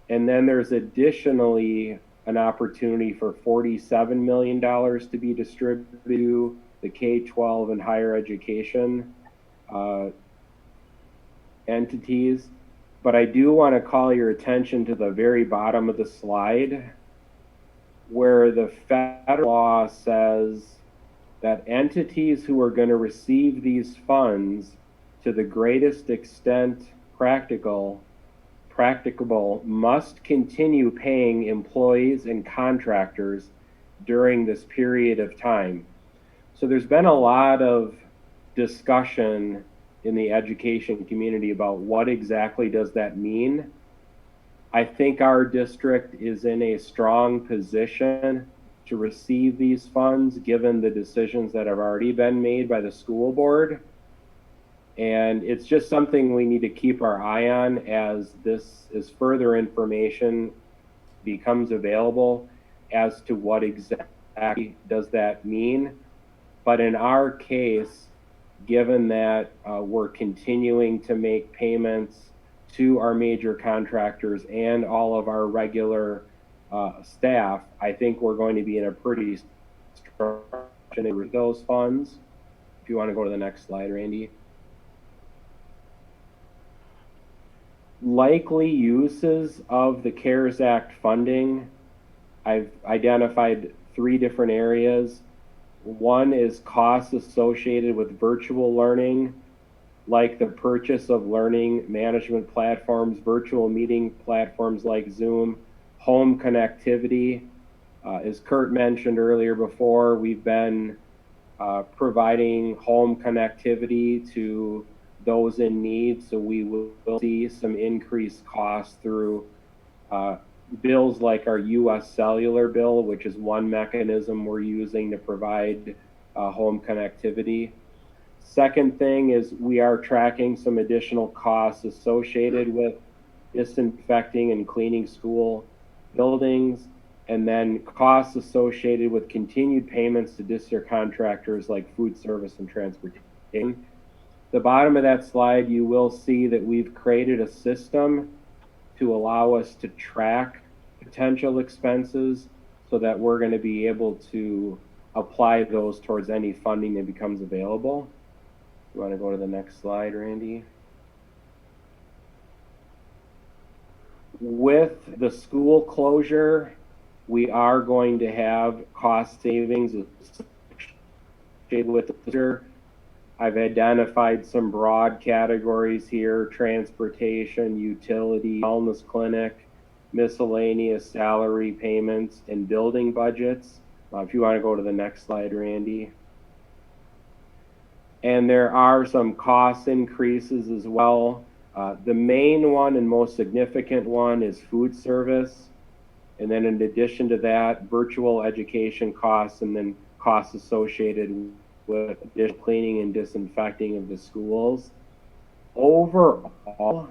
And then there's additionally an opportunity for $47 million to be distributed to the K-12 and higher education entities. But I do want to call your attention to the very bottom of the slide, where the federal law says that entities who are going to receive these funds to the greatest extent practicable must continue paying employees and contractors during this period of time. So there's been a lot of discussion in the education community about what exactly does that mean. I think our district is in a strong position to receive these funds given the decisions that have already been made by the school board. And it's just something we need to keep our eye on as further information becomes available as to what exactly does that mean. But in our case, given that we're continuing to make payments to our major contractors and all of our regular staff, I think we're going to be in a pretty strong position with those funds. If you want to go to the next slide, Randy. Likely uses of the CARES Act funding, I've identified 3 different areas. One is costs associated with virtual learning, like the purchase of learning management platforms, virtual meeting platforms like Zoom, home connectivity. As Kurt mentioned earlier before, we've been providing home connectivity to those in need, so we will see some increased costs through bills like our US cellular bill, which is one mechanism we're using to provide home connectivity. Second thing is we are tracking some additional costs associated with disinfecting and cleaning school buildings, and then costs associated with continued payments to district contractors like food service and transportation. The bottom of that slide, you will see that we've created a system to allow us to track potential expenses so that we're going to be able to apply those towards any funding that becomes available. You want to go to the next slide, Randy? With the school closure, we are going to have cost savings associated with the closure. I've identified some broad categories here: transportation, utility, wellness clinic, miscellaneous salary payments, and building budgets. If you want to go to the next slide, Randy. And there are some cost increases as well. The main one and most significant one is food service. And then in addition to that, virtual education costs, and then costs associated with cleaning and disinfecting of the schools. Overall,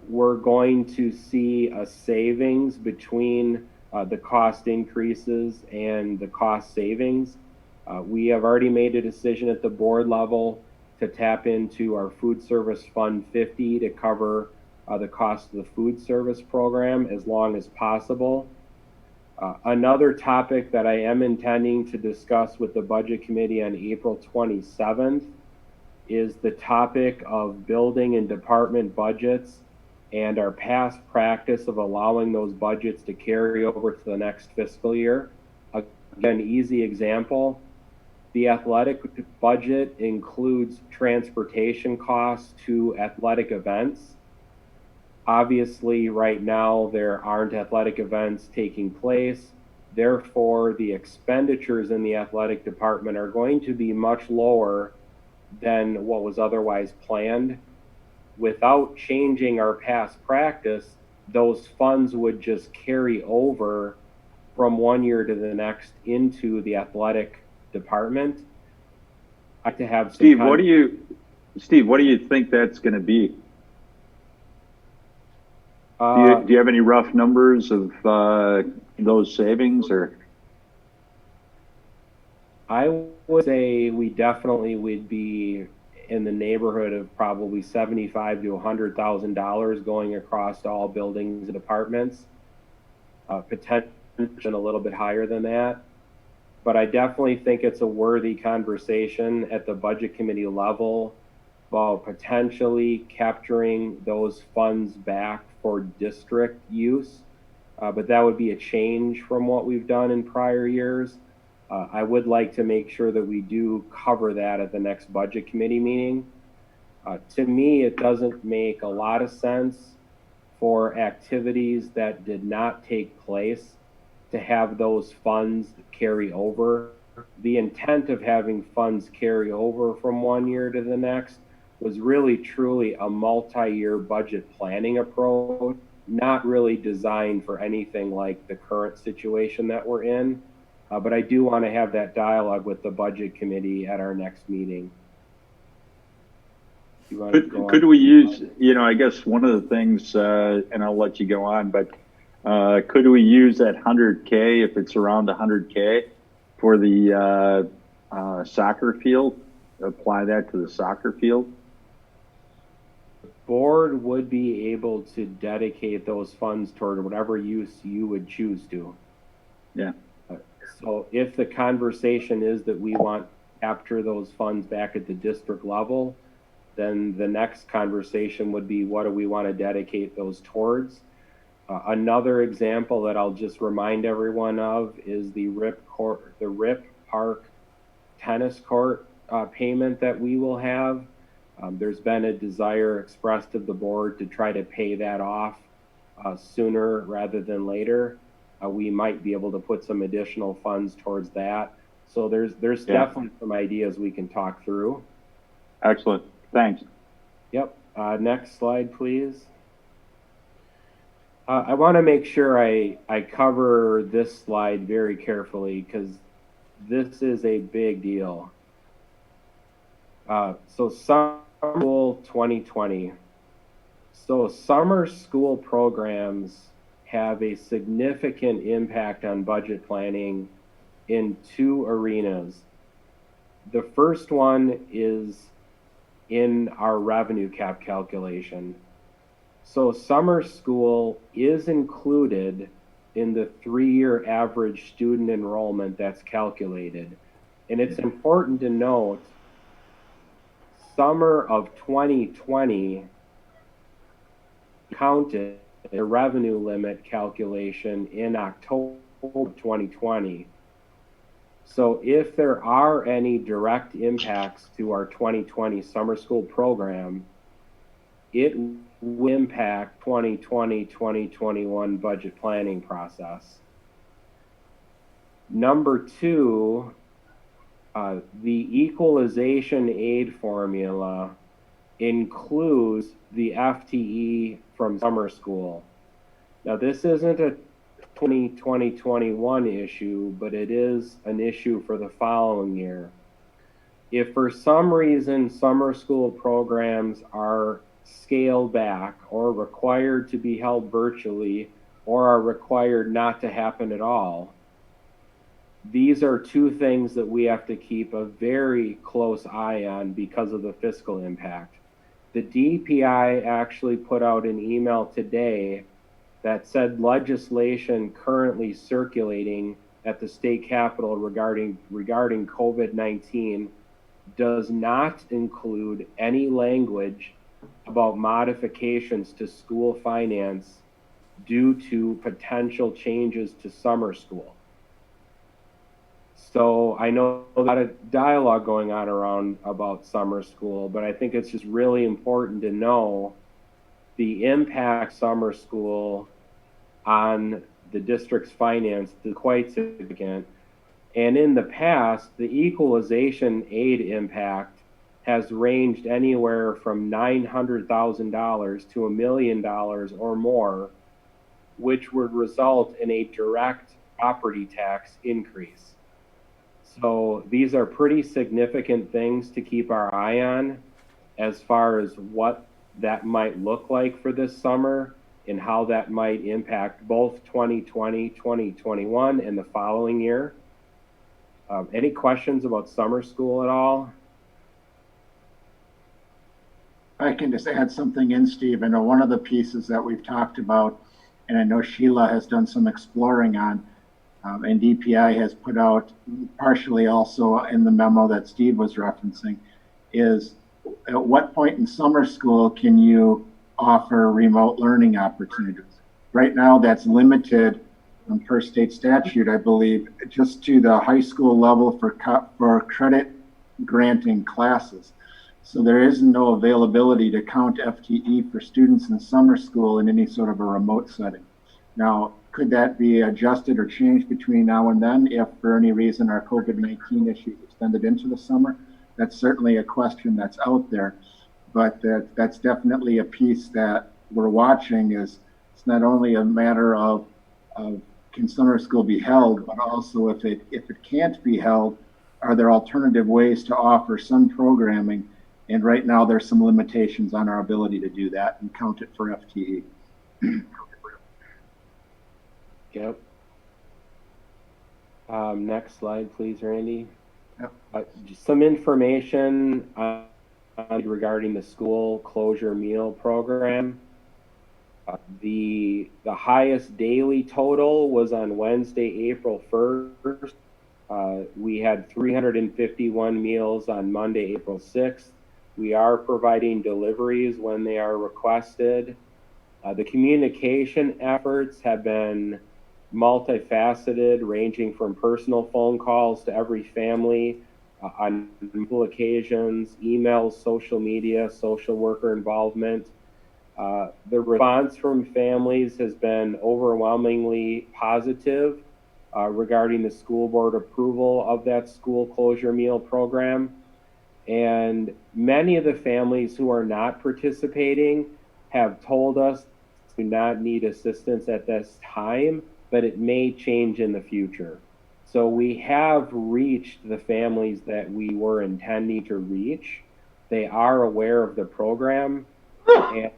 we're going to see a savings between the cost increases and the cost savings. We have already made a decision at the board level to tap into our Food Service Fund 50 to cover the cost of the food service program as long as possible. Another topic that I am intending to discuss with the Budget Committee on April 27th is the topic of building and department budgets and our past practice of allowing those budgets to carry over to the next fiscal year. Again, easy example, the athletic budget includes transportation costs to athletic events. Obviously, right now, there aren't athletic events taking place. Therefore, the expenditures in the athletic department are going to be much lower than what was otherwise planned. Without changing our past practice, those funds would just carry over from one year to the next into the athletic department. I like to have some Steve, what do you think that's going to be? Do you have any rough numbers of those savings, or? I would say we definitely would be in the neighborhood of probably $75,000 to $100,000 going across all buildings and departments. Potentially a little bit higher than that. But I definitely think it's a worthy conversation at the Budget Committee level about potentially capturing those funds back for district use. But that would be a change from what we've done in prior years. I would like to make sure that we do cover that at the next Budget Committee meeting. To me, it doesn't make a lot of sense for activities that did not take place to have those funds carry over. The intent of having funds carry over from one year to the next was really truly a multi-year budget planning approach, not really designed for anything like the current situation that we're in. But I do want to have that dialogue with the Budget Committee at our next meeting. Could we use, I guess one of the things, and I'll let you go on, but could we use that 100K, if it's around 100K, for the soccer field? Apply that to the soccer field? The board would be able to dedicate those funds toward whatever use you would choose to. Yeah. So if the conversation is that we want to capture those funds back at the district level, then the next conversation would be, what do we want to dedicate those towards? Another example that I'll just remind everyone of is the Rip Park tennis court payment that we will have. There's been a desire expressed of the board to try to pay that off sooner rather than later. We might be able to put some additional funds towards that. So there's definitely some ideas we can talk through. Excellent. Thanks. Yep. Next slide, please. I want to make sure I cover this slide very carefully because this is a big deal. So Summer School 2020. So summer school programs have a significant impact on budget planning in two arenas. The first one is in our revenue cap calculation. So summer school is included in the 3-year average student enrollment that's calculated. And it's important to note, summer of 2020 counted the revenue limit calculation in October 2020. So if there are any direct impacts to our 2020 summer school program, it will impact 2020-2021 budget planning process. Number two, the equalization aid formula includes the FTE from summer school. Now, this isn't a 2020-21 issue, but it is an issue for the following year. If for some reason summer school programs are scaled back or required to be held virtually or are required not to happen at all, these are two things that we have to keep a very close eye on because of the fiscal impact. The DPI actually put out an email today that said legislation currently circulating at the state capitol regarding COVID-19 does not include any language about modifications to school finance due to potential changes to summer school. So I know a lot of dialogue going on around about summer school, but I think it's just really important to know the impact summer school on the district's finance is quite significant. And in the past, the equalization aid impact has ranged anywhere from $900,000 to $1 million or more, which would result in a direct property tax increase. So these are pretty significant things to keep our eye on as far as what that might look like for this summer and how that might impact both 2020, 2021, and the following year. Any questions about summer school at all? I can just add something in, Steve. I know one of the pieces that we've talked about, and I know Sheila has done some exploring on, and DPI has put out partially also in the memo that Steve was referencing, is at what point in summer school can you offer remote learning opportunities? Right now, that's limited per state statute, I believe, just to the high school level for credit granting classes. So there is no availability to count FTE for students in summer school in any sort of a remote setting. Now, could that be adjusted or changed between now and then if for any reason our COVID-19 issue extended into the summer? That's certainly a question that's out there, but that's definitely a piece that we're watching. Is it's not only a matter of can summer school be held, but also if it can't be held, are there alternative ways to offer some programming? And right now there's some limitations on our ability to do that and count it for FTE. Yep. Next slide, please, Randy. Yep. Some information regarding the school closure meal program. The highest daily total was on Wednesday, April 1st. We had 351 meals on Monday, April 6th. We are providing deliveries when they are requested. The communication efforts have been multifaceted, ranging from personal phone calls to every family on multiple occasions, emails, social media, social worker involvement. The response from families has been overwhelmingly positive regarding the school board approval of that school closure meal program. And many of the families who are not participating have told us do not need assistance at this time, but it may change in the future. So we have reached the families that we were intending to reach. They are aware of the program, and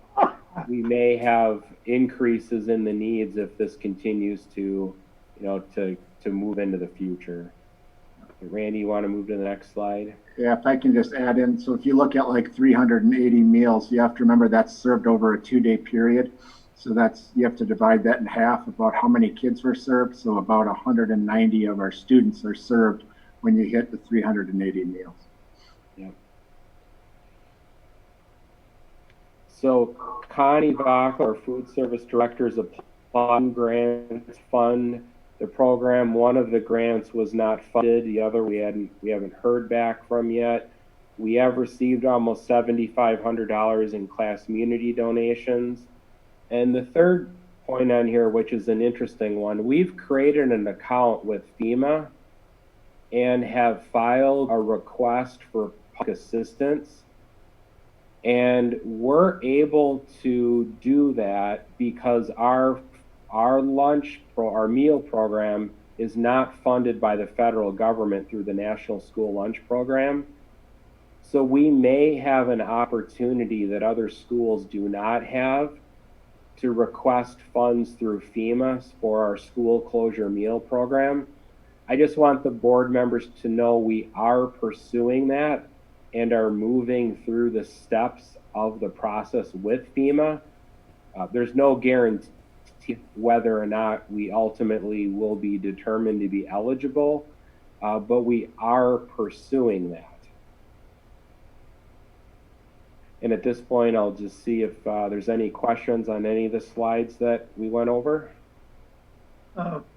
we may have increases in the needs if this continues to, to move into the future. Randy, you want to move to the next slide? Yeah, if I can just add in, so if you look at like 380 meals, you have to remember that's served over a 2-day period. So you have to divide that in half about how many kids were served. So about 190 of our students are served when you hit the 380 meals. Yep. So Connie Bach, our food service directors, applied grants fund the program. One of the grants was not funded. The other we haven't heard back from yet. We have received almost $7,500 in class community donations. And the third point on here, which is an interesting one, we've created an account with FEMA and have filed a request for public assistance. And we're able to do that because our meal program is not funded by the federal government through the National School Lunch Program. So we may have an opportunity that other schools do not have to request funds through FEMA for our school closure meal program. I just want the board members to know we are pursuing that and are moving through the steps of the process with FEMA. There's no guarantee whether or not we ultimately will be determined to be eligible, but we are pursuing that. And at this point, I'll just see if there's any questions on any of the slides that we went over.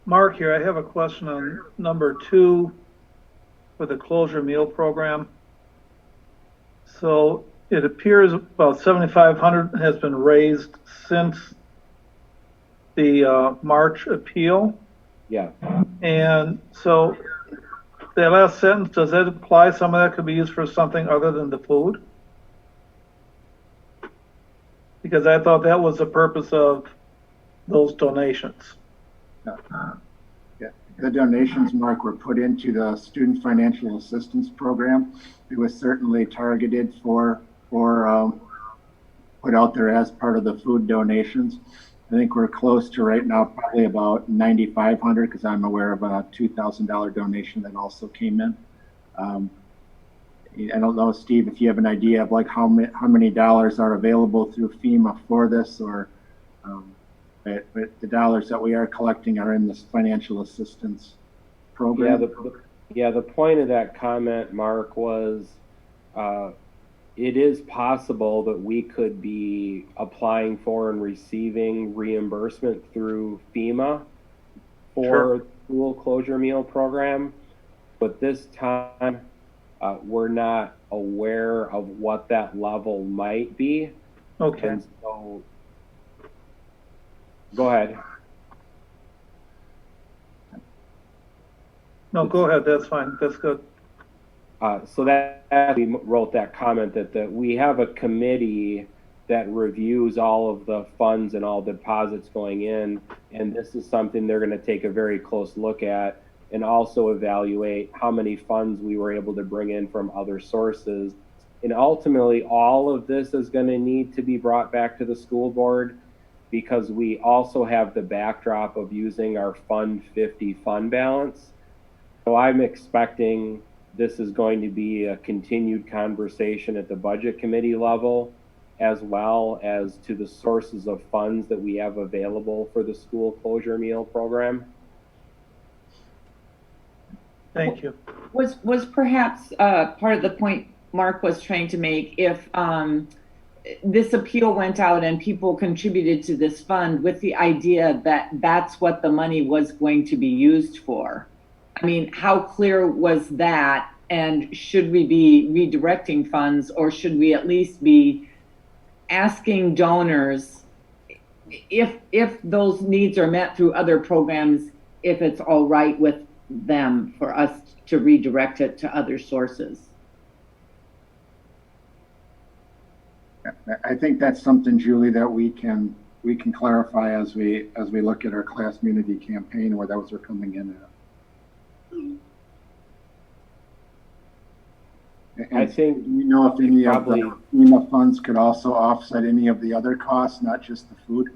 Mark here, I have a question on number 2 for the closure meal program. So it appears about $7,500 has been raised since the March appeal. Yeah. And so that last sentence, does that imply some of that could be used for something other than the food? Because I thought that was the purpose of those donations. Yeah, the donations, Mark, were put into the Student Financial Assistance Program. It was certainly targeted for put out there as part of the food donations. I think we're close to right now probably about $9,500 because I'm aware of a $2,000 donation that also came in. I don't know, Steve, if you have an idea of like how many dollars are available through FEMA for this, or but the dollars that we are collecting are in this financial assistance program. The point of that comment, Mark, was it is possible that we could be applying for and receiving reimbursement through FEMA for the school closure meal program, but this time we're not aware of what that level might be. Okay. And so, go ahead. No, go ahead. That's fine. That's good. So that we wrote that comment that we have a committee that reviews all of the funds and all deposits going in, and this is something they're going to take a very close look at and also evaluate how many funds we were able to bring in from other sources. And ultimately, all of this is going to need to be brought back to the school board because we also have the backdrop of using our Fund 50 fund balance. So I'm expecting this is going to be a continued conversation at the budget committee level, as well as to the sources of funds that we have available for the school closure meal program. Thank you. Was perhaps part of the point Mark was trying to make, if this appeal went out and people contributed to this fund with the idea that that's what the money was going to be used for? I mean, how clear was that? And should we be redirecting funds, or should we at least be asking donors if those needs are met through other programs, if it's all right with them for us to redirect it to other sources? I think that's something, Julie, that we can clarify as we look at our class community campaign where those are coming in at. And think Do you know if any of probably the FEMA funds could also offset any of the other costs, not just the food?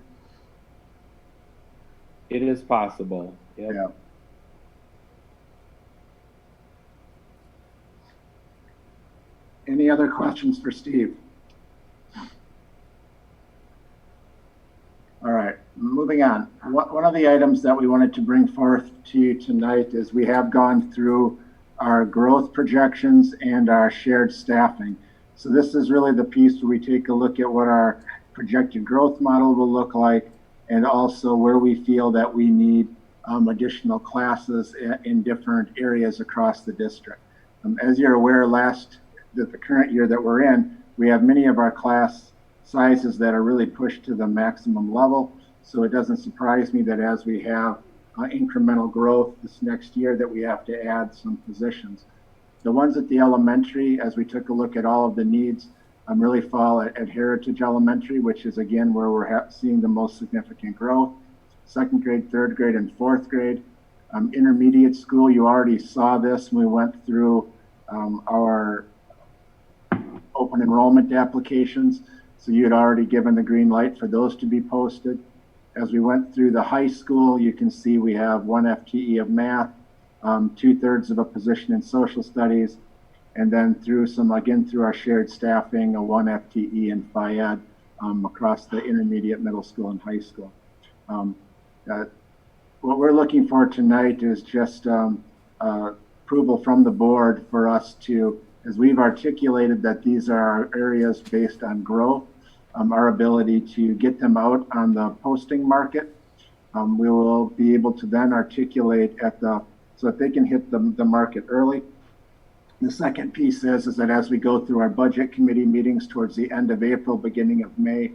it is possible. Yep. Yeah. Any other questions for Steve? All right, moving on. One of the items that we wanted to bring forth to you tonight is we have gone through our growth projections and our shared staffing. So this is really the piece where we take a look at what our projected growth model will look like, and also where we feel that we need additional classes in different areas across the district. As you're aware, the current year that we're in, we have many of our class sizes that are really pushed to the maximum level. So it doesn't surprise me that as we have incremental growth this next year that we have to add some positions. The ones at the elementary, as we took a look at all of the needs, really fall at Heritage Elementary, which is again where we're seeing the most significant growth. Second grade, third grade, and fourth grade. Intermediate school, you already saw this when we went through our open enrollment applications. So you had already given the green light for those to be posted. As we went through the high school, you can see we have 1 FTE of math, 2/3 of a position in social studies, and then through our shared staffing, a 1 FTE in Phy Ed across the intermediate, middle school, and high school. What we're looking for tonight is just approval from the board for us to, as we've articulated that these are our areas based on growth, our ability to get them out on the posting market. We will be able to then articulate so that they can hit the market early. The second piece is that as we go through our budget committee meetings towards the end of April, beginning of May,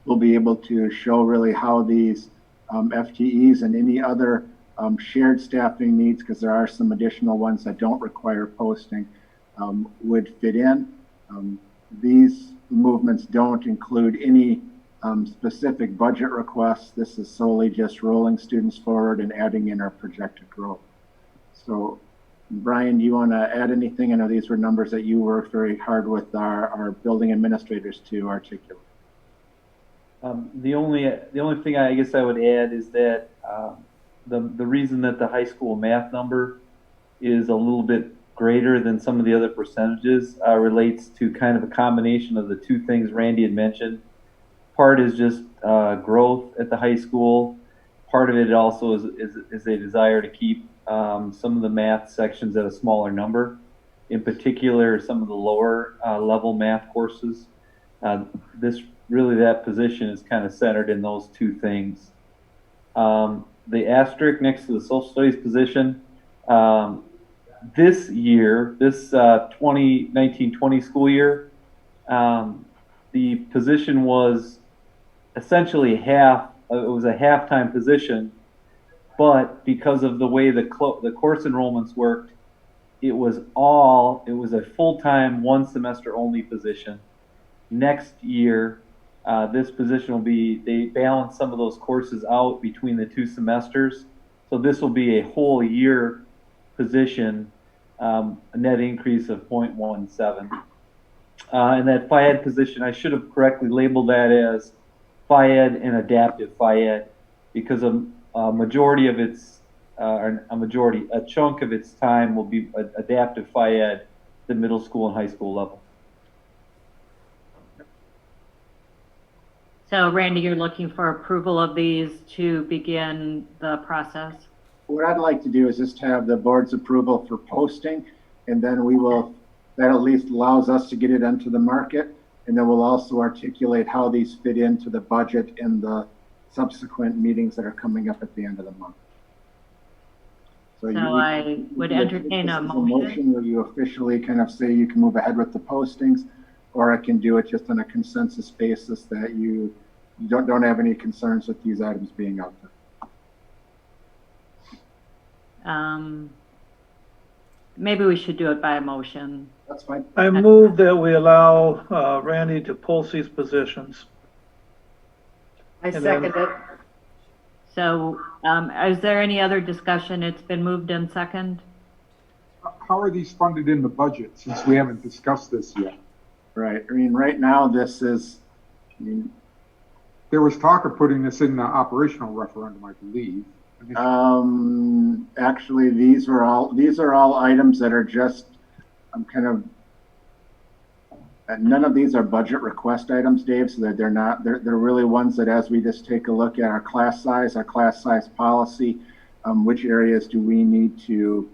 we'll be able to show really how these FTEs and any other shared staffing needs, because there are some additional ones that don't require posting, would fit in. These movements don't include any specific budget requests. This is solely just rolling students forward and adding in our projected growth. So, Brian, do you want to add anything? I know these were numbers that you worked very hard with our building administrators to articulate. The only thing I guess I would add is that the reason that the high school math number is a little bit greater than some of the other percentages relates to kind of a combination of the two things Randy had mentioned. Part is just growth at the high school. Part of it also is a desire to keep some of the math sections at a smaller number. In particular, some of the lower level math courses. That position is kind of centered in those two things. The asterisk next to the social studies position, this year, this 2019-20 school year, the position was essentially it was a half-time position, but because of the way the course enrollments worked, it was a full-time, one semester only position. Next year, this position they balance some of those courses out between the two semesters. So this will be a whole year position, a net increase of 0.17. And that Phy Ed position, I should have correctly labeled that as Phy Ed and adaptive Phy Ed, because a chunk of its time will be adaptive Phy Ed, the middle school and high school level. So Randy, you're looking for approval of these to begin the process? What I'd like to do is just have the board's approval for posting, and then that at least allows us to get it onto the market, and then we'll also articulate how these fit into the budget in the subsequent meetings that are coming up at the end of the month. So I would entertain a motion. Where you officially kind of say you can move ahead with the postings, or I can do it just on a consensus basis that you don't have any concerns with these items being out there. Maybe we should do it by motion. That's fine. I move that we allow Randy to post these positions. I second it. So is there any other discussion? It's been moved in second. how are these funded in the budget, since we haven't discussed this yet? Right. I mean, right now, this is, I mean, There was talk of putting this in the operational referendum, I believe. actually, these are all items that are just, I'm kind of, none of these are budget request items, Dave, so that they're really ones that, as we just take a look at our class size policy, which areas do we need to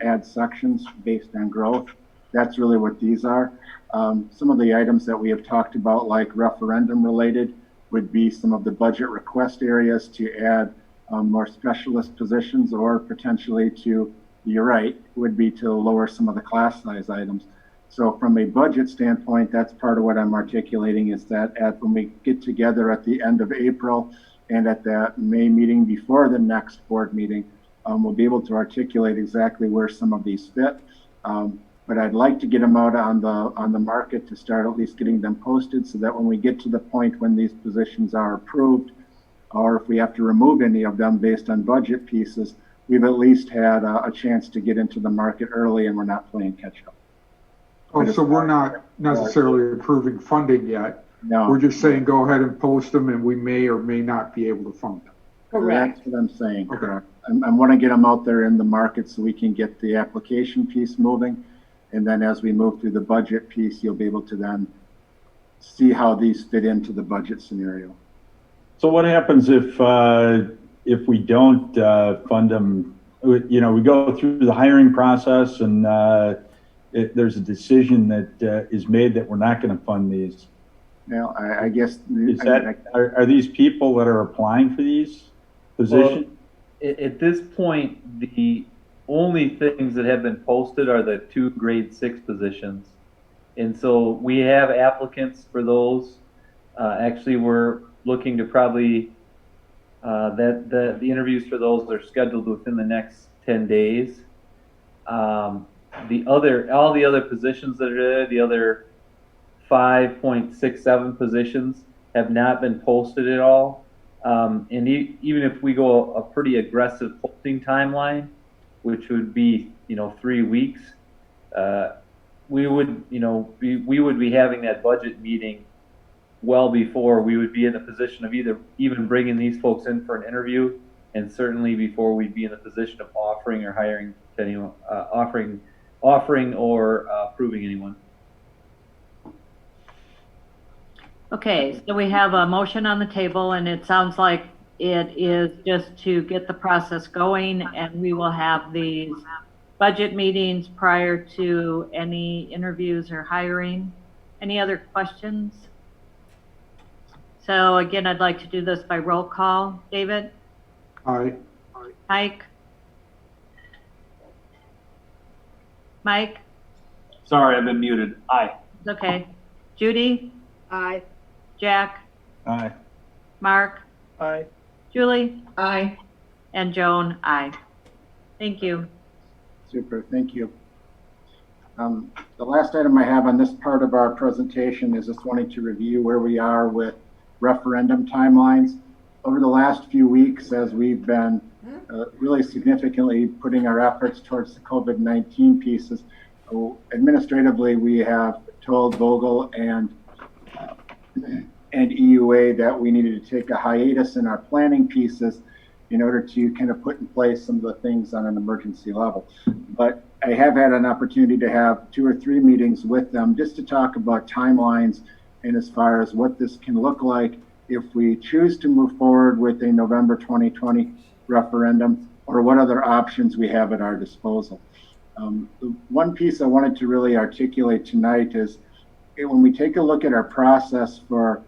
add sections based on growth? That's really what these are. Some of the items that we have talked about, like referendum related, would be some of the budget request areas to add more specialist positions, or potentially to, you're right, would be to lower some of the class size items. So from a budget standpoint, that's part of what I'm articulating, is that when we get together at the end of April and at that May meeting before the next board meeting, we'll be able to articulate exactly where some of these fit. But I'd like to get them out on the market to start at least getting them posted, so that when we get to the point when these positions are approved, or if we have to remove any of them based on budget pieces, we've at least had a chance to get into the market early and we're not playing catch up. Oh, so we're not necessarily approving funding yet. No. We're just saying go ahead and post them, and we may or may not be able to fund them. Correct. That's what I'm saying, correct. I want to get them out there in the market so we can get the application piece moving. And then as we move through the budget piece, you'll be able to then see how these fit into the budget scenario. So what happens if we don't fund them? You know, we go through the hiring process and there's a decision that is made that we're not going to fund these. Now, I guess are these people that are applying for these positions? Well, at this point, the only things that have been posted are the 2 grade 6 positions. And so we have applicants for those. Actually, we're looking to probably, the interviews for those are scheduled within the next 10 days. All the other positions that are there, the other 5.67 positions, have not been posted at all. And even if we go a pretty aggressive posting timeline, which would be 3 weeks, we would be having that budget meeting well before we would be in the position of even bringing these folks in for an interview, and certainly before we'd be in the position of offering or hiring anyone, offering or approving anyone. Okay, so we have a motion on the table, and it sounds like it is just to get the process going, and we will have these budget meetings prior to any interviews or hiring. Any other questions? So again, I'd like to do this by roll call. David? Aye. Mike? Mike? Sorry, I've been muted. Aye. Okay. Judy? Aye. Jack? Aye. Mark? Aye. Julie? Aye. And Joan? Aye. Thank you. Super, thank you. The last item I have on this part of our presentation is just wanting to review where we are with referendum timelines. Over the last few weeks, as we've been really significantly putting our efforts towards the COVID-19 pieces, administratively, we have told Vogel and EUA that we needed to take a hiatus in our planning pieces in order to kind of put in place some of the things on an emergency level. But I have had an opportunity to have 2 or 3 meetings with them just to talk about timelines, and as far as what this can look like if we choose to move forward with a November 2020 referendum, or what other options we have at our disposal. The one piece I wanted to really articulate tonight is when we take a look at our process for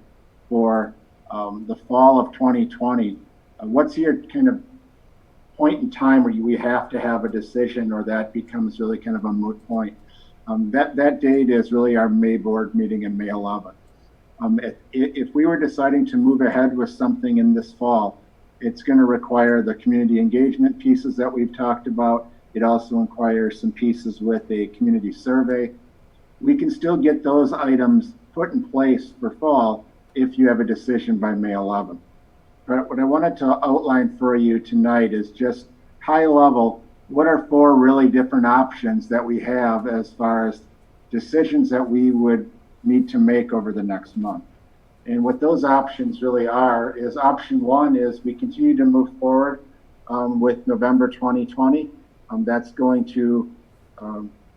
the fall of 2020, what's your kind of point in time where we have to have a decision, or that becomes really kind of a moot point? That date is really our May board meeting in May 11th. If we were deciding to move ahead with something in this fall, it's going to require the community engagement pieces that we've talked about. It also requires some pieces with a community survey. We can still get those items put in place for fall if you have a decision by May 11th. But what I wanted to outline for you tonight is just high level, what are four really different options that we have as far as decisions that we would need to make over the next month. And what those options really are is option one is we continue to move forward with November 2020. That's going to,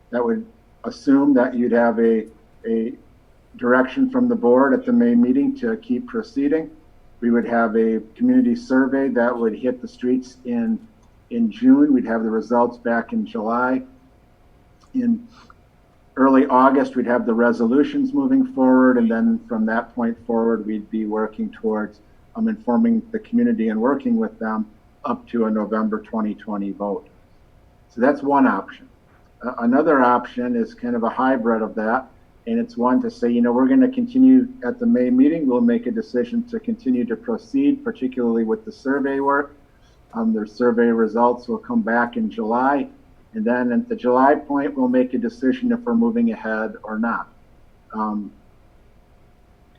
that would assume that you'd have a direction from the board at the May meeting to keep proceeding. We would have a community survey that would hit the streets in June. We'd have the results back in July. In early August, we'd have the resolutions moving forward, and then from that point forward, we'd be working towards informing the community and working with them up to a November 2020 vote. So that's one option. Another option is kind of a hybrid of that, and it's one to say, you know, we're going to continue at the May meeting. We'll make a decision to continue to proceed, particularly with the survey work. Their survey results will come back in July. And then at the July point, we'll make a decision if we're moving ahead or not.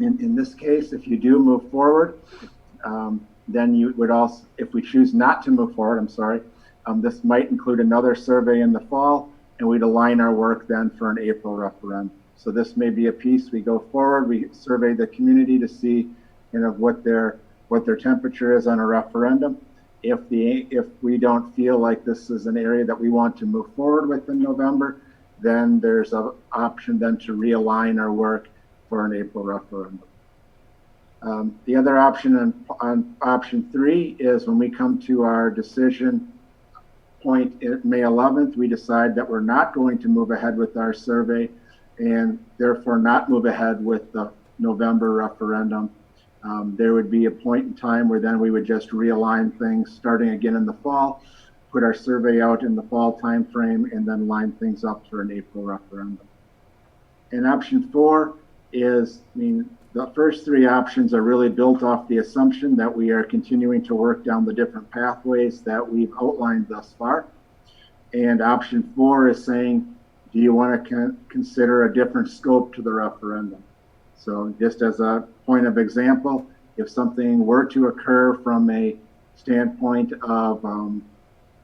In this case, if you do move forward, then you would also, if we choose not to move forward, I'm sorry, this might include another survey in the fall, and we'd align our work then for an April referendum. So this may be a piece we go forward, we survey the community to see kind of what their temperature is on a referendum. If we don't feel like this is an area that we want to move forward with in November, then there's an option then to realign our work for an April referendum. The other option on option 3 is when we come to our decision point at May 11th, we decide that we're not going to move ahead with our survey and therefore not move ahead with the November referendum. There would be a point in time where then we would just realign things starting again in the fall, put our survey out in the fall timeframe, and then line things up for an April referendum. And option 4 is, I mean, the first 3 options are really built off the assumption that we are continuing to work down the different pathways that we've outlined thus far. And option 4 is saying, do you want to consider a different scope to the referendum? So just as a point of example, if something were to occur from a standpoint of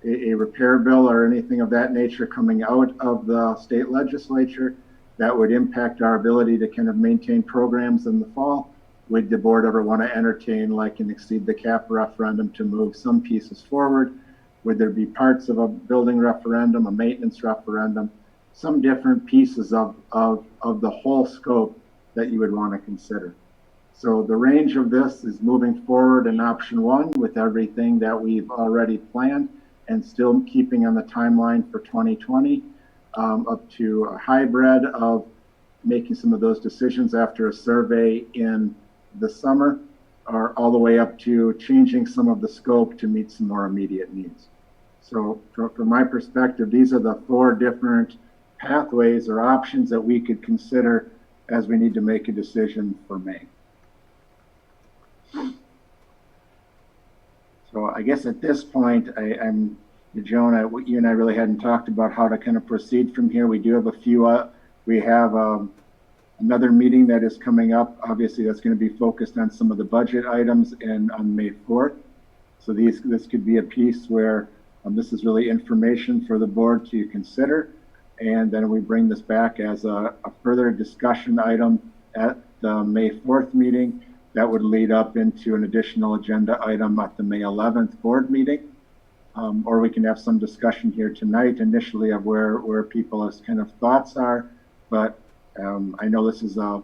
a repair bill or anything of that nature coming out of the state legislature that would impact our ability to kind of maintain programs in the fall, would the board ever want to entertain like an exceed the cap referendum to move some pieces forward? Would there be parts of a building referendum, a maintenance referendum, some different pieces of the whole scope that you would want to consider? So the range of this is moving forward in option 1 with everything that we've already planned and still keeping on the timeline for 2020, up to a hybrid of making some of those decisions after a survey in the summer, or all the way up to changing some of the scope to meet some more immediate needs. So from my perspective, these are the 4 different pathways or options that we could consider as we need to make a decision for May. So I guess at this point, Joan, you and I really hadn't talked about how to kind of proceed from here. We do have a few, we have another meeting that is coming up. Obviously, that's going to be focused on some of the budget items on May 4th. So this could be a piece where this is really information for the board to consider. And then we bring this back as a further discussion item at the May 4th meeting that would lead up into an additional agenda item at the May 11th board meeting. Or we can have some discussion here tonight initially of where people's kind of thoughts are. But I know this is a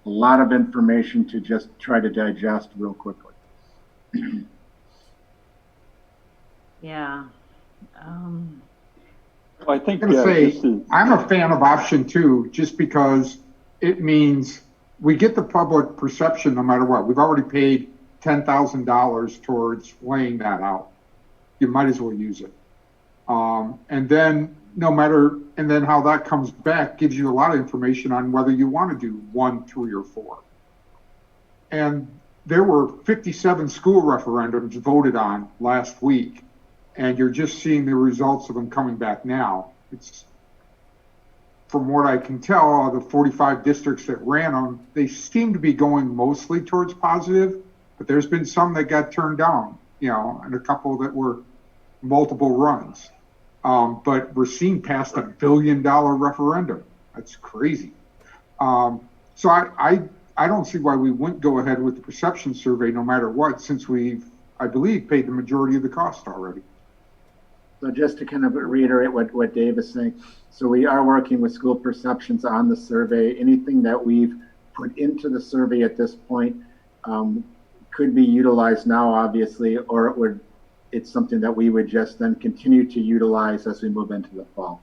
lot of information to just try to digest real quickly. Yeah. I think I'm going to say, I'm a fan of option 2 just because it means we get the public perception no matter what. We've already paid $10,000 towards laying that out. You might as well use it. And then how that comes back gives you a lot of information on whether you want to do 1, 3, or 4. And there were 57 school referendums voted on last week, and you're just seeing the results of them coming back now. It's, from what I can tell, the 45 districts that ran them, they seem to be going mostly towards positive, but there's been some that got turned down, and a couple that were multiple runs. But we're seeing past $1 billion referendum. That's crazy. So I don't see why we wouldn't go ahead with the perception survey no matter what, since we've, I believe, paid the majority of the cost already. So just to kind of reiterate what Dave is saying, so we are working with school perceptions on the survey. Anything that we've put into the survey at this point could be utilized now, obviously, or it's something that we would just then continue to utilize as we move into the fall.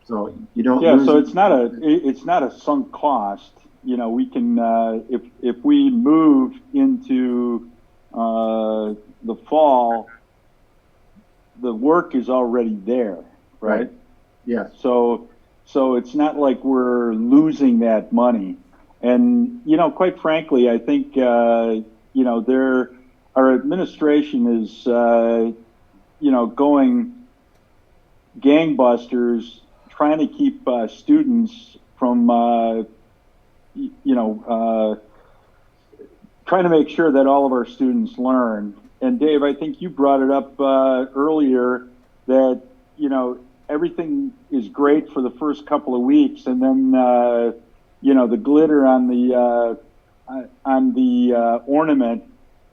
So you don't. Yeah, so it's not a sunk cost. You know, we can if we move into the fall, the work is already there, right? Yes. So it's not like we're losing that money. And, you know, quite frankly, I think, you know, our administration is, you know, going gangbusters, trying to keep students from, you know, trying to make sure that all of our students learn. And Dave, I think you brought it up earlier that, you know, everything is great for the first couple of weeks, and then, you know, the glitter on the ornament,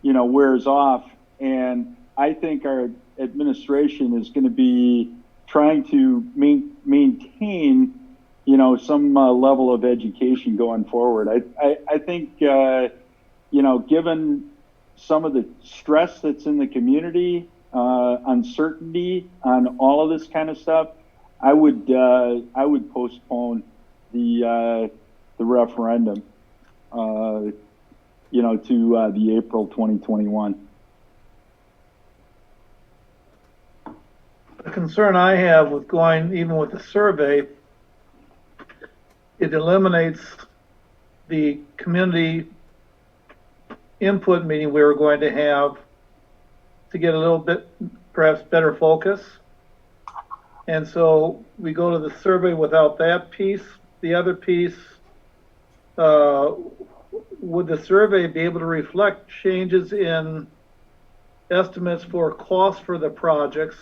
you know, wears off. And I think our administration is going to be trying to maintain, you know, some level of education going forward. I think, you know, given some of the stress that's in the community, uncertainty on all of this kind of stuff, I would postpone the referendum, you know, to the April 2021. The concern I have with going even with the survey, it eliminates the community input meeting we were going to have to get a little bit perhaps better focus. And so we go to the survey without that piece. The other piece, would the survey be able to reflect changes in estimates for cost for the projects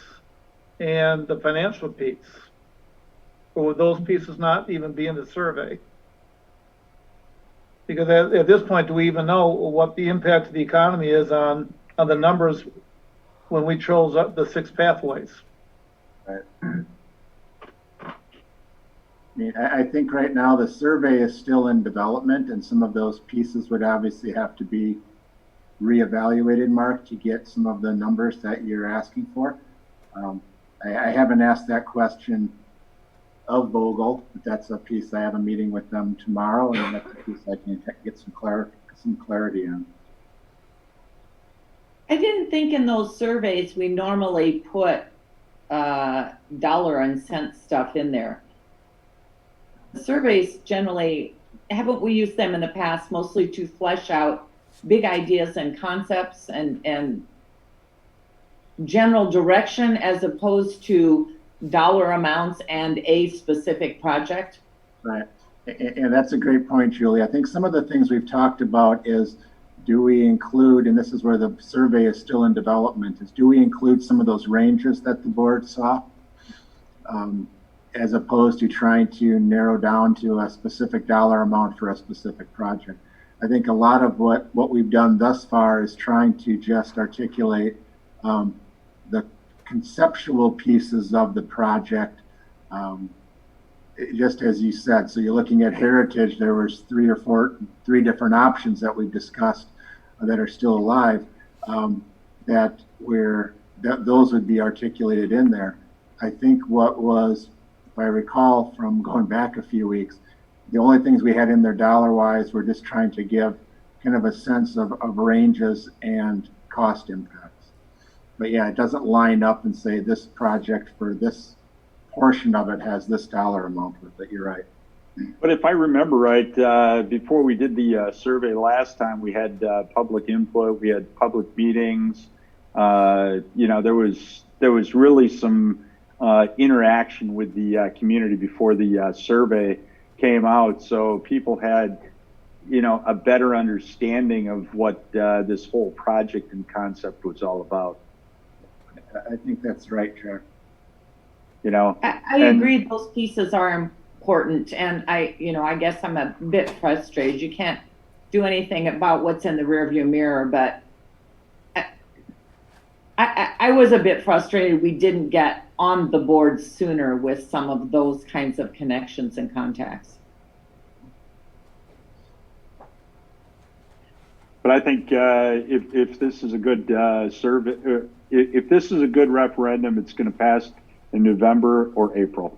and the financial piece? Or would those pieces not even be in the survey? Because at this point, do we even know what the impact of the economy is on the numbers when we chose up the 6 pathways? Right. I mean, I think right now the survey is still in development, and some of those pieces would obviously have to be reevaluated, Mark, to get some of the numbers that you're asking for. I haven't asked that question of Vogel, but that's a piece I have a meeting with them tomorrow, and that's a piece I can get some clarity on. I didn't think in those surveys we normally put dollar and cent stuff in there. Surveys generally, haven't we used them in the past mostly to flesh out big ideas and concepts and general direction as opposed to dollar amounts and a specific project? Right. And that's a great point, Julie. I think some of the things we've talked about is, do we include, and this is where the survey is still in development, is do we include some of those ranges that the board saw, as opposed to trying to narrow down to a specific dollar amount for a specific project. I think a lot of what we've done thus far is trying to just articulate the conceptual pieces of the project, just as you said. So you're looking at heritage, there was three different options that we've discussed that are still alive, that those would be articulated in there. I think what was, if I recall from going back a few weeks, the only things we had in there dollar-wise were just trying to give kind of a sense of ranges and cost impacts. But yeah, it doesn't line up and say this project for this portion of it has this dollar amount with it. You're right. But if I remember right, before we did the survey last time, we had public input, we had public meetings. You know, there was really some interaction with the community before the survey came out, so people had, you know, a better understanding of what this whole project and concept was all about. I think that's right, Chair. you know. I agree those pieces are important, and I guess I'm a bit frustrated. You can't do anything about what's in the rearview mirror, but I was a bit frustrated we didn't get on the board sooner with some of those kinds of connections and contacts. But I think if this is a good survey, if this is a good referendum, it's going to pass in November or April.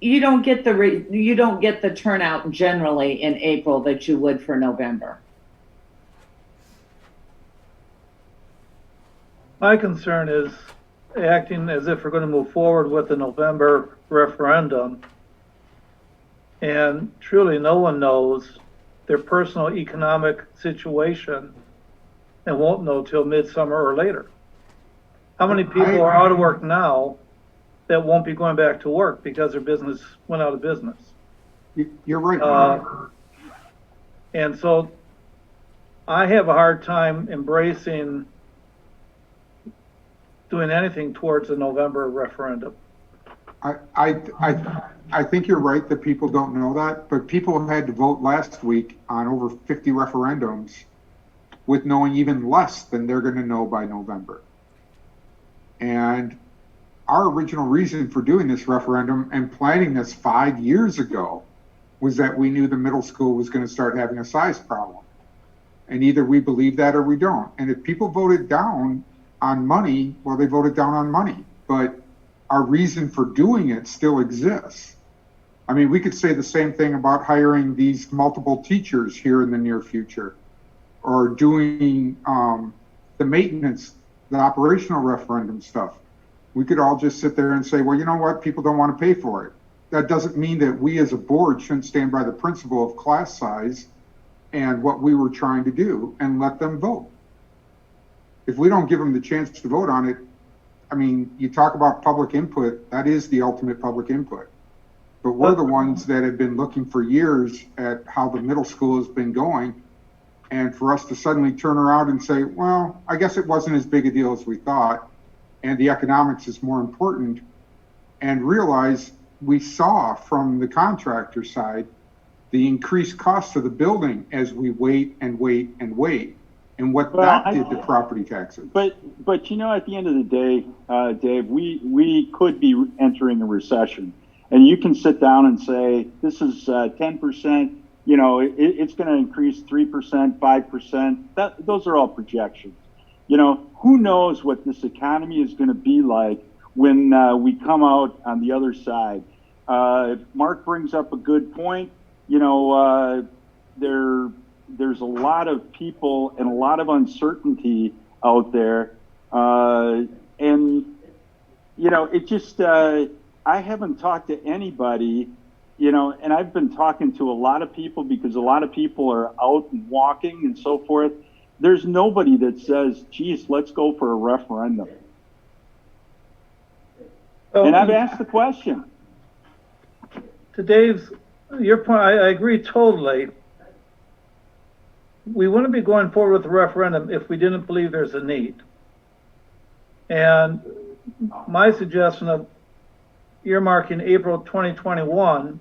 You don't get the turnout generally in April that you would for November. My concern is acting as if we're going to move forward with the November referendum, and truly no one knows their personal economic situation and won't know till midsummer or later. How many people are out of work now that won't be going back to work because their business went out of business? You're right. And so I have a hard time embracing doing anything towards a November referendum. I think you're right that people don't know that, but people had to vote last week on over 50 referendums with knowing even less than they're going to know by November. And our original reason for doing this referendum and planning this 5 years ago was that we knew the middle school was going to start having a size problem. And either we believe that or we don't. And if people voted down on money, well, they voted down on money. But our reason for doing it still exists. I mean, we could say the same thing about hiring these multiple teachers here in the near future, or doing the maintenance, the operational referendum stuff. We could all just sit there and say, well, you know what, people don't want to pay for it. That doesn't mean that we as a board shouldn't stand by the principle of class size and what we were trying to do and let them vote. If we don't give them the chance to vote on it, I mean, you talk about public input, that is the ultimate public input. But we're the ones that have been looking for years at how the middle school has been going. And for us to suddenly turn around and say, well, I guess it wasn't as big a deal as we thought, and the economics is more important, and realize we saw from the contractor side the increased cost of the building as we wait and wait and wait, and what that did to property taxes. But you know, at the end of the day, Dave, we could be entering a recession, and you can sit down and say this is 10%. You know, it's going to increase 3%, 5%. Those are all projections. You know, who knows what this economy is going to be like when we come out on the other side. Mark brings up a good point. You know, there's a lot of people and a lot of uncertainty out there. And, you know, it just, I haven't talked to anybody, you know, and I've been talking to a lot of people because a lot of people are out and walking and so forth. There's nobody that says, geez, let's go for a referendum. And I've asked the question. To Dave's, your point, I agree totally. We wouldn't be going forward with the referendum if we didn't believe there's a need. And my suggestion of earmarking April 2021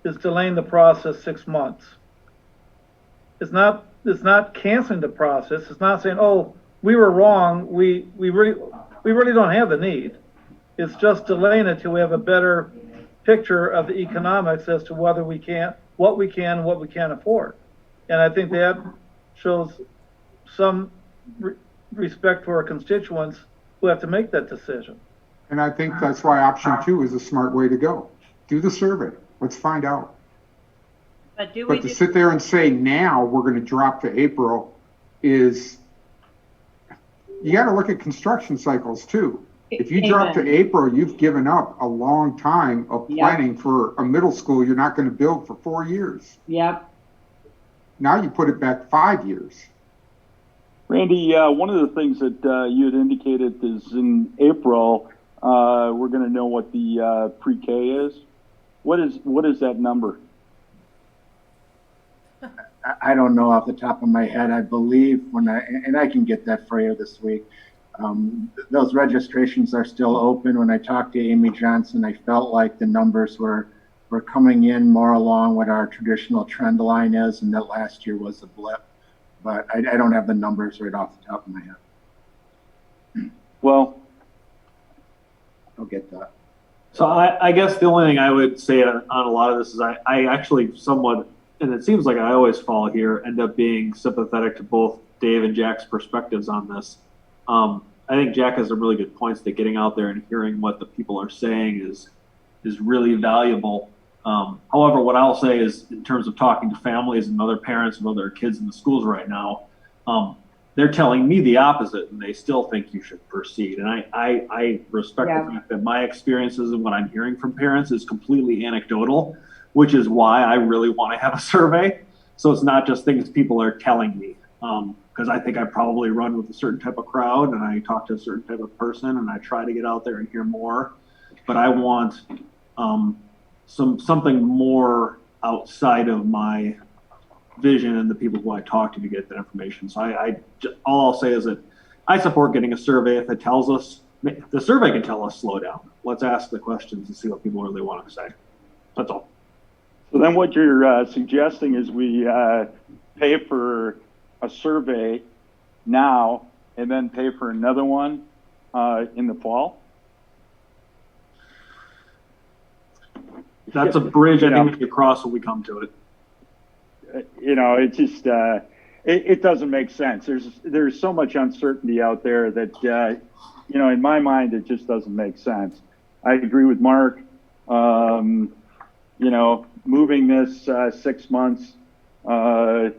is delaying the process 6 months. It's not canceling the process. It's not saying, oh, we were wrong. We really don't have the need. It's just delaying it till we have a better picture of the economics as to whether we can, what we can, and what we can't afford. And I think that shows some respect for our constituents who have to make that decision. And I think that's why option 2 is a smart way to go. Do the survey. Let's find out. But to sit there and say now we're going to drop to April is, you got to look at construction cycles too. If you drop to April, you've given up a long time of planning for a middle school you're not going to build for 4 years. Yep. Now you put it back 5 years. Randy, one of the things that you had indicated is in April, we're going to know what the pre-K is. What is that number? I don't know off the top of my head. I believe and I can get that for you this week. Those registrations are still open. When I talked to Amy Johnson, I felt like the numbers were coming in more along what our traditional trend line is, and that last year was a blip. But I don't have the numbers right off the top of my head. Well, I'll get that. So I guess the only thing I would say on a lot of this is I actually somewhat, and it seems like I always fall here, end up being sympathetic to both Dave and Jack's perspectives on this. I think Jack has some really good points that getting out there and hearing what the people are saying is really valuable. However, what I'll say is in terms of talking to families and other parents and other kids in the schools right now, they're telling me the opposite, and they still think you should proceed. And I respect the fact that my experiences and what I'm hearing from parents is completely anecdotal, which is why I really want to have a survey. So it's not just things people are telling me, because I think I probably run with a certain type of crowd, and I talk to a certain type of person, and I try to get out there and hear more. But I want something more outside of my vision and the people who I talk to get that information. So all I'll say is that I support getting a survey if it tells us. The survey can tell us slow down. Let's ask the questions and see what people really want to say. That's all. so then what you're suggesting is we pay for a survey now and then pay for another one in the fall? That's a bridge I think we can cross when we come to it. It just it doesn't make sense. There's so much uncertainty out there that in my mind it just doesn't make sense. I agree with Mark. Moving this 6 months, I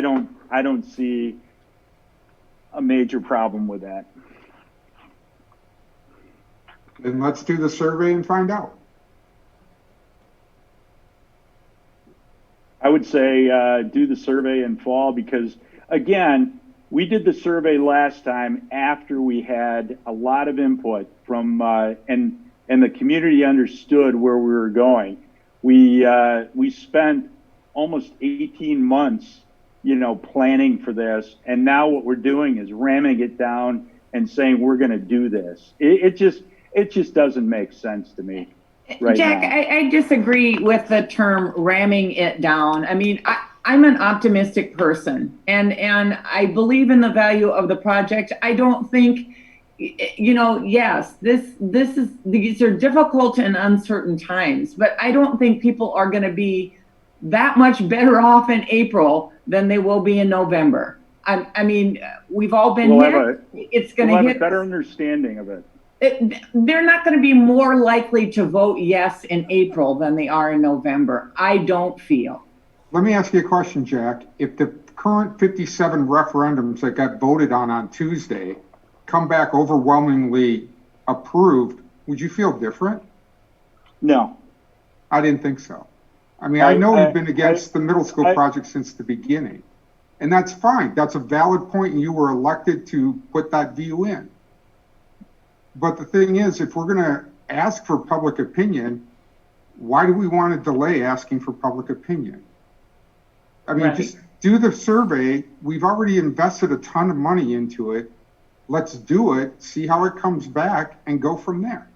don't see a major problem with that. Then let's do the survey and find out. I would say do the survey in fall because, again, we did the survey last time after we had a lot of input from and the community understood where we were going. We spent almost 18 months, planning for this, and now what we're doing is ramming it down and saying we're going to do this. It just doesn't make sense to me. Right Jack, now. I disagree with the term ramming it down. I mean, I'm an optimistic person and I believe in the value of the project. I don't think, yes, these are difficult and uncertain times, but I don't think people are going to be that much better off in April than they will be in November. I mean, we've all been hit. It's going to hit. A better understanding of it. They're not going to be more likely to vote yes in April than they are in November. I don't feel. Let me ask you a question, Jack. If the current 57 referendums that got voted on Tuesday come back overwhelmingly approved, would you feel different? No. I didn't think so. I mean, I know you've been against the middle school project since the beginning, and that's fine. That's a valid point, and you were elected to put that view in. But the thing is, if we're going to ask for public opinion, why do we want to delay asking for public opinion? I mean, just do the survey. We've already invested a ton of money into it. Let's do it, see how it comes back, and go from there.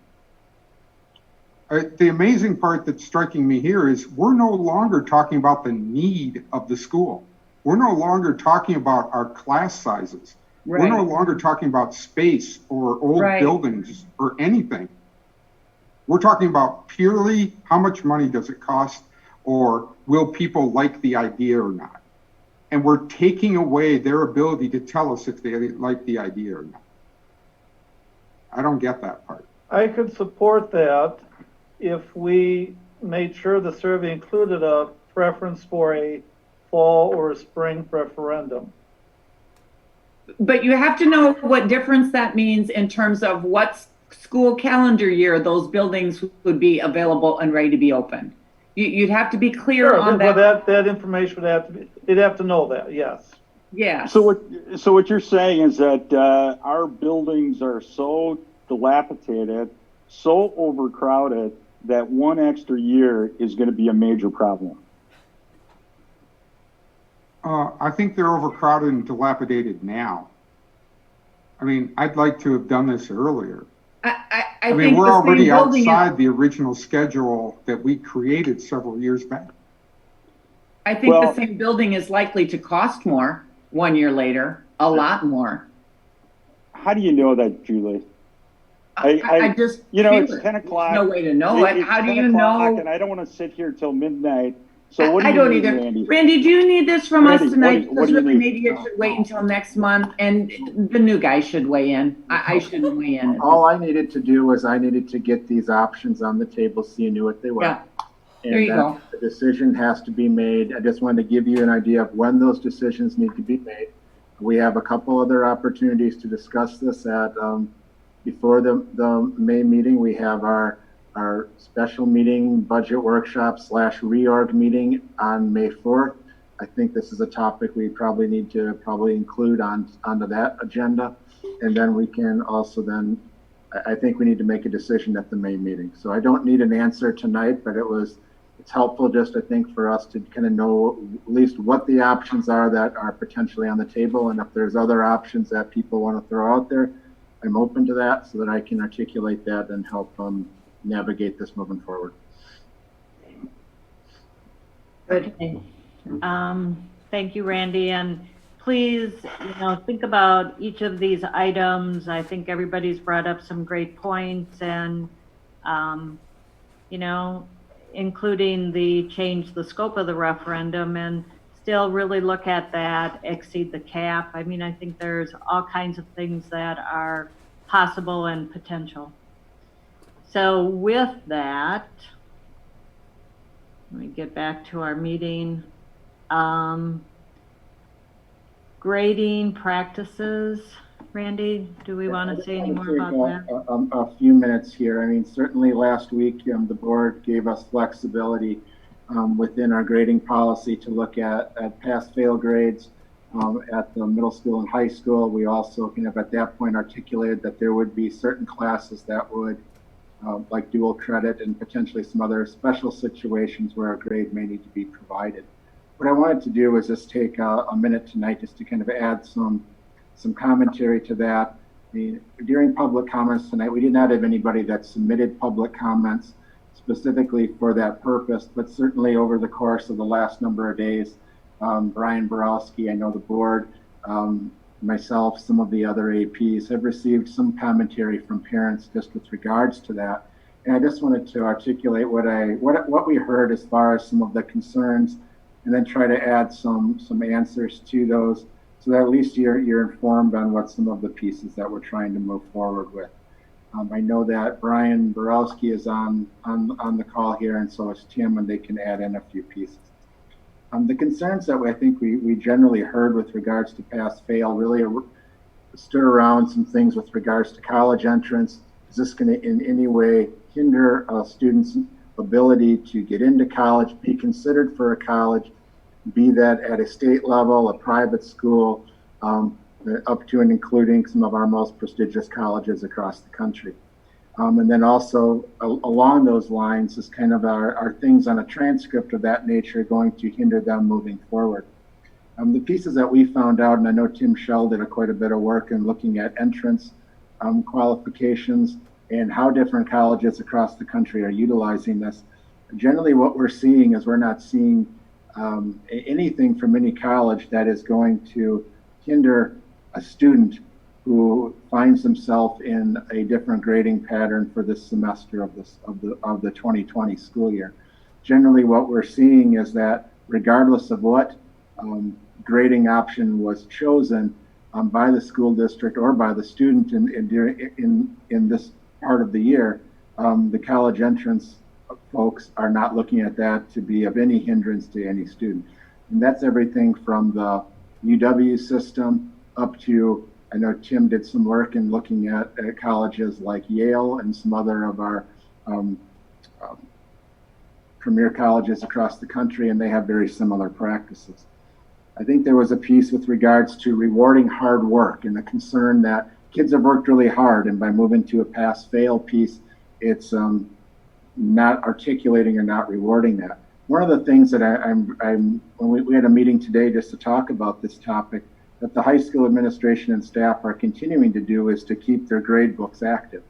The amazing part that's striking me here is we're no longer talking about the need of the school. We're no longer talking about our class sizes. We're no longer talking about space or old buildings or anything. We're talking about purely how much money does it cost or will people like the idea or not? And we're taking away their ability to tell us if they like the idea or not. I don't get that part. I could support that if we made sure the survey included a preference for a fall or a spring referendum. But you have to know what difference that means in terms of what school calendar year those buildings would be available and ready to be open. You'd have to be clear on that. Well, that information would have to be, they'd have to know that, yes. Yeah. So what you're saying is that our buildings are so dilapidated, so overcrowded that one extra year is going to be a major problem. I think they're overcrowded and dilapidated now. I mean, I'd like to have done this earlier. I mean, think we're the same already building outside the original schedule that we created several years back. I think Well- the same building is likely to cost more 1 year later, a lot more. How do you know that, Julie? I just You know, feel it's it. 10 o'clock. There's no way to know it. It's How do 10 you o'clock, know? And I don't want to sit here till midnight. So what do I you don't need, either. Randy? Randy, do you need this from us Randy, tonight? what Because do you really, need? maybe it should wait until next month, and the new guy should weigh in. I shouldn't weigh in. All I needed to do was I needed to get these options on the table so you knew what they were. Yeah. And There you then go. the decision has to be made. I just wanted to give you an idea of when those decisions need to be made. We have a couple other opportunities to discuss this at, before the May meeting. We have our special meeting, budget workshop / reorg meeting on May 4th. I think this is a topic we probably need to include onto that agenda. And then we can also I think we need to make a decision at the May meeting. So I don't need an answer tonight, but it's helpful just, I think, for us to kind of know at least what the options are that are potentially on the table. And if there's other options that people want to throw out there, I'm open to that so that I can articulate that and help navigate this moving forward. Good. Thank you, Randy. And please, think about each of these items. I think everybody's brought up some great points, and, including change the scope of the referendum, and still really look at that, exceed the cap. I mean, I think there's all kinds of things that are possible and potential. So with that, let me get back to our meeting. Grading practices, Randy, do we want to say any more about that? A few minutes here. I mean, certainly last week, the board gave us flexibility within our grading policy to look at pass-fail grades at the middle school and high school. We also kind of at that point articulated that there would be certain classes that would like dual credit and potentially some other special situations where a grade may need to be provided. What I wanted to do was just take a minute tonight just to kind of add some commentary to that. I mean, during public comments tonight, we did not have anybody that submitted public comments specifically for that purpose, but certainly over the course of the last number of days, Brian Borowski, I know the board, myself, some of the other APs have received some commentary from parents just with regards to that. And I just wanted to articulate what we heard as far as some of the concerns, and then try to add some answers to those, so that at least you're informed on what some of the pieces that we're trying to move forward with. I know that Brian Borowski is on the call here, and so is Tim, and they can add in a few pieces. The concerns that I think we generally heard with regards to pass-fail really stir around some things with regards to college entrance. Is this going to in any way hinder a student's ability to get into college, be considered for a college, be that at a state level, a private school, up to and including some of our most prestigious colleges across the country. And then also along those lines is kind of our things on a transcript of that nature going to hinder them moving forward. The pieces that we found out, and I know Tim Schell did quite a bit of work in looking at entrance qualifications and how different colleges across the country are utilizing this. Generally what we're seeing is we're not seeing anything from any college that is going to hinder a student who finds himself in a different grading pattern for this semester of the 2020 school year. Generally what we're seeing is that regardless of what grading option was chosen by the school district or by the student in this part of the year, the college entrance folks are not looking at that to be of any hindrance to any student. And that's everything from the UW system up to, I know Tim did some work in looking at colleges like Yale and some other of our premier colleges across the country, and they have very similar practices. I think there was a piece with regards to rewarding hard work and the concern that kids have worked really hard, and by moving to a pass-fail piece, it's not articulating or not rewarding that. One of the things that when we had a meeting today just to talk about this topic, that the high school administration and staff are continuing to do is to keep their grade books active.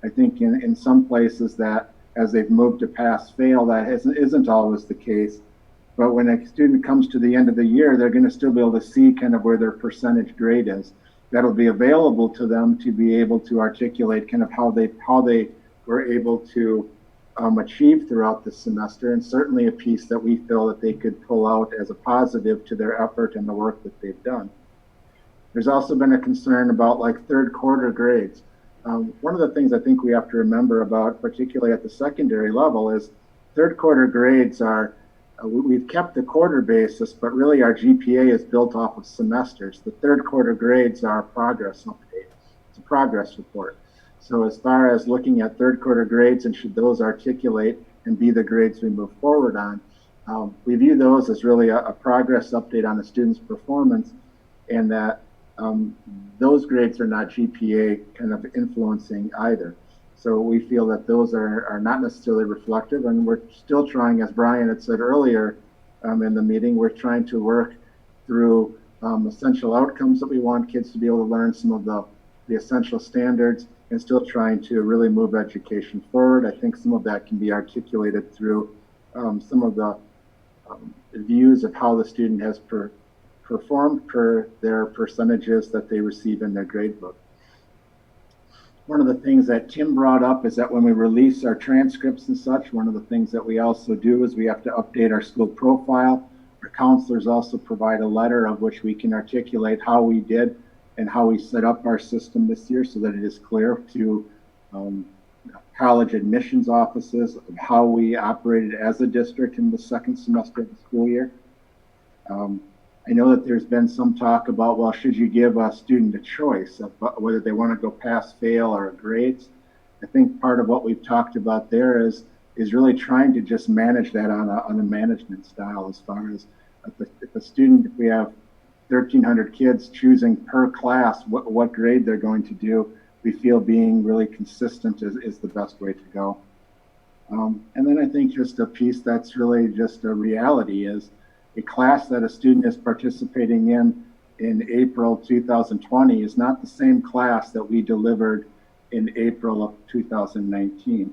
I think in some places that as they've moved to pass-fail, that isn't always the case. But when a student comes to the end of the year, they're going to still be able to see kind of where their percentage grade is. That'll be available to them to be able to articulate kind of how they were able to achieve throughout the semester, and certainly a piece that we feel that they could pull out as a positive to their effort and the work that they've done. There's also been a concern about like third quarter grades. One of the things I think we have to remember about, particularly at the secondary level, is third quarter grades are, we've kept the quarter basis, but really our GPA is built off of semesters. The third quarter grades are a progress update. It's a progress report. So as far as looking at third quarter grades and should those articulate and be the grades we move forward on, we view those as really a progress update on the student's performance, and that those grades are not GPA kind of influencing either. So we feel that those are not necessarily reflective, and we're still trying, as Brian had said earlier in the meeting, we're trying to work through essential outcomes that we want kids to be able to learn, some of the essential standards, and still trying to really move education forward. I think some of that can be articulated through some of the views of how the student has performed per their percentages that they receive in their grade book. One of the things that Tim brought up is that when we release our transcripts and such, one of the things that we also do is we have to update our school profile. Our counselors also provide a letter of which we can articulate how we did and how we set up our system this year so that it is clear to college admissions offices of how we operated as a district in the second semester of the school year. I know that there's been some talk about, well, should you give a student a choice of whether they want to go pass, fail, or grades? I think part of what we've talked about there is really trying to just manage that on a management style, as far as if a student, if we have 1,300 kids choosing per class what grade they're going to do, we feel being really consistent is the best way to go. And then I think just a piece that's really just a reality is a class that a student is participating in April 2020 is not the same class that we delivered in April of 2019.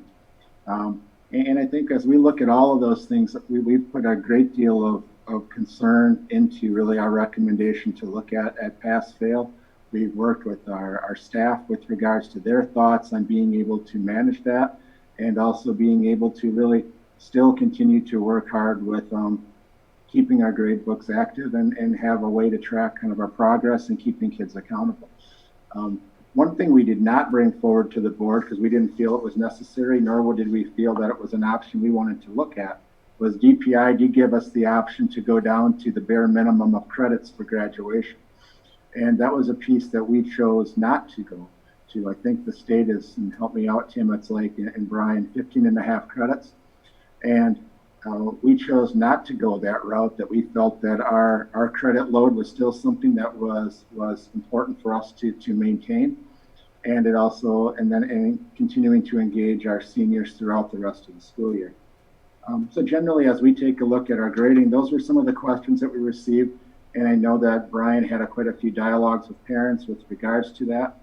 And I think as we look at all of those things, we've put a great deal of concern into really our recommendation to look at pass-fail. We've worked with our staff with regards to their thoughts on being able to manage that, and also being able to really still continue to work hard with keeping our grade books active and have a way to track kind of our progress and keeping kids accountable. One thing we did not bring forward to the board, because we didn't feel it was necessary, nor did we feel that it was an option we wanted to look at, was DPI did give us the option to go down to the bare minimum of credits for graduation. And that was a piece that we chose not to go to. I think the state is, and help me out, Tim, it's like, and Brian, 15.5 credits. And we chose not to go that route, that we felt that our credit load was still something that was important for us to maintain. And it also, and continuing to engage our seniors throughout the rest of the school year. So generally, as we take a look at our grading, those were some of the questions that we received. And I know that Brian had quite a few dialogues with parents with regards to that.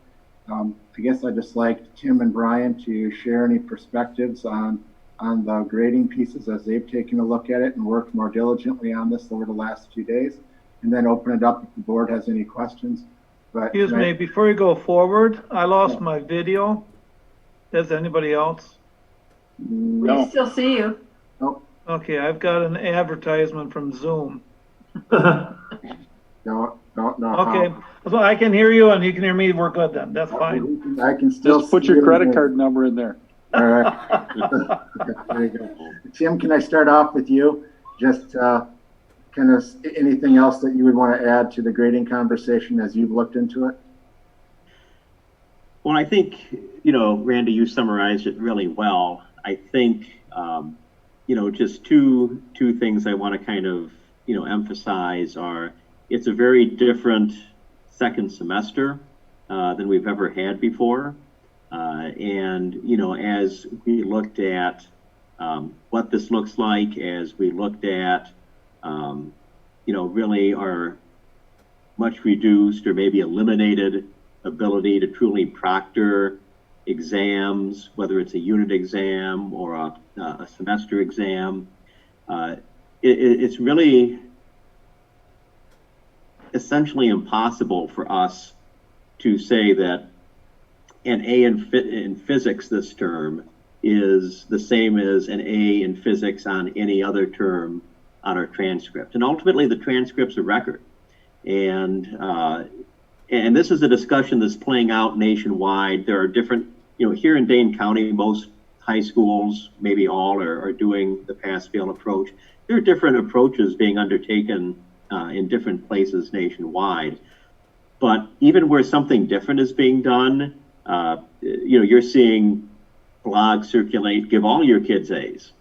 I guess I'd just like Tim and Brian to share any perspectives on the grading pieces as they've taken a look at it and worked more diligently on this over the last few days, and then open it up if the board has any questions. But excuse me, before you go forward, I lost my video. Does anybody else? We still see you. Oh. Okay, I've got an advertisement from Zoom. No. Okay, so I can hear you and you can hear me. We're good then. That's fine. I can still just put your credit card number in there. All right. There you go. Tim, can I start off with you? Just kind of anything else that you would want to add to the grading conversation as you've looked into it? Well, I think, Randy, you summarized it really well. I think, just two things I want to kind of, emphasize are, it's a very different second semester than we've ever had before. And, as we looked at what this looks like, as we looked at, really our much reduced or maybe eliminated ability to truly proctor exams, whether it's a unit exam or a semester exam. It's really essentially impossible for us to say that an A in physics this term is the same as an A in physics on any other term on our transcript. And ultimately, the transcript's a record. And this is a discussion that's playing out nationwide. There are different, here in Dane County, most high schools, maybe all, are doing the pass-fail approach. There are different approaches being undertaken in different places nationwide. But even where something different is being done, you're seeing blogs circulate, give all your kids A's.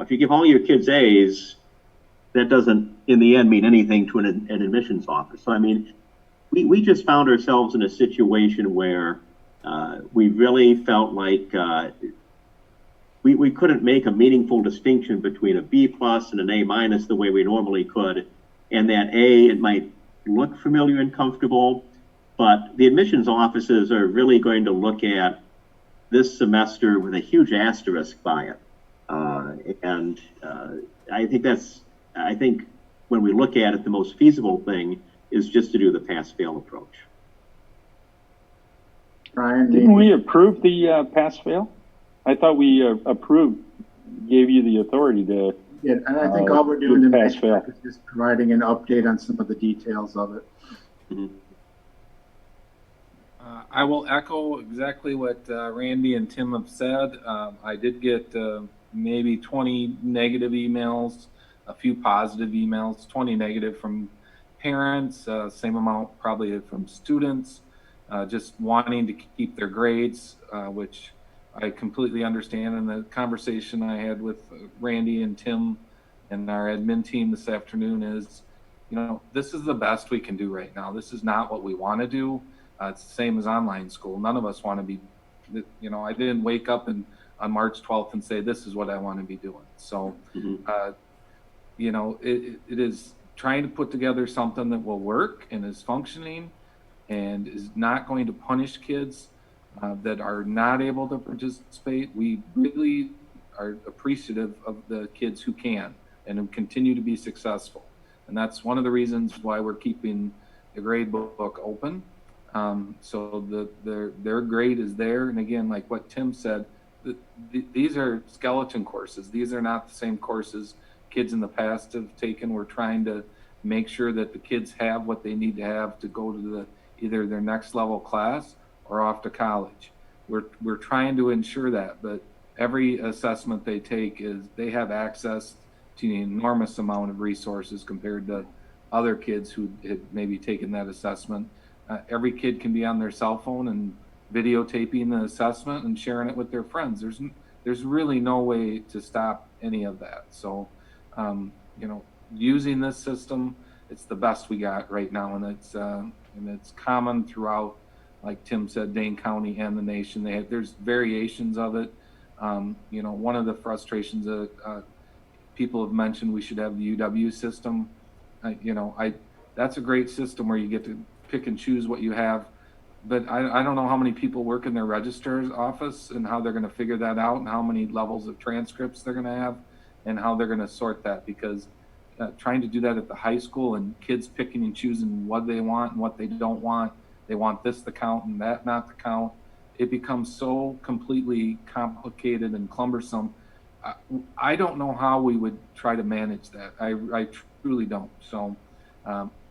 If you give all your kids A's, that doesn't, in the end, mean anything to an admissions office. So, I mean, we just found ourselves in a situation where we really felt like we couldn't make a meaningful distinction between a B plus and an A minus the way we normally could. And that A, it might look familiar and comfortable, but the admissions offices are really going to look at this semester with a huge asterisk by it. I think when we look at it, the most feasible thing is just to do the pass-fail approach. Brian, didn't we approve the pass-fail? I thought we gave you the authority to. Yeah, and I think all we're doing tonight pass-fail is just providing an update on some of the details of it. Mm-hmm. I will echo exactly what Randy and Tim have said. I did get maybe 20 negative emails, a few positive emails, 20 negative from parents, same amount probably from students, just wanting to keep their grades, which I completely understand. And the conversation I had with Randy and Tim and our admin team this afternoon is, this is the best we can do right now. This is not what we want to do. It's the same as online school. None of us want to be, I didn't wake up on March 12th and say, this is what I want to be doing. So, it is trying to put together something that will work and is functioning and is not going to punish kids that are not able to participate. We really are appreciative of the kids who can and who continue to be successful. And that's one of the reasons why we're keeping the grade book open. So their grade is there. And again, like what Tim said, these are skeleton courses. These are not the same courses kids in the past have taken. We're trying to make sure that the kids have what they need to have to go to either their next level class or off to college. We're trying to ensure that, but every assessment they take they have access to an enormous amount of resources compared to other kids who had maybe taken that assessment. Every kid can be on their cell phone and videotaping the assessment and sharing it with their friends. There's really no way to stop any of that. So, using this system, it's the best we got right now, and it's common throughout, like Tim said, Dane County and the nation. There's variations of it. One of the frustrations that people have mentioned, we should have the UW system. That's a great system where you get to pick and choose what you have, but I don't know how many people work in their registrar's office and how they're going to figure that out and how many levels of transcripts they're going to have and how they're going to sort that, because trying to do that at the high school and kids picking and choosing what they want and what they don't want, they want this to count and that not to count, it becomes so completely complicated and cumbersome. I don't know how we would try to manage that. I truly don't. So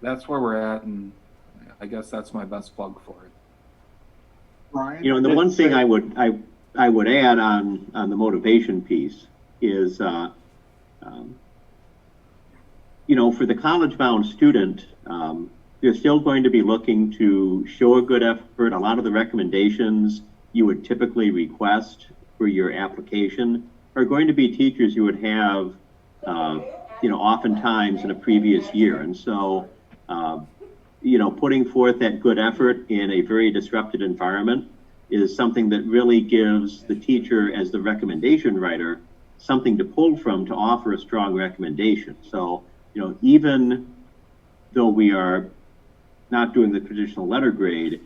that's where we're at, and I guess that's my best plug for it. Brian? And the one thing I would add on the motivation piece is, for the college-bound student, they're still going to be looking to show a good effort. A lot of the recommendations you would typically request for your application are going to be teachers you would have, oftentimes in a previous year. And so, putting forth that good effort in a very disrupted environment is something that really gives the teacher, as the recommendation writer, something to pull from to offer a strong recommendation. So, even though we are not doing the traditional letter grade,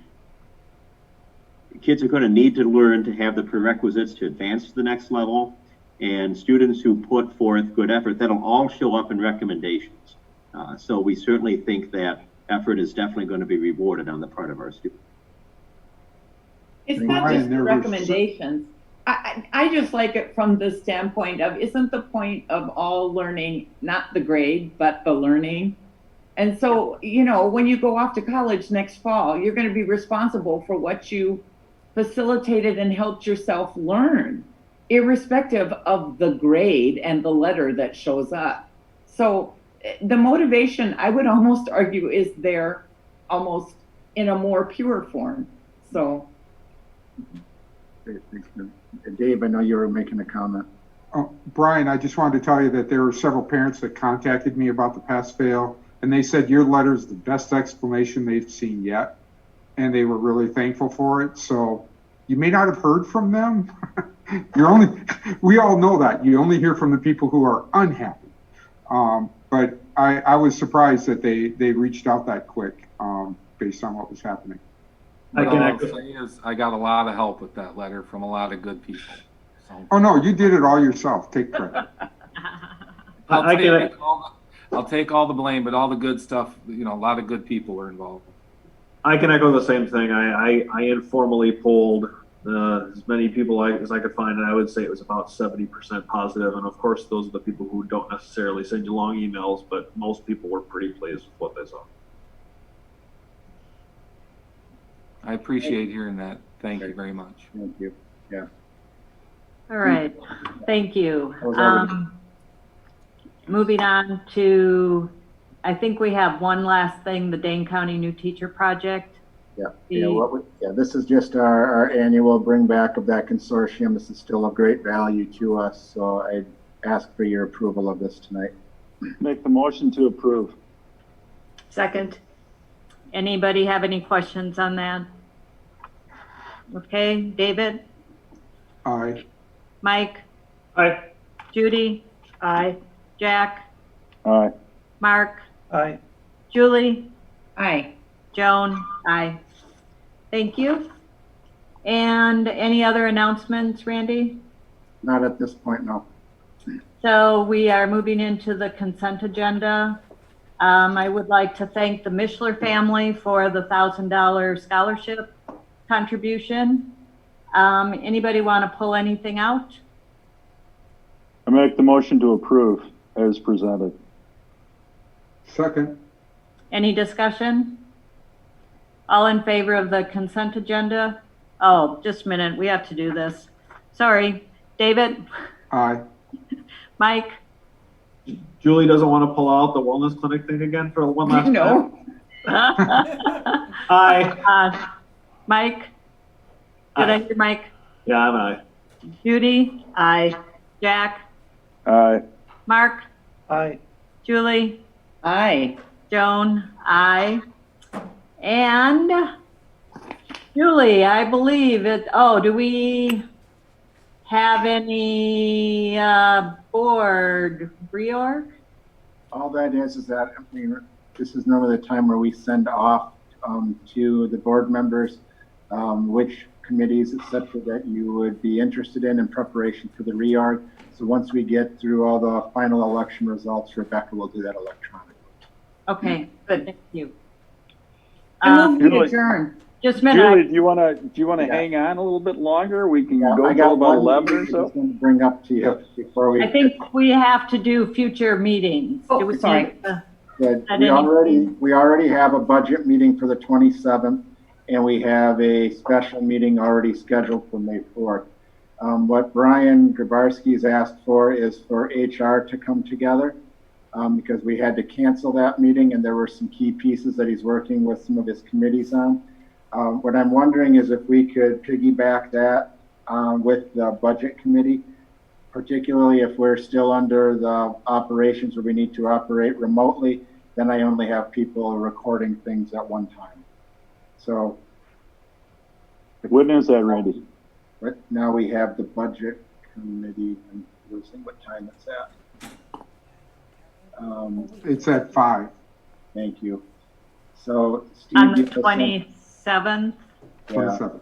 kids are going to need to learn to have the prerequisites to advance to the next level, and students who put forth good effort, that'll all show up in recommendations. So we certainly think that effort is definitely going to be rewarded on the part of our students. It's not Brian, just the there was- recommendations. I just like it from the standpoint of, isn't the point of all learning not the grade, but the learning? And so, you know, when you go off to college next fall, you're going to be responsible for what you facilitated and helped yourself learn, irrespective of the grade and the letter that shows up. So the motivation, I would almost argue, is there almost in a more pure form. So. Great, thanks, Jim. Dave, I know you were making a comment. Oh, Brian, I just wanted to tell you that there were several parents that contacted me about the pass-fail, and they said your letter is the best explanation they've seen yet, and they were really thankful for it. So you may not have heard from them. We all know that. You only hear from the people who are unhappy. But I was surprised that they reached out that quick based on what was happening. What I'll say is I got a lot of help with that letter from a lot of good people. So. Oh, no, you did it all yourself. Take credit. I'll take all the blame, but all the good stuff, you know, a lot of good people were involved. I can echo the same thing. I informally polled as many people as I could find, and I would say it was about 70% positive. And of course, those are the people who don't necessarily send you long emails, but most people were pretty pleased with what they saw. I appreciate hearing that. Thank you very much. Thank you. Yeah. All right, thank you. Moving on to, I think we have one last thing, the Dane County New Teacher Project. Yeah, this is just our annual bring back of that consortium. This is still of great value to us, so I ask for your approval of this tonight. Make the motion to approve. Second. Anybody have any questions on that? Okay, David? Aye. Mike? Aye. Judy? Aye. Jack? Aye. Mark? Aye. Julie? Aye. Joan? Aye. Thank you. And any other announcements, Randy? Not at this point, no. So we are moving into the consent agenda. I would like to thank the Mishler family for the $1,000 scholarship contribution. Anybody want to pull anything out? I make the motion to approve as presented. Second. Any discussion? All in favor of the consent agenda? Oh, just a minute, we have to do this. Sorry, David? Aye. Mike? Julie doesn't want to pull out the wellness clinic thing again for one last No. time? Aye. Mike? Did I hear Mike? Yeah, I'm aye. Judy? Aye. Jack? Aye. Mark? Aye. Julie? Aye. Joan? Aye. And Julie, I believe it, oh, do we have any board reorg? All that is that, I mean, this is normally the time where we send off to the board members which committees, et cetera, that you would be interested in preparation for the reorg. So once we get through all the final election results, Rebecca will do that electronically. Okay, good, thank you. I move we Julie. adjourn. Just a minute. Julie, do you want to hang on a little bit longer? We can go I till got about one 11 or thing I so. just want to bring up to you before we. I think we have to do future meetings. Oh, Do we sorry. need to- That we already have a budget meeting for the 27th, and we have a special meeting already scheduled for May 4th. What Brian Grabarski's asked for is for HR to come together because we had to cancel that meeting, and there were some key pieces that he's working with some of his committees on. What I'm wondering is if we could piggyback that with the budget committee, particularly if we're still under the operations where we need to operate remotely, then I only have people recording things at one time. So. When is that, Randy? Right now we have the budget committee, and losing what time it's at. It's at 5. Thank you. So On Steve, the you sent- 27th? yeah, 27th.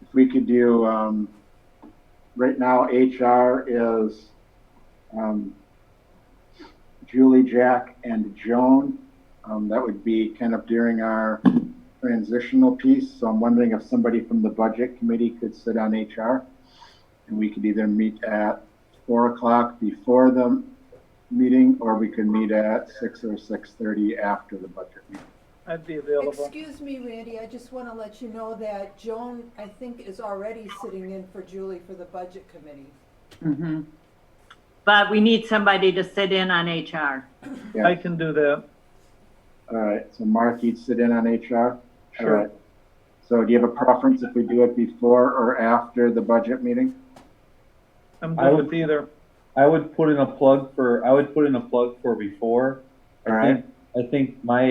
if we could do, right now HR is, Julie, Jack, and Joan. That would be kind of during our transitional piece. So I'm wondering if somebody from the budget committee could sit on HR, and we could either meet at 4 o'clock before the meeting, or we could meet at 6 or 6:30 after the budget meeting. I'd be available. Excuse me, Randy, I just want to let you know that Joan, I think, is already sitting in for Julie for the budget committee. Mm-hmm. But we need somebody to sit in on HR. Yeah. I can do that. All right, so Mark, you'd sit in on HR? Sure. All right. So do you have a preference if we do it before or after the budget meeting? I'm I good would- with either. I would put in a plug for before. All right. I think my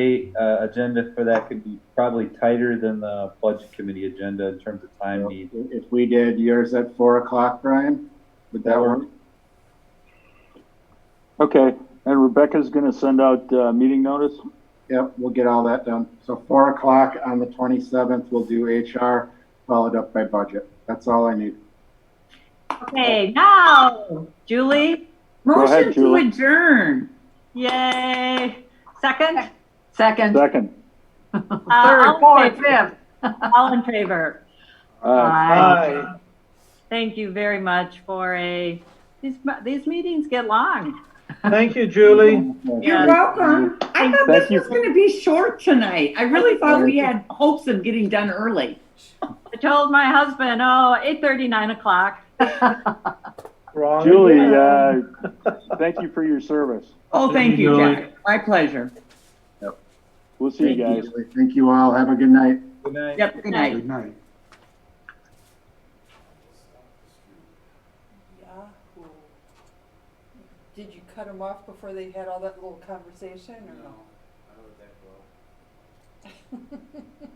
agenda for that could be probably tighter than the budget committee agenda in terms of time need. If we did yours at 4 o'clock, Brian, would that work? Okay, and Rebecca's gonna send out, meeting notice? Yep, we'll get all that done. So 4 o'clock on the 27th, we'll do HR, followed up by budget. That's all I need. Okay, now, Julie? Motion ahead, to Julie. adjourn. Yay. Second? Second, Second. third, all in fourth, favor? fifth. All in favor? Aye. Thank you very much for these meetings get long. Thank you, Julie. You're welcome. I thought Thank this you was going to be short tonight. I really thought we had hopes of getting done early. I told my husband, 8:30, 9 o'clock. Wrong. Julie, again. thank you for your service. Oh, thank you, Julie. Jack. My pleasure. We'll see you guys. Thank you all. Have a good night. Good night. Yep, good night. Good night. Yahoo. Did you cut them off before they had all that little conversation or no? I let that go.